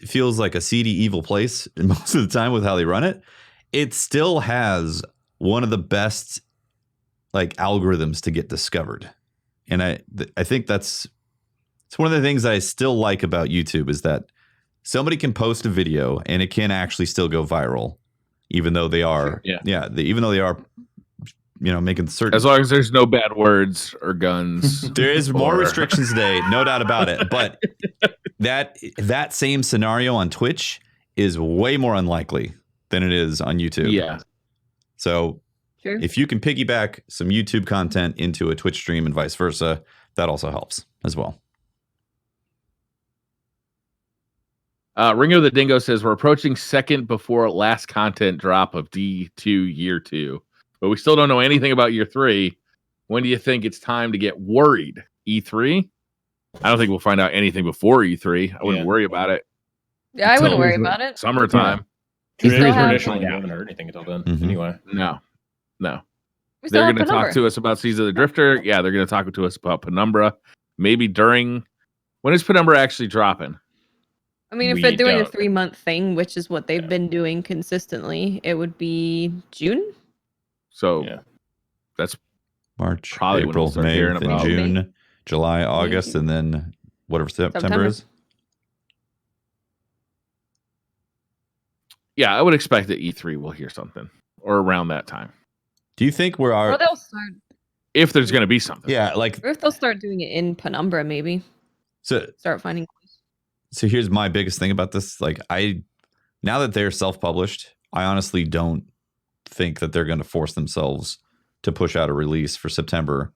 feels like a seedy, evil place most of the time with how they run it, it still has one of the best like algorithms to get discovered. And I think it's one of the things that I still like about YouTube is that somebody can post a video and it can actually still go viral, even though they are, even though they are, you know, making certain. As long as there's no bad words or guns. There is more restrictions today, no doubt about it. But that same scenario on Twitch is way more unlikely than it is on YouTube. Yeah. So if you can piggyback some YouTube content into a Twitch stream and vice versa, that also helps as well. Ringo the Dingo says we're approaching second before last content drop of D2 year 2, but we still don't know anything about year 3. When do you think it's time to get worried? E3? I don't think we'll find out anything before E3. I wouldn't worry about it. Yeah, I wouldn't worry about it. Summertime. Traditionally, you haven't heard anything until then. Anyway, no. They're going to talk to us about Season of the Drifter. Yeah, they're going to talk to us about Penumbra. Maybe when is Penumbra actually dropping? I mean, if they're doing a 3-month thing, which is what they've been doing consistently, it would be June. So that's March, probably April, May, then June, July, August, and then whatever September is. Yeah, I would expect that E3 will hear something or around that time. Do you think we're Or they'll start. If there's going to be something. Yeah, like. Or if they'll start doing it in Penumbra, maybe. So start finding. So here's my biggest thing about this. Like, now that they're self-published, I honestly don't think that they're going to force themselves to push out a release for September,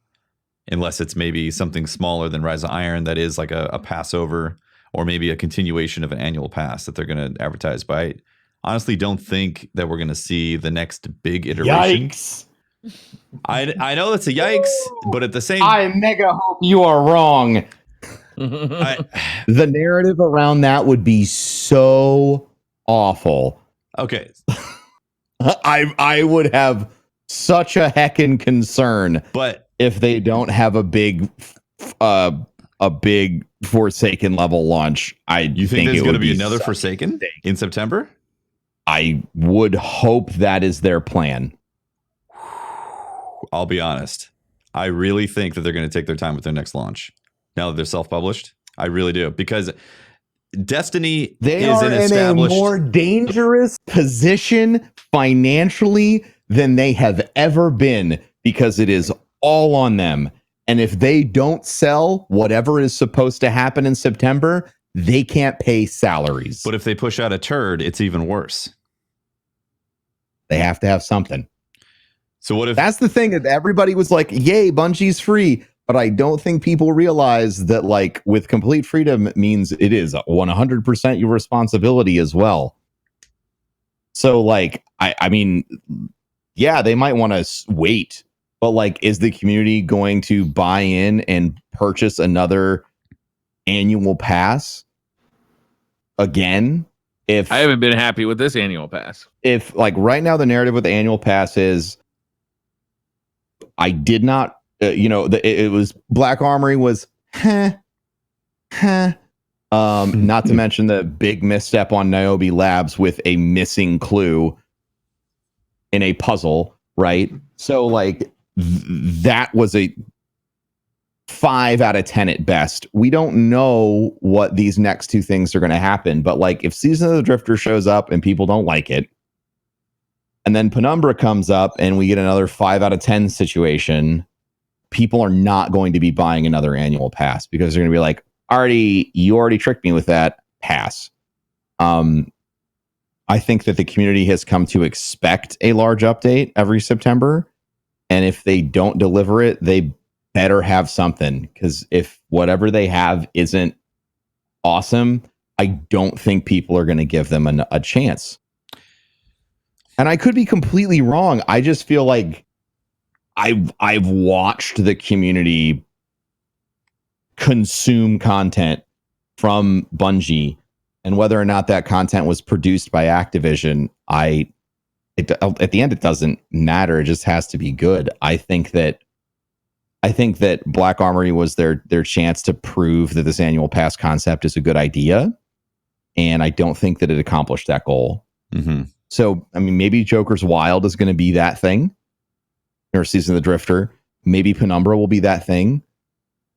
unless it's maybe something smaller than Rise of Iron that is like a Passover, or maybe a continuation of an annual pass that they're going to advertise. But I honestly don't think that we're going to see the next big iteration. Yikes. I know it's a yikes, but at the same, I mega hope you are wrong. The narrative around that would be so awful. Okay. I would have such a heckin' concern, but if they don't have a big Forsaken level launch, you think there's going to be another Forsaken in September? I would hope that is their plan. I'll be honest. I really think that they're going to take their time with their next launch. Now that they're self-published, I really do, because Destiny is in a more dangerous position financially than they have ever been, because it is all on them. And if they don't sell whatever is supposed to happen in September, they can't pay salaries. But if they push out a turd, it's even worse. They have to have something. So what if that's the thing that everybody was like, yay, Bungie's free. But I don't think people realize that, like, with complete freedom, it means it is 100% your responsibility as well. So, like, I mean, yeah, they might want to wait, but, like, is the community going to buy in and purchase another annual pass again? If I haven't been happy with this annual pass. If, like, right now the narrative with the annual pass is, I did not, it was Black Armory was, not to mention the big misstep on Niobe Labs with a missing clue in a puzzle, right? So, like, that was a 5 out of 10 at best. We don't know what these next two things are going to happen, but, like, if Season of the Drifter shows up and people don't like it, and then Penumbra comes up and we get another 5 out of 10 situation, people are not going to be buying another annual pass, because they're going to be like, you already tricked me with that pass. I think that the community has come to expect a large update every September. And if they don't deliver it, they better have something, because if whatever they have isn't awesome, I don't think people are going to give them a chance. And I could be completely wrong. I just feel like I've watched the community consume content from Bungie, and whether or not that content was produced by Activision, at the end, it doesn't matter. It just has to be good. I think that Black Armory was their chance to prove that this annual pass concept is a good idea, and I don't think that it accomplished that goal. Mm-hmm. So, I mean, maybe Joker's Wild is going to be that thing, or Season of the Drifter. Maybe Penumbra will be that thing,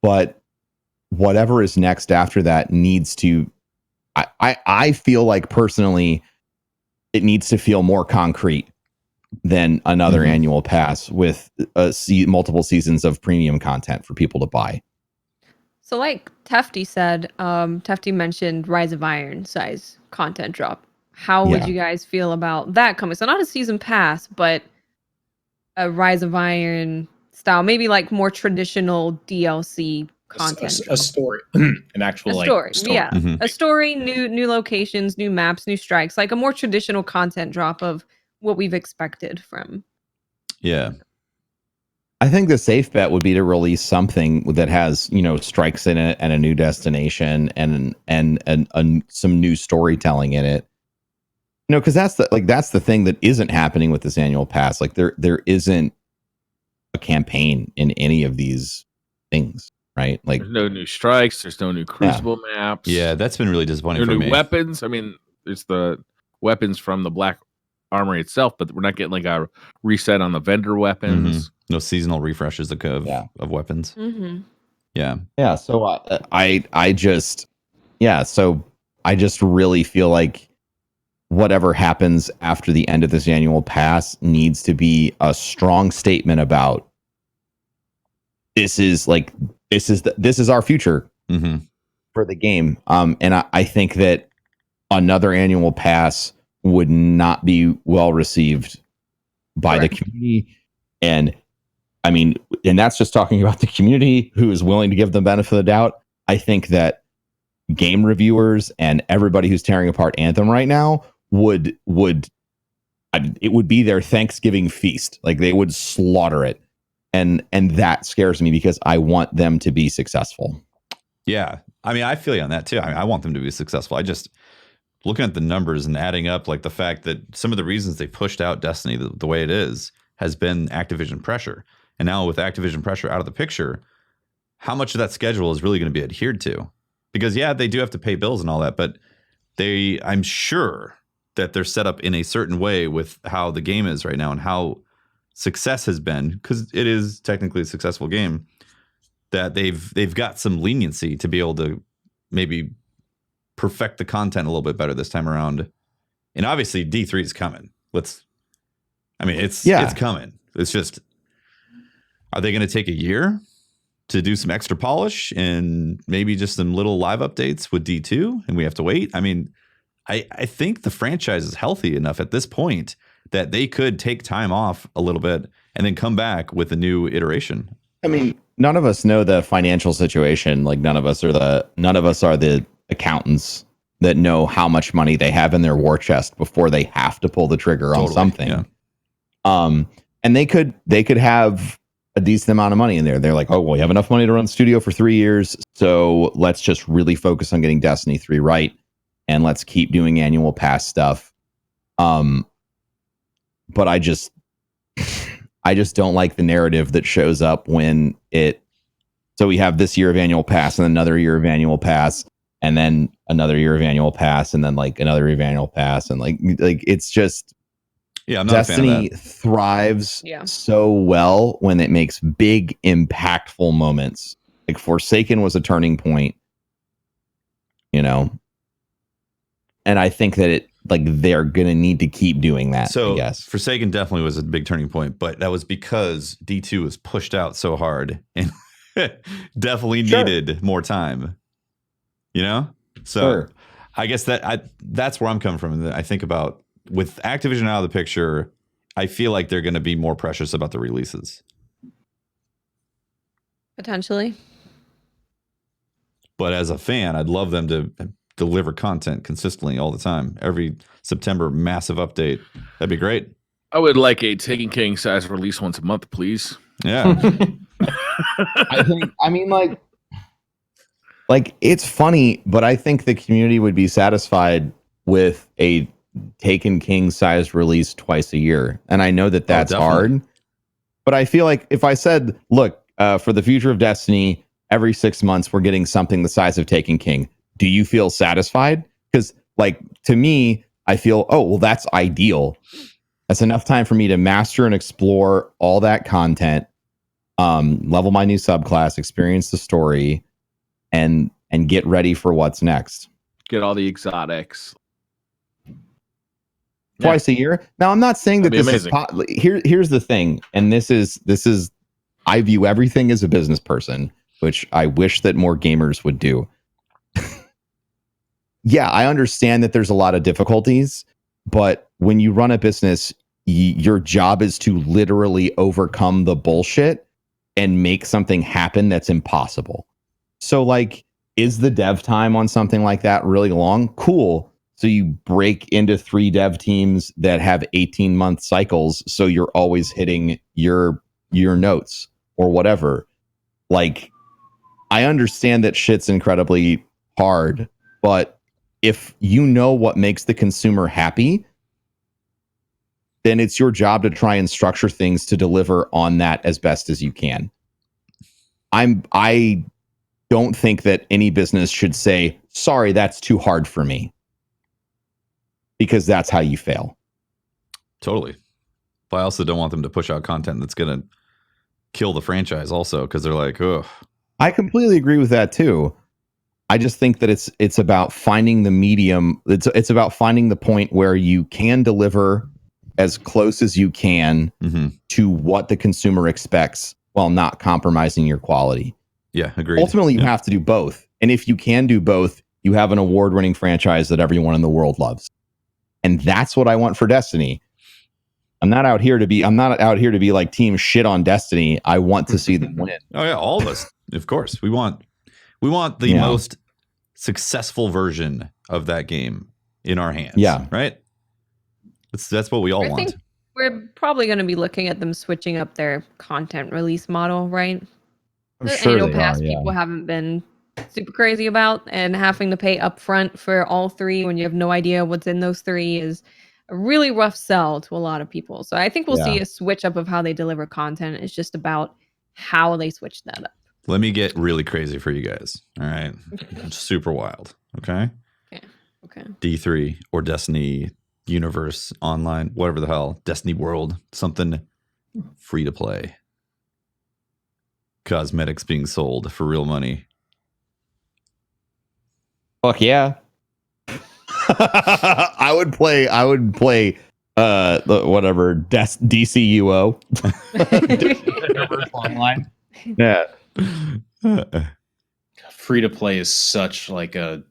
but whatever is next after that needs to. I feel like personally, it needs to feel more concrete than another annual pass with multiple seasons of premium content for people to buy. So, like Tefty said, Tefty mentioned Rise of Iron size content drop. How would you guys feel about that coming? So not a season pass, but a Rise of Iron style, maybe like more traditional DLC content. A story, an actual story. Yeah, a story, new locations, new maps, new strikes, like a more traditional content drop of what we've expected from. Yeah. I think the safe bet would be to release something that has, strikes in it and a new destination and some new storytelling in it. Because that's the thing that isn't happening with this annual pass. Like there isn't a campaign in any of these things, right? Like there's no new strikes, there's no new Crucible maps. Yeah, that's been really disappointing for me. New weapons. I mean, it's the weapons from the Black Armory itself, but we're not getting like a reset on the vendor weapons. No seasonal refreshes of weapons. Yeah. So I just really feel like whatever happens after the end of this annual pass needs to be a strong statement about this is our future for the game. And I think that another annual pass would not be well received by the community. And I mean, and that's just talking about the community who is willing to give them benefit of the doubt. I think that game reviewers and everybody who's tearing apart Anthem right now would be their Thanksgiving feast. Like they would slaughter it. And that scares me because I want them to be successful. Yeah. I mean, I feel you on that too. I want them to be successful. I just looking at the numbers and adding up like the fact that some of the reasons they pushed out Destiny the way it is has been Activision pressure. And now with Activision pressure out of the picture, how much of that schedule is really going to be adhered to? Because they do have to pay bills and all that, but I'm sure that they're set up in a certain way with how the game is right now and how success has been, because it is technically a successful game, that they've got some leniency to be able to maybe perfect the content a little bit better this time around. And obviously D3 is coming. It's coming. It's just, are they going to take a year to do some extra polish and maybe just some little live updates with D2 and we have to wait? I mean, I think the franchise is healthy enough at this point that they could take time off a little bit and then come back with a new iteration. I mean, none of us know the financial situation. Like none of us are the accountants that know how much money they have in their war chest before they have to pull the trigger on something. Yeah. And they could have a decent amount of money in there. They're like, oh, well, we have enough money to run the studio for 3 years. So let's just really focus on getting Destiny 3 right. And let's keep doing annual pass stuff. But I just don't like the narrative that shows up when so we have this year of annual pass and another year of annual pass and then another year of annual pass and then like another year of annual pass. And like it's just, I'm not Destiny a fan of that. thrives so well when it makes big impactful moments. Like Forsaken was a turning point, and I think that they're going to need to keep doing that. So I guess Forsaken definitely was a big turning point, but that was because D2 was pushed out so hard and definitely needed more time, So I guess that's where I'm coming from. I think about with Activision out of the picture, I feel like they're going to be more precious about the releases. Potentially. But as a fan, I'd love them to deliver content consistently all the time. Every September, massive update. That'd be great. I would like a Taken King size release once a month, please. Yeah. I mean, it's funny, but I think the community would be satisfied with a Taken King size release twice a year. And I know that that's hard, but I feel like if I said, look, for the future of Destiny, every 6 months, we're getting something the size of Taken King. Do you feel satisfied? Because to me, I feel, oh, well, that's ideal. That's enough time for me to master and explore all that content, level my new subclass, experience the story, and get ready for what's next. Get all the exotics. Twice a year. Now, I'm not saying that this amazing. Here's the thing, and this is I view everything as a business person, which I wish that more gamers would do. Yeah, I understand that there's a lot of difficulties, but when you run a business, your job is to literally overcome the bullshit and make something happen that's impossible. So is the dev time on something like that really long? Cool. So you break into 3 dev teams that have 18-month cycles, so you're always hitting your notes or whatever. I understand that shit's incredibly hard, but if you know what makes the consumer happy, then it's your job to try and structure things to deliver on that as best as you can. I don't think that any business should say, sorry, that's too hard for me. Because that's how you fail. Totally. But I also don't want them to push out content that's going to kill the franchise also, because they're like, oh. I completely agree with that too. I just think that it's about finding the medium. It's about finding the point where you can deliver as close as you can to what the consumer expects while not compromising your quality. Yeah, agreed. Ultimately, you have to do both. And if you can do both, you have an award-winning franchise that everyone in the world loves. And that's what I want for Destiny. I'm not out here to be like team shit on Destiny. I want to see them win. Oh yeah, all of us. Of course. We want the most successful version of that game in our hands. Yeah. Right? That's what we all want. Think we're probably going to be looking at them switching up their content release model, right? I'm sure people haven't been super crazy about, and having to pay upfront for all three when you have no idea what's in those three is a really rough sell to a lot of people. So I think we'll see a switch up of how they deliver content. It's just about how they switch that up. Let me get really crazy for you guys. All right. Super wild. Okay. Okay. D3 or Destiny Universe Online, whatever the hell, Destiny World, something free to play. Cosmetics being sold for real money. Fuck yeah. I would play whatever DCUO. Online. Yeah. Free to play is such like a,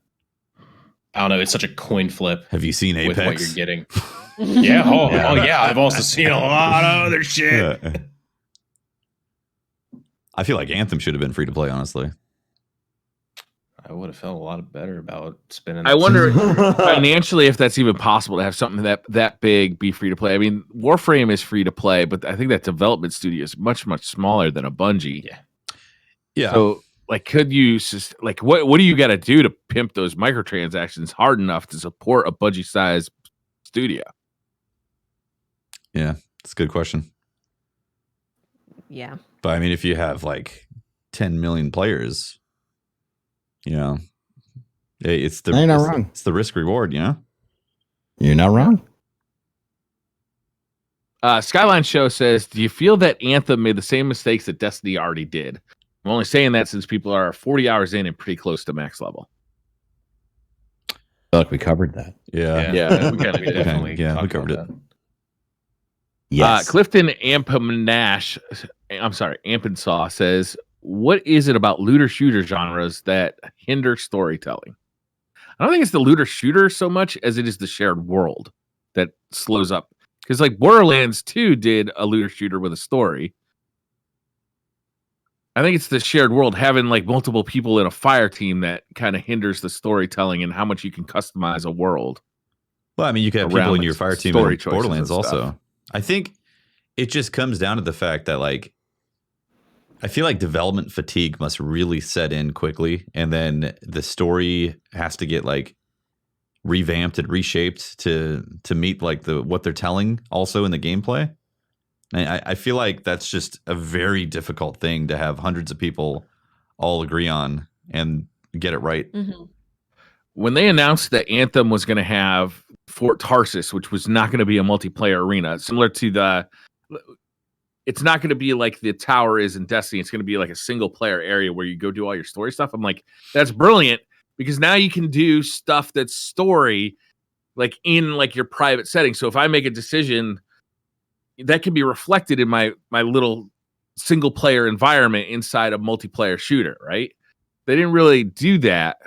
I don't know, it's such a coin flip. Have you seen Apex? With what you're getting. Yeah. Oh yeah. I've also seen a lot of other shit. I feel like Anthem should have been free to play, honestly. I would have felt a lot better about spending. I wonder financially if that's even possible to have something that big be free to play. I mean, Warframe is free to play, but I think that development studio is much smaller than a Bungie. Yeah. So, like, could you like what do you got to do to pimp those microtransactions hard enough to support a Bungie-sized studio? Yeah, that's a good question. Yeah. But I mean, if you have like 10 million players, you know, it's the risk reward, you know? You're not wrong. Skyline Show says, do you feel that Anthem made the same mistakes that Destiny already did? I'm only saying that since people are 40 hours in and pretty close to max level. I feel like we covered that. Yeah. We definitely we covered it. Yes. Clifton Ampensaw says, what is it about looter shooter genres that hinder storytelling? I don't think it's the looter shooter so much as it is the shared world that slows up. Because like Borderlands 2 did a looter shooter with a story. I think it's the shared world having like multiple people in a fire team that kind of hinders the storytelling and how much you can customize a world. Well, I mean, you can have people in your fire team in Borderlands also. I think it just comes down to the fact that like I feel like development fatigue must really set in quickly, and then the story has to get like revamped and reshaped to meet like what they're telling also in the gameplay. And I feel like that's just a very difficult thing to have hundreds of people all agree on and get it right. Mm-hmm. When they announced that Anthem was going to have Fort Tarsis, which was not going to be a multiplayer arena, similar to it's not going to be like the tower is in Destiny. It's going to be like a single player area where you go do all your story stuff. I'm like, that's brilliant because now you can do stuff that's story like in like your private setting. So if I make a decision, that can be reflected in my little single player environment inside a multiplayer shooter, right? They didn't really do that.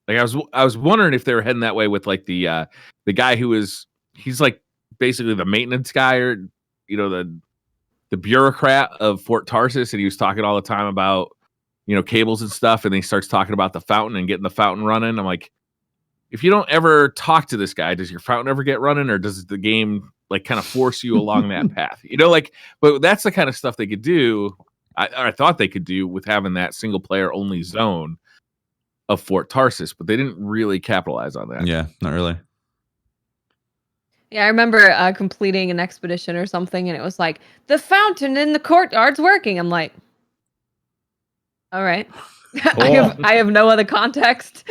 Like I was wondering if they were heading that way with like the guy he's like basically the maintenance guy or the bureaucrat of Fort Tarsis, and he was talking all the time about cables and stuff, and then he starts talking about the fountain and getting the fountain running. I'm like, if you don't ever talk to this guy, does your fountain ever get running, or does the game like kind of force you along that path? But that's the kind of stuff they could do. I thought they could do with having that single player only zone of Fort Tarsis, but they didn't really capitalize on that. Yeah, not really. Yeah, I remember completing an expedition or something, and it was like, the fountain in the courtyard's working. I'm like, all right. I have no other context.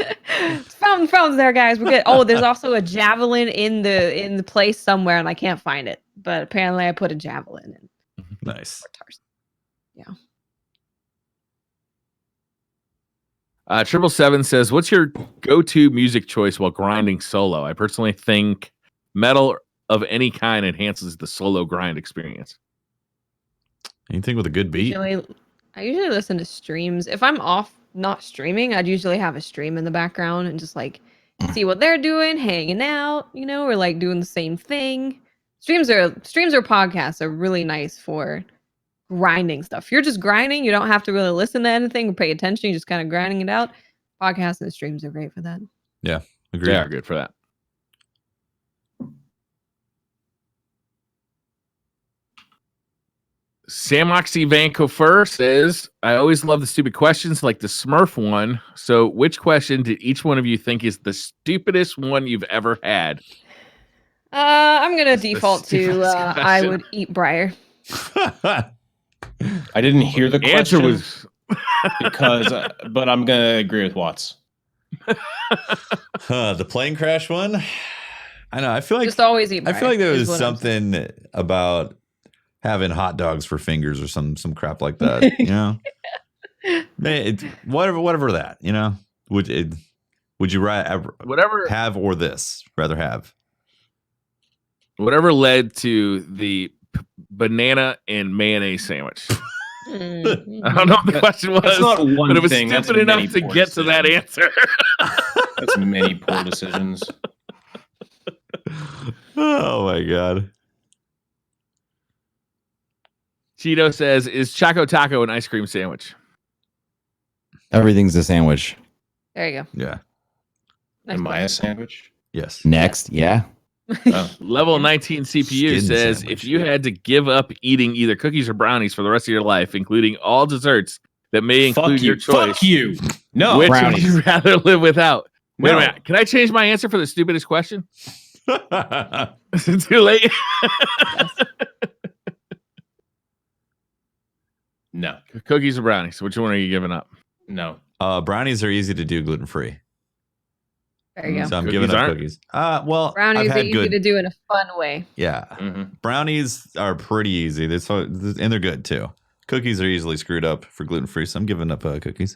Fountain's there, guys. We're good. Oh, there's also a javelin in the place somewhere, and I can't find it. But apparently I put a javelin in. Nice. Yeah. 777 says, "What's your go-to music choice while grinding solo?" I personally think metal of any kind enhances the solo grind experience. Anything with a good beat? I usually listen to streams. If I'm off not streaming, I'd usually have a stream in the background and just like see what they're doing, hanging out, or like doing the same thing. Streams or podcasts are really nice for grinding stuff. If you're just grinding, you don't have to really listen to anything or pay attention. You're just kind of grinding it out. Podcasts and streams are great for that. Yeah, agree. They are good for that. Samoxy Vancouver says, "I always love the stupid questions like the Smurf one. So which question did each one of you think is the stupidest one you've ever had?" I'm going to default to I would eat Briar. I didn't hear the answer question was because, but I'm going to agree with Watts. The plane crash one? I know. I feel like just always eat Briar. I feel like there was something about having hot dogs for fingers or some crap like that. Whatever that. Would you whatever have or this rather have? Whatever led to the banana and mayonnaise sandwich. I don't know what the question was. That's not one but it was thing. stupid enough to get to that answer. That's many poor decisions. Oh my god. Cheeto says, "Is Choco Taco an ice cream sandwich?" Everything's a sandwich. There you go. Yeah. Nice Am I a sandwich? Yes. Next, yeah. Level 19 CPU says, sandwich. "If you had to give up eating either cookies or brownies for the rest of your life, including all desserts that may include your choice, Fuck you. No, which brownies. would you rather live without?" Wait No. a minute. Can I change my answer for the stupidest question? Is it too late? No. Cookies or brownies? Which one are you giving up? No. Brownies are easy to do gluten free. There you go. So I'm Cookies giving up aren't? cookies. Well, Brownies I've are had easy good. to do in a fun way. Yeah, brownies are pretty easy. And they're good too. Cookies are easily screwed up for gluten free, so I'm giving up cookies.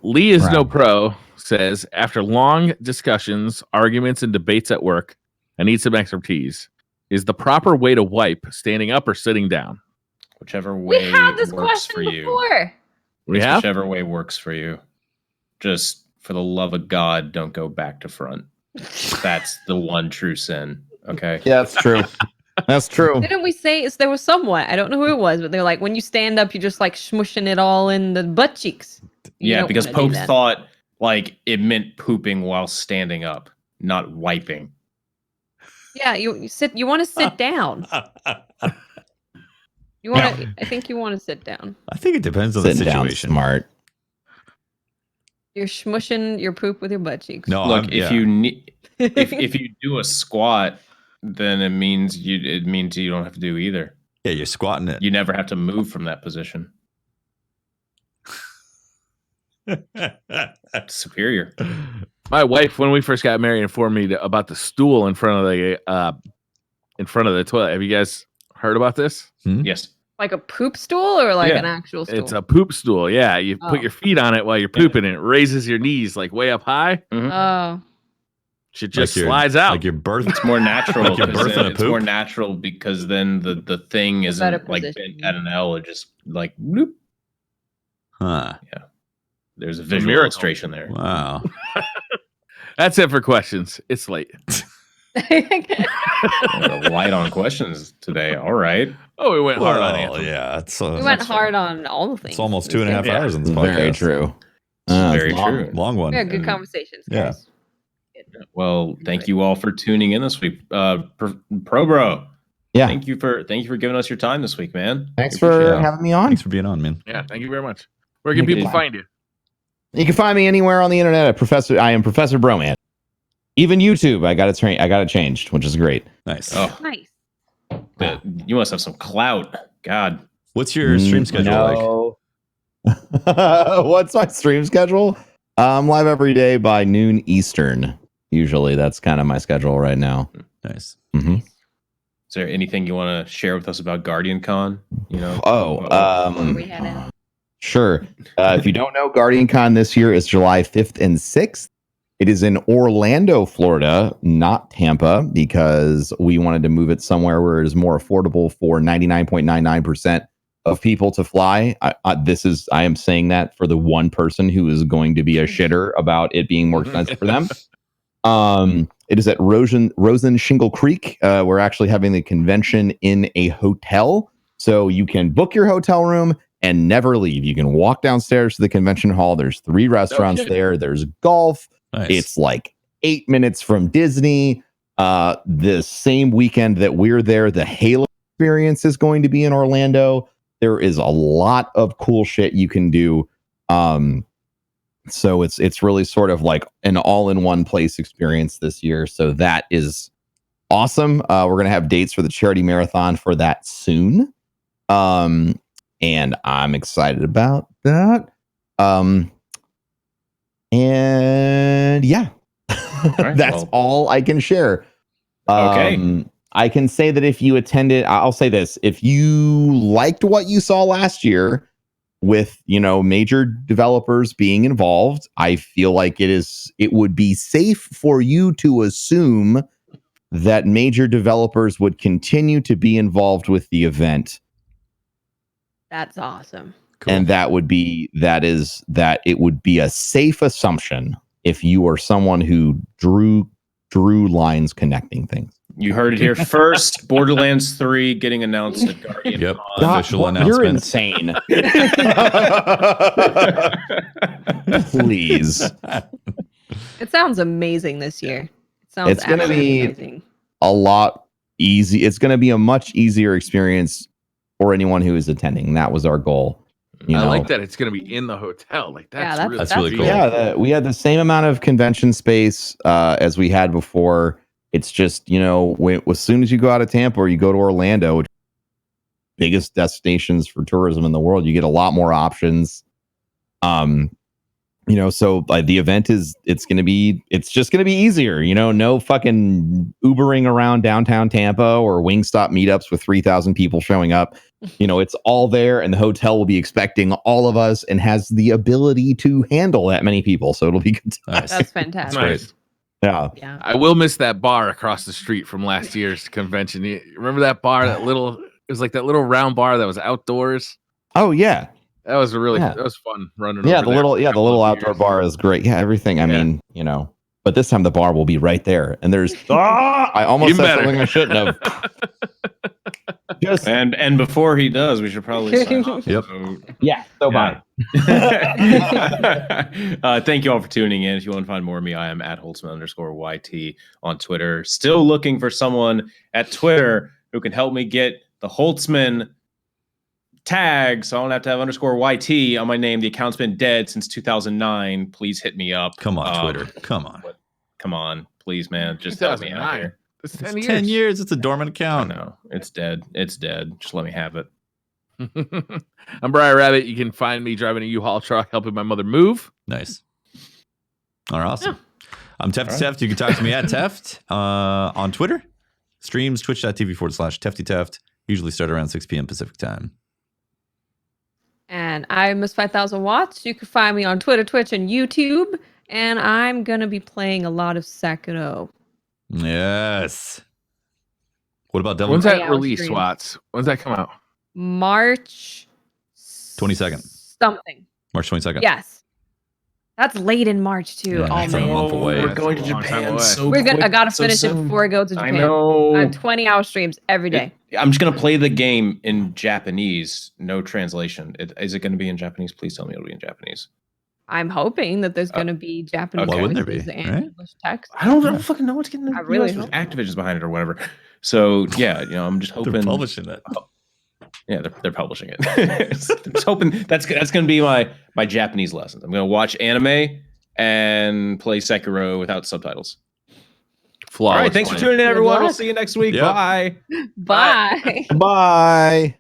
Lee is no pro says, "After long discussions, arguments, and debates at work, I need some expertise. Is the proper way to wipe standing up or sitting down?" Whichever way We had this works question for you. before. Whichever way works for you. Just for the love of God, don't go back to front. That's the one true sin. Okay. Yeah, that's true. That's true. Didn't we say there was someone? I don't know who it was, but they're like, when you stand up, you're just like smushing it all in the butt cheeks. Yeah, because Pope thought like it meant pooping while standing up, not wiping. Yeah, you sit. You want to sit down. You want to. I think you want to sit down. I think it depends on the Sitting down situation. smart. You're smushing your poop with your butt cheeks. No, Look, if you do a squat, then it means you don't have to do either. Yeah, you're squatting it. You never have to move from that position. Superior. My wife, when we first got married, informed me about the stool in front of the toilet. Have you guys heard about this? Yes. Like a poop stool or like an actual stool? It's a poop stool. Yeah, you put your feet on it while you're pooping, and it raises your knees like way up high. Oh. Shit just slides out. Like your birth. It's more natural. Like your birth in a it's poop? more natural because then the thing isn't like bent at an L. It just like bloop. Huh. Yeah. There's a visual illustration there. Wow. That's it for questions. It's late. Light on questions today. All right. Oh, we went hard on it. Yeah, we went hard on all the things. It's almost 2.5 hours in this podcast. Very true. Very long, true. Long one. We had good conversations, guys. Yeah. Well, thank you all for tuning in this week. Pro Bro. Yeah. Thank you for giving us your time this week, man. Thanks for having me on. Thanks for being on, man. Yeah, thank you very much. Where can people find you? You can find me anywhere on the internet at I am Professor Broman. Even YouTube, I got it changed, which is great. Nice. Oh, nice. You must have some clout. God. What's your stream schedule like? What's my stream schedule? I'm live every day by noon Eastern. Usually, that's kind of my schedule right now. Nice. Mm-hmm. Is there anything you want to share with us about Guardian Con? Oh, We had it. Sure. If you don't know, Guardian Con this year is July 5th and 6th. It is in Orlando, Florida, not Tampa, because we wanted to move it somewhere where it is more affordable for 99.99% of people to fly. I am saying that for the one person who is going to be a shitter about it being more expensive for them. It is at Rosen Shingle Creek. We're actually having the convention in a hotel, so you can book your hotel room and never leave. You can walk downstairs to the convention hall. There's 3 restaurants there. There's golf. Nice. It's like 8 minutes from Disney. The same weekend that we're there, the Halo experience is going to be in Orlando. There is a lot of cool shit you can do. So it's really sort of like an all-in-one place experience this year. So that is awesome. We're going to have dates for the charity marathon for that soon. And I'm excited about that. And yeah, right, that's all I can share. Okay. I can say that if you attended, I'll say this, if you liked what you saw last year with, major developers being involved, I feel like it would be safe for you to assume that major developers would continue to be involved with the event. That's awesome. Cool. And that it would be a safe assumption if you are someone who drew lines connecting things. You heard it here first. Borderlands 3 getting announced at Guardian. Yep. Con. Official announcement. You're insane. Please. It sounds amazing this year. It sounds It's gonna be amazing. a lot easy. It's going to be a much easier experience for anyone who is attending. That was our goal. I like that it's going to be in the hotel. Like that's really cool. Yeah, we had the same amount of convention space as we had before. It's just, as soon as you go out of Tampa or you go to Orlando, which are the biggest destinations for tourism in the world, you get a lot more options. So the event it's just going to be easier, no fucking Ubering around downtown Tampa or Wingstop meetups with 3,000 people showing up. It's all there, and the hotel will be expecting all of us and has the ability to handle that many people. So it'll be good. Nice. That's fantastic. Nice. Yeah. I will miss that bar across the street from last year's convention. You remember that bar? It was like that little round bar that was outdoors. Oh yeah. That was that was fun running. Yeah, over the little outdoor bar is great. Yeah, everything. I mean, but this time the bar will be right there. And there's I almost said something I shouldn't have. And before he does, we should probably sign off. Yep. Bye. Thank you all for tuning in. If you want to find more of me, I am at Holtzman_YT on Twitter. Still looking for someone at Twitter who can help me get the Holtzman tag, so I don't have to have _YT on my name. The account's been dead since 2009. Please hit me up. Come on, Twitter. Come on, please, man. Just help me out here. It's 10 years. It's a dormant account. No, it's dead. It's dead. Just let me have it. I'm Briar Rabbit. You can find me driving a U-Haul truck, helping my mother move. Nice. All right, awesome. I'm Tefty Teft. You can talk to me at Teft on Twitter. Streams twitch.tv/TeftyTeft. Usually start around 6 p.m. Pacific time. And I'm Miss 5000 Watts. You can find me on Twitter, Twitch, and YouTube. And I'm going to be playing a lot of Sekiro. Yes. What about Devil? When's that release, Watts? When's that come out? March 22nd. Something. March 22nd. Yes. That's late in March, too. Yeah, oh, that's a man. month away. We're going to Japan so I got to finish it before I go to Japan. I know. I have 20-hour streams every day. I'm just going to play the game in Japanese. No translation. Is it going to be in Japanese? Please tell me it'll be in Japanese. I'm hoping that there's going to be Japanese Why wouldn't there be, voices and right? English text. I don't fucking know what's getting. I really hope hope. Activision's behind it or whatever. So yeah, I'm just hoping They're publishing it. Yeah, they're publishing it. I'm just hoping that's going to be my Japanese lessons. I'm going to watch anime and play Sekiro without subtitles. Flawless. All right, thanks for tuning in, everyone. luck. We'll see you next week. Yep. Bye. Bye. Bye.